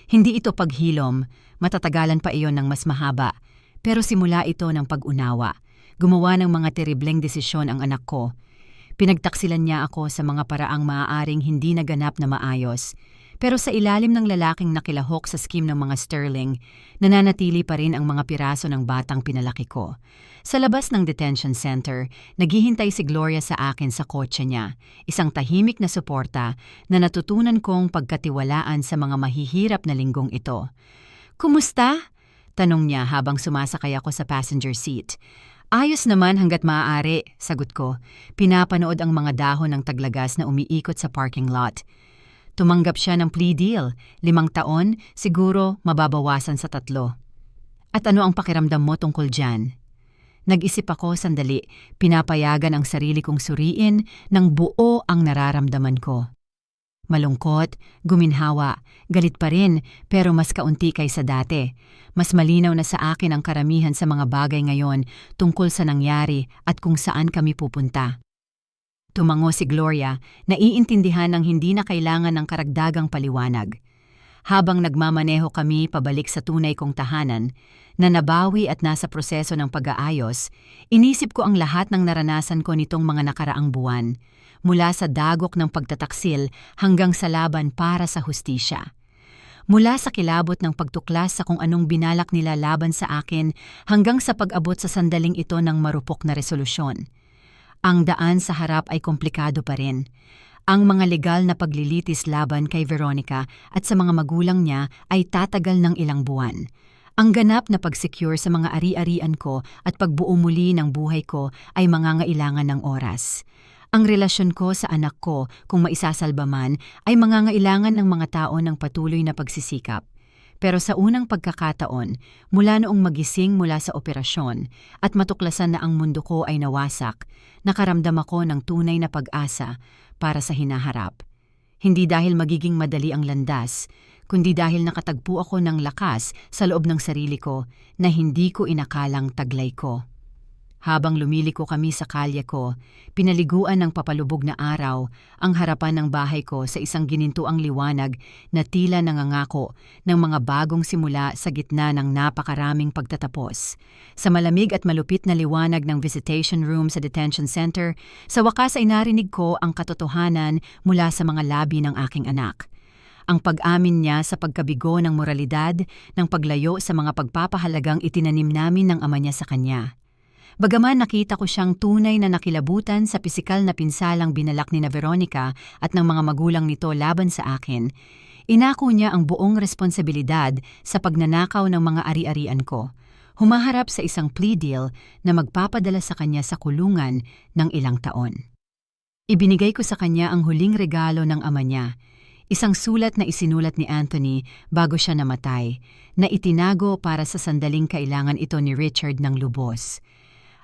Hindi ito paghilom, matatagalan pa iyon ng mas mahaba, pero simula ito ng pag-unawa. Gumawa ng mga teribleng desisyon ang anak ko. Pinagtaksilan niya ako sa mga paraang maaaring hindi naganap na maayos. Pero sa ilalim ng lalaking nakilahok sa scheme ng mga Sterling, nananatili pa rin ang mga piraso ng batang pinalaki ko. Sa labas ng detention center, naghihintay si Gloria sa akin sa kotse niya, isang tahimik na suporta na natutunan kong pagkatiwalaan sa mga mahihirap na linggong ito. "Kumusta?" tanong niya habang sumasakay ako sa passenger seat. "Ayos naman hanggat maaari," sagot ko. Pinapanood ang mga dahon ng taglagas na umiikot sa parking lot. Tumanggap siya ng plea deal, 5 taon, siguro mababawasan sa 3. "At ano ang pakiramdam mo tungkol dyan?" Nag-isip ako sandali, pinapayagan ang sarili kong suriin ng buo ang nararamdaman ko. Malungkot, guminhawa, galit pa rin pero mas kaunti kaysa dati. Mas malinaw na sa akin ang karamihan sa mga bagay ngayon tungkol sa nangyari at kung saan kami pupunta. Tumango si Gloria, naiintindihan ng hindi na kailangan ng karagdagang paliwanag. Habang nagmamaneho kami pabalik sa tunay kong tahanan, na nabawi at nasa proseso ng pag-aayos, inisip ko ang lahat ng naranasan ko nitong mga nakaraang buwan, mula sa dagok ng pagtataksil hanggang sa laban para sa hustisya. Mula sa kilabot ng pagtuklas sa kung anong binalak nila laban sa akin hanggang sa pag-abot sa sandaling ito ng marupok na resolusyon. Ang daan sa harap ay komplikado pa rin. Ang mga legal na paglilitis laban kay Veronica at sa mga magulang niya ay tatagal ng ilang buwan. Ang ganap na pag-secure sa mga ari-arian ko at pagbuo muli ng buhay ko ay mangangailangan ng oras. Ang relasyon ko sa anak ko, kung maisasalba man, ay mangangailangan ng mga tao ng patuloy na pagsisikap. Pero sa unang pagkakataon, mula noong magising mula sa operasyon at matuklasan na ang mundo ko ay nawasak, nakaramdam ako ng tunay na pag-asa para sa hinaharap. Hindi dahil magiging madali ang landas, kundi dahil nakatagpo ako ng lakas sa loob ng sarili ko na hindi ko inakalang taglay ko. Habang lumiliko kami sa kalye ko, pinaliguan ng papalubog na araw ang harapan ng bahay ko sa isang ginintuang liwanag na tila nangangako ng mga bagong simula sa gitna ng napakaraming pagtatapos. Sa malamig at malupit na liwanag ng visitation room sa detention center, sa wakas ay narinig ko ang katotohanan mula sa mga labi ng aking anak. Ang pag-amin niya sa pagkabigo ng moralidad, ng paglayo sa mga pagpapahalagang itinanim namin ng ama niya sa kanya. Bagaman nakita ko siyang tunay na nakilabutan sa pisikal na pinsalang binalak ni Veronica at ng mga magulang nito laban sa akin, inako niya ang buong responsibilidad sa pagnanakaw ng mga ari-arian ko, humaharap sa isang plea deal na magpapadala sa kanya sa kulungan ng ilang taon. Ibinigay ko sa kanya ang huling regalo ng ama niya, isang sulat na isinulat ni Anthony bago siya namatay, na itinago para sa sandaling kailangan ito ni Richard ng lubos.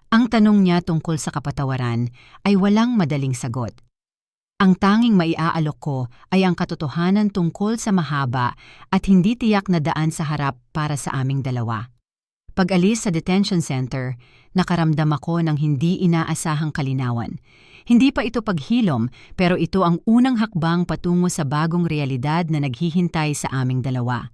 Ang tanong niya tungkol sa kapatawaran ay walang madaling sagot. Ang tanging maiaalok ko ay ang katotohanan tungkol sa mahaba at hindi tiyak na daan sa harap para sa aming dalawa. Pag-alis sa detention center, nakaramdam ako ng hindi inaasahang kalinawan. Hindi pa ito paghilom, pero ito ang unang hakbang patungo sa bagong realidad na naghihintay sa aming dalawa.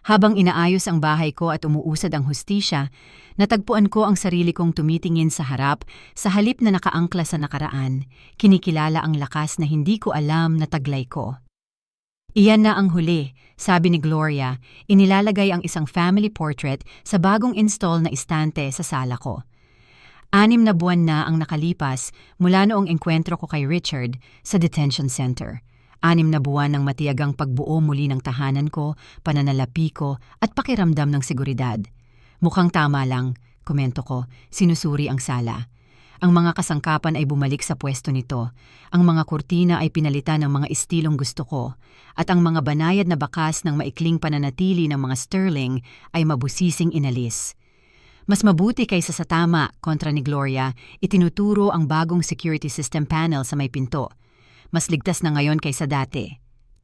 Habang inaayos ang bahay ko at umuusad ang hustisya, natagpuan ko ang sarili kong tumitingin sa harap sa halip na nakaangkla sa nakaraan. Kinikilala ang lakas na hindi ko alam na taglay ko. Iyan na ang huli, sabi ni Gloria, inilalagay ang isang family portrait sa bagong install na istante sa sala ko. 6 na buwan na ang nakalipas mula noong engkwentro ko kay Richard sa detention center. 6 na buwan ng matiyagang pagbuo muli ng tahanan ko, pananalapi ko at pakiramdam ng seguridad. Mukhang tama lang, komento ko, sinusuri ang sala. Ang mga kasangkapan ay bumalik sa pwesto nito. Ang mga kurtina ay pinalitan ng mga estilong gusto ko. At ang mga banayad na bakas ng maikling pananatili ng mga sterling ay mabusising inalis. Mas mabuti kaysa sa tama, kontra ni Gloria, itinuturo ang bagong security system panel sa may pinto. Mas ligtas na ngayon kaysa dati.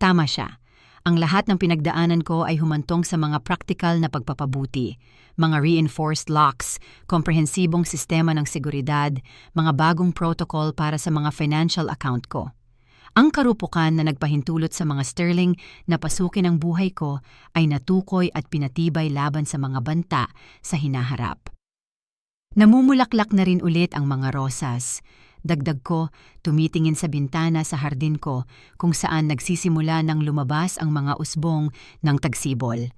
Tama siya. Ang lahat ng pinagdaanan ko ay humantong sa mga praktikal na pagpapabuti. Mga reinforced locks, komprehensibong sistema ng seguridad, mga bagong protocol para sa mga financial account ko. Ang karupukan na nagpahintulot sa mga sterling na pasukin ang buhay ko ay natukoy at pinatibay laban sa mga banta sa hinaharap. Namumulaklak na rin ulit ang mga rosas. Dagdag ko, tumitingin sa bintana sa hardin ko kung saan nagsisimula ng lumabas ang mga usbong ng tagsibol.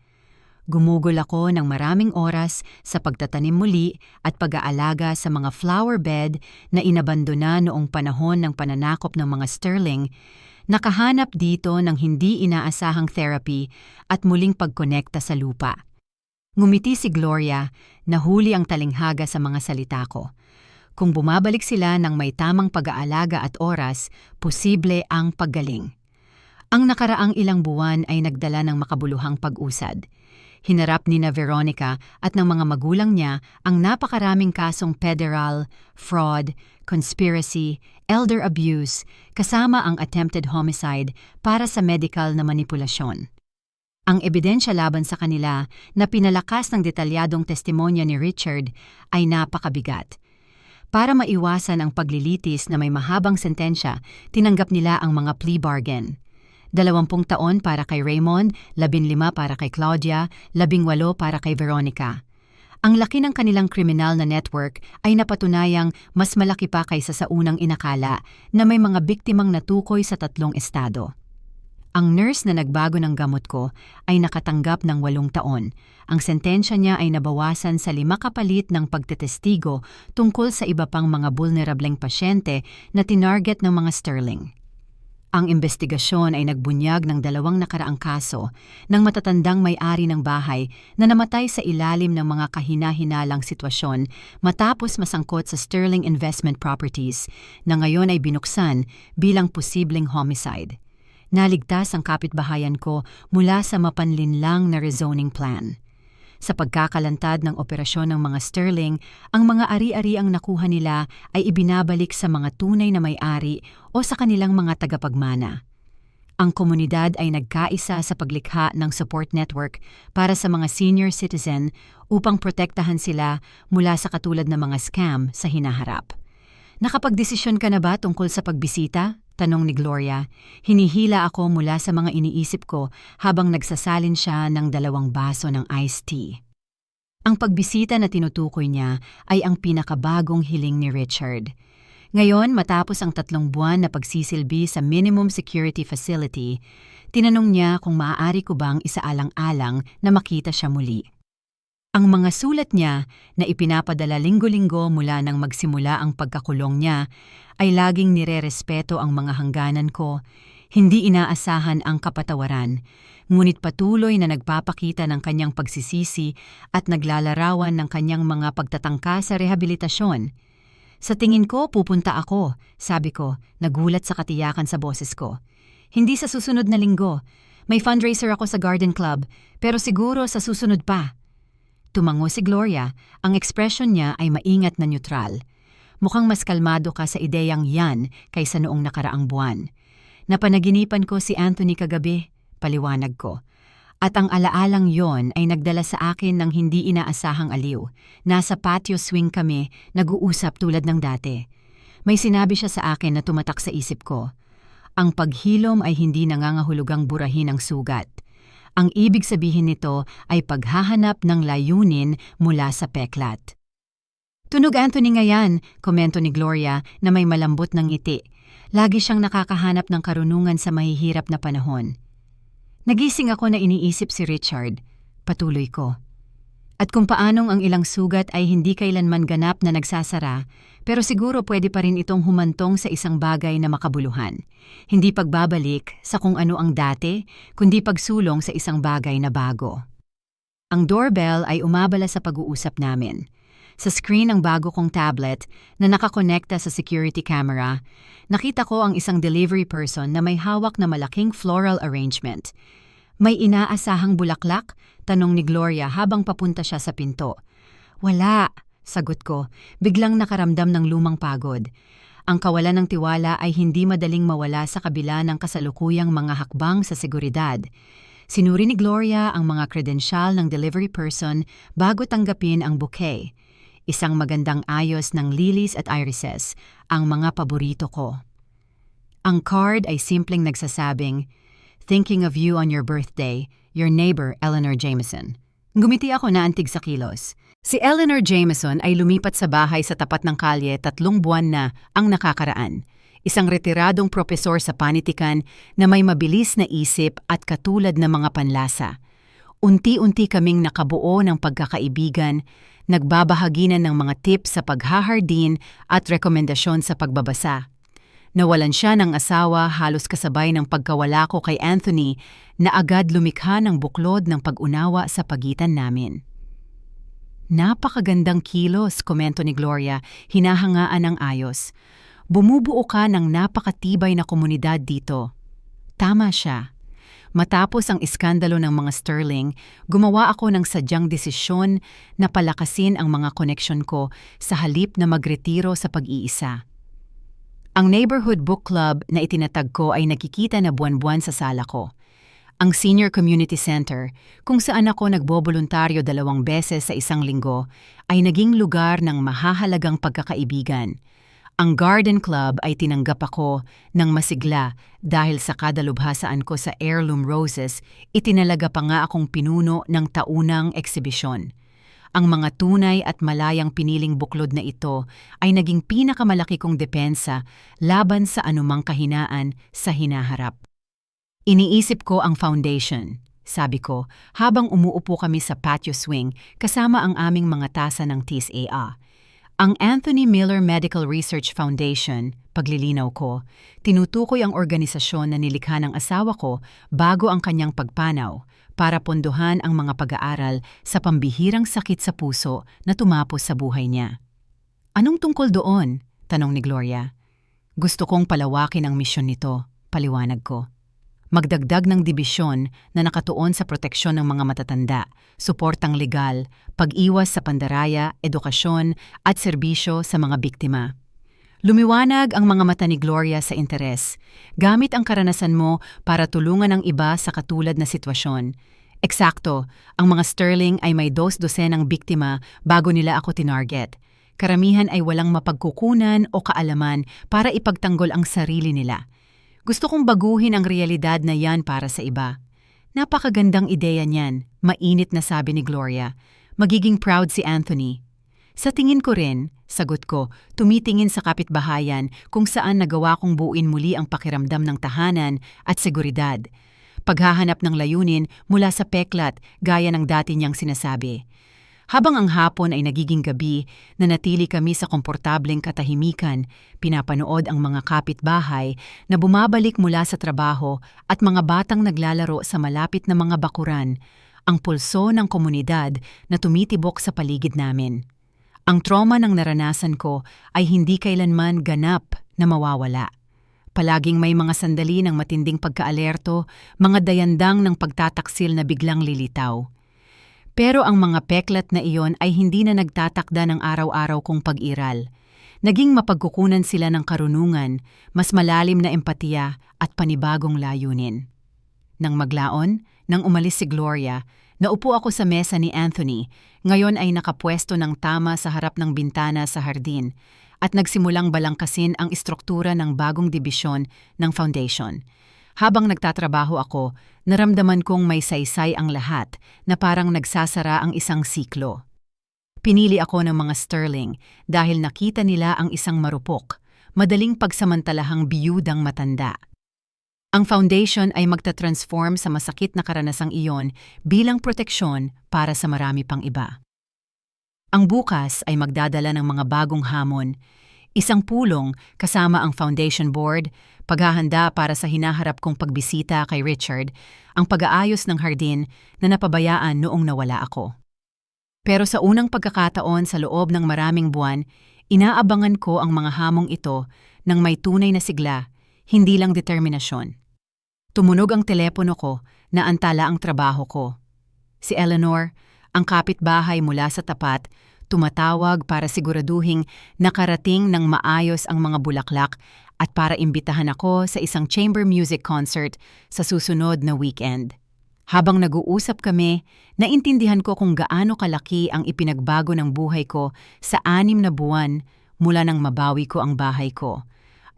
Gumugol ako ng maraming oras sa pagtatanim muli at pag-aalaga sa mga flower bed na inabandona noong panahon ng pananakop ng mga sterling, nakahanap dito ng hindi inaasahang therapy at muling pagkonekta sa lupa. Ngumiti si Gloria, nahuli ang talinghaga sa mga salita ko. Kung bumabalik sila ng may tamang pag-aalaga at oras, posible ang paggaling. Ang nakaraang ilang buwan ay nagdala ng makabuluhang pag-usad. Hinarap ni na Veronica at ng mga magulang niya ang napakaraming kasong federal, fraud, conspiracy, elder abuse, kasama ang attempted homicide para sa medical na manipulasyon. Ang ebidensya laban sa kanila na pinalakas ng detalyadong testimonya ni Richard ay napakabigat. Para maiwasan ang paglilitis na may mahabang sentensya, tinanggap nila ang mga plea bargain. 20 taon para kay Raymond, 15 para kay Claudia, 18 para kay Veronica. Ang laki ng kanilang kriminal na network ay napatunayang mas malaki pa kaysa sa unang inakala na may mga biktimang natukoy sa 3 estado. Ang nurse na nagbago ng gamot ko ay nakatanggap ng 8 taon. Ang sentensya niya ay nabawasan sa 5 kapalit ng pagtetestigo tungkol sa iba pang mga vulnerableng pasyente na tinarget ng mga sterling. Ang investigasyon ay nagbunyag ng 2 nakaraang kaso ng matatandang may-ari ng bahay na namatay sa ilalim ng mga kahina-hinalang sitwasyon matapos masangkot sa sterling investment properties na ngayon ay binuksan bilang posibleng homicide. Naligtas ang kapitbahayan ko mula sa mapanlinlang na rezoning plan. Sa pagkakalantad ng operasyon ng mga sterling, ang mga ari-ariang nakuha nila ay ibinabalik sa mga tunay na may-ari o sa kanilang mga tagapagmana. Ang komunidad ay nagkaisa sa paglikha ng support network para sa mga senior citizen upang protektahan sila mula sa katulad na mga scam sa hinaharap. Nakapagdesisyon ka na ba tungkol sa pagbisita? Tanong ni Gloria. Hinihila ako mula sa mga iniisip ko habang nagsasalin siya ng 2 baso ng iced tea. Ang pagbisita na tinutukoy niya ay ang pinakabagong hiling ni Richard. Ngayon, matapos ang 3 buwan na pagsisilbi sa minimum security facility, tinanong niya kung maaari ko bang isaalang-alang na makita siya muli. Ang mga sulat niya na ipinapadala linggo-linggo mula nang magsimula ang pagkakulong niya ay laging nirerespeto ang mga hangganan ko, hindi inaasahan ang kapatawaran, ngunit patuloy na nagpapakita ng kanyang pagsisisi at naglalarawan ng kanyang mga pagtatangka sa rehabilitasyon. Sa tingin ko, pupunta ako, sabi ko, nagulat sa katiyakan sa boses ko. Hindi sa susunod na linggo. May fundraiser ako sa garden club, pero siguro sa susunod pa. Tumango si Gloria, ang ekspresyon niya ay maingat na neutral. Mukhang mas kalmado ka sa ideyang yan kaysa noong nakaraang buwan. Napanaginipan ko si Anthony kagabi, paliwanag ko. At ang alaalang yon ay nagdala sa akin ng hindi inaasahang aliw. Nasa patio swing kami, nag-uusap tulad ng dati. May sinabi siya sa akin na tumatak sa isip ko. Ang paghilom ay hindi nangangahulugang burahin ang sugat. Ang ibig sabihin nito ay paghahanap ng layunin mula sa peklat. Tunog Anthony ngayon, komento ni Gloria na may malambot ng ngiti. Lagi siyang nakakahanap ng karunungan sa mahihirap na panahon. Nagising ako na iniisip si Richard, patuloy ko. At kung paanong ang ilang sugat ay hindi kailanman ganap na nagsasara, pero siguro pwede pa rin itong humantong sa isang bagay na makabuluhan. Hindi pagbabalik sa kung ano ang dati, kundi pagsulong sa isang bagay na bago. Ang doorbell ay umabala sa pag-uusap namin. Sa screen ng bago kong tablet na nakakonekta sa security camera, nakita ko ang isang delivery person na may hawak na malaking floral arrangement. May inaasahang bulaklak? Tanong ni Gloria habang papunta siya sa pinto. Wala, sagot ko, biglang nakaramdam ng lumang pagod. Ang kawalan ng tiwala ay hindi madaling mawala sa kabila ng kasalukuyang mga hakbang sa seguridad. Sinuri ni Gloria ang mga kredensyal ng delivery person bago tanggapin ang bouquet. Isang magandang ayos ng lilies at irises, ang mga paborito ko. Ang card ay simpleng nagsasabing, "Thinking of you on your birthday, your neighbor Eleanor Jameson." Gumiti ako na antig sa kilos. Si Eleanor Jameson ay lumipat sa bahay sa tapat ng kalye 3 buwan na ang nakakaraan. Isang retiradong propesor sa panitikan na may mabilis na isip at katulad na mga panlasa. Unti-unti kaming nakabuo ng pagkakaibigan, nagbabahaginan ng mga tips sa paghahardin at rekomendasyon sa pagbabasa. Nawalan siya ng asawa halos kasabay ng pagkawala ko kay Anthony na agad lumikha ng buklod ng pag-unawa sa pagitan namin. Napakagandang kilos, komento ni Gloria, hinahangaan ng ayos. Bumubuo ka ng napakatibay na komunidad dito. Tama siya. Matapos ang iskandalo ng mga Sterling, gumawa ako ng sadyang desisyon na palakasin ang mga koneksyon ko sa halip na magretiro sa pag-iisa. Ang neighborhood book club na itinatag ko ay nakikita na buwan-buwan sa sala ko. Ang senior community center, kung saan ako nagboboluntaryo 2 beses sa isang linggo, ay naging lugar ng mahahalagang pagkakaibigan. Ang garden club ay tinanggap ako ng masigla dahil sa kadalubhasaan ko sa heirloom roses, itinalaga pa nga akong pinuno ng taunang eksibisyon. Ang mga tunay at malayang piniling buklod na ito ay naging pinakamalaki kong depensa laban sa anumang kahinaan sa hinaharap. Iniisip ko ang foundation, sabi ko, habang umuupo kami sa patio swing kasama ang aming mga tasa ng TSA. Ang Anthony Miller Medical Research Foundation, paglilinaw ko, tinutukoy ang organisasyon na nilikha ng asawa ko bago ang kanyang pagpanaw para pondohan ang mga pag-aaral sa pambihirang sakit sa puso na tumapos sa buhay niya. Anong tungkol doon? Tanong ni Gloria. Gusto kong palawakin ang misyon nito, paliwanag ko. Magdagdag ng dibisyon na nakatuon sa proteksyon ng mga matatanda, suportang legal, pag-iwas sa pandaraya, edukasyon at serbisyo sa mga biktima. Lumiwanag ang mga mata ni Gloria sa interes, gamit ang karanasan mo para tulungan ang iba sa katulad na sitwasyon. Eksakto, ang mga Sterling ay may 2 dosenang biktima bago nila ako tinarget. Karamihan ay walang mapagkukunan o kaalaman para ipagtanggol ang sarili nila. Gusto kong baguhin ang realidad na yan para sa iba. Napakagandang ideya niyan, mainit na sabi ni Gloria. Magiging proud si Anthony. Sa tingin ko rin, sagot ko, tumitingin sa kapitbahayan kung saan nagawa kong buuin muli ang pakiramdam ng tahanan at seguridad. Paghahanap ng layunin mula sa peklat gaya ng dati niyang sinasabi. Habang ang hapon ay nagiging gabi, nanatili kami sa komportableng katahimikan, pinapanood ang mga kapitbahay na bumabalik mula sa trabaho at mga batang naglalaro sa malapit na mga bakuran, ang pulso ng komunidad na tumitibok sa paligid namin. Ang trauma ng naranasan ko ay hindi kailanman ganap na mawawala. Palaging may mga sandali ng matinding pagkaalerto, mga dayandang ng pagtataksil na biglang lilitaw. Pero ang mga peklat na iyon ay hindi na nagtatakda ng araw-araw kong pag-iral. Naging mapagkukunan sila ng karunungan, mas malalim na empatiya at panibagong layunin. Nang maglaon, nang umalis si Gloria, naupo ako sa mesa ni Anthony, ngayon ay nakapwesto ng tama sa harap ng bintana sa hardin, at nagsimulang balangkasin ang istruktura ng bagong dibisyon ng foundation. Habang nagtatrabaho ako, naramdaman kong may saysay ang lahat na parang nagsasara ang isang siklo. Pinili ako ng mga sterling dahil nakita nila ang isang marupok, madaling pagsamantalahang biyudang matanda. Ang foundation ay magta-transform sa masakit na karanasang iyon bilang proteksyon para sa marami pang iba. Ang bukas ay magdadala ng mga bagong hamon, isang pulong kasama ang foundation board, paghahanda para sa hinaharap kong pagbisita kay Richard, ang pag-aayos ng hardin na napabayaan noong nawala ako. Pero sa unang pagkakataon sa loob ng maraming buwan, inaabangan ko ang mga hamong ito ng may tunay na sigla, hindi lang determinasyon. Tumunog ang telepono ko na antala ang trabaho ko. Si Eleanor, ang kapitbahay mula sa tapat, tumatawag para siguraduhing nakarating ng maayos ang mga bulaklak at para imbitahan ako sa isang chamber music concert sa susunod na weekend. Habang nag-uusap kami, naintindihan ko kung gaano kalaki ang ipinagbago ng buhay ko sa 6 na buwan mula nang mabawi ko ang bahay ko.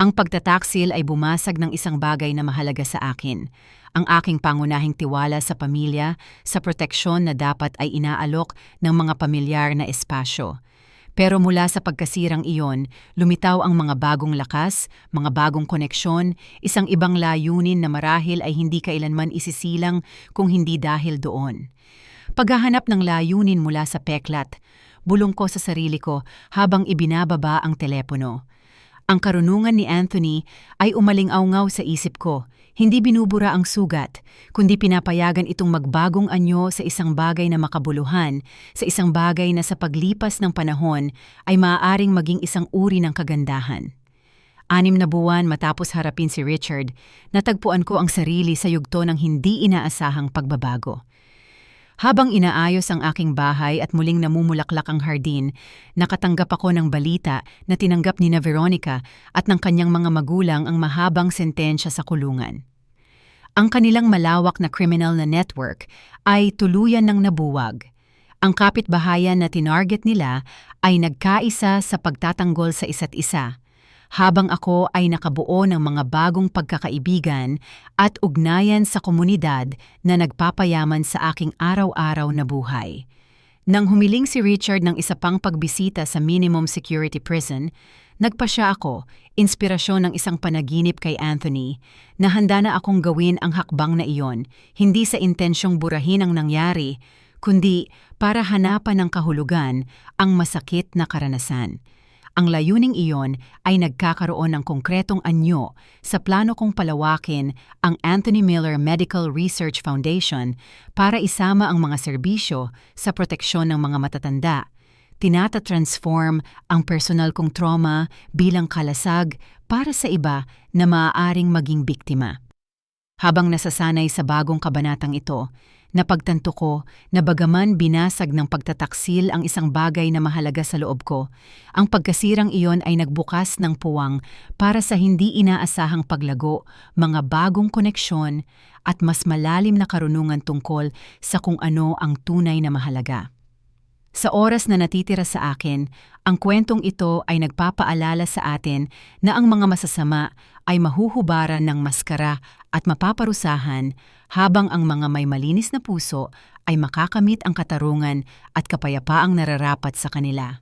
Ang pagtataksil ay bumasag ng isang bagay na mahalaga sa akin, ang aking pangunahing tiwala sa pamilya, sa proteksyon na dapat ay inaalok ng mga pamilyar na espasyo. Pero mula sa pagkasirang iyon, lumitaw ang mga bagong lakas, mga bagong koneksyon, isang ibang layunin na marahil ay hindi kailanman isisilang kung hindi dahil doon. Paghahanap ng layunin mula sa peklat, bulong ko sa sarili ko habang ibinababa ang telepono. Ang karunungan ni Anthony ay umaling-awngaw sa isip ko, hindi binubura ang sugat, kundi pinapayagan itong magbagong anyo sa isang bagay na makabuluhan, sa isang bagay na sa paglipas ng panahon ay maaaring maging isang uri ng kagandahan. 6 na buwan matapos harapin si Richard, natagpuan ko ang sarili sa yugto ng hindi inaasahang pagbabago. Habang inaayos ang aking bahay at muling namumulaklak ang hardin, nakatanggap ako ng balita na tinanggap ni Veronica at ng kanyang mga magulang ang mahabang sentensya sa kulungan. Ang kanilang malawak na criminal na network ay tuluyan ng nabuwag. Ang kapitbahayan na tinarget nila ay nagkaisa sa pagtatanggol sa isa't isa, habang ako ay nakabuo ng mga bagong pagkakaibigan at ugnayan sa komunidad na nagpapayaman sa aking araw-araw na buhay. Nang humiling si Richard ng isa pang pagbisita sa minimum security prison, nagpasya ako, inspirasyon ng isang panaginip kay Anthony, na handa na akong gawin ang hakbang na iyon, hindi sa intensyong burahin ang nangyari, kundi para hanapan ng kahulugan ang masakit na karanasan. Ang layuning iyon ay nagkakaroon ng konkretong anyo sa plano kong palawakin ang Anthony Miller Medical Research Foundation para isama ang mga serbisyo sa proteksyon ng mga matatanda. Tinata-transform ang personal kong trauma bilang kalasag para sa iba na maaaring maging biktima. Habang nasasanay sa bagong kabanatang ito, napagtanto ko na bagaman binasag ng pagtataksil ang isang bagay na mahalaga sa loob ko, ang pagkasirang iyon ay nagbukas ng puwang para sa hindi inaasahang paglago, mga bagong koneksyon at mas malalim na karunungan tungkol sa kung ano ang tunay na mahalaga. Sa oras na natitira sa akin, ang kwentong ito ay nagpapaalala sa atin na ang mga masasama ay mahuhubaran ng maskara at mapaparusahan, habang ang mga may malinis na puso ay makakamit ang katarungan at kapayapaang nararapat sa kanila.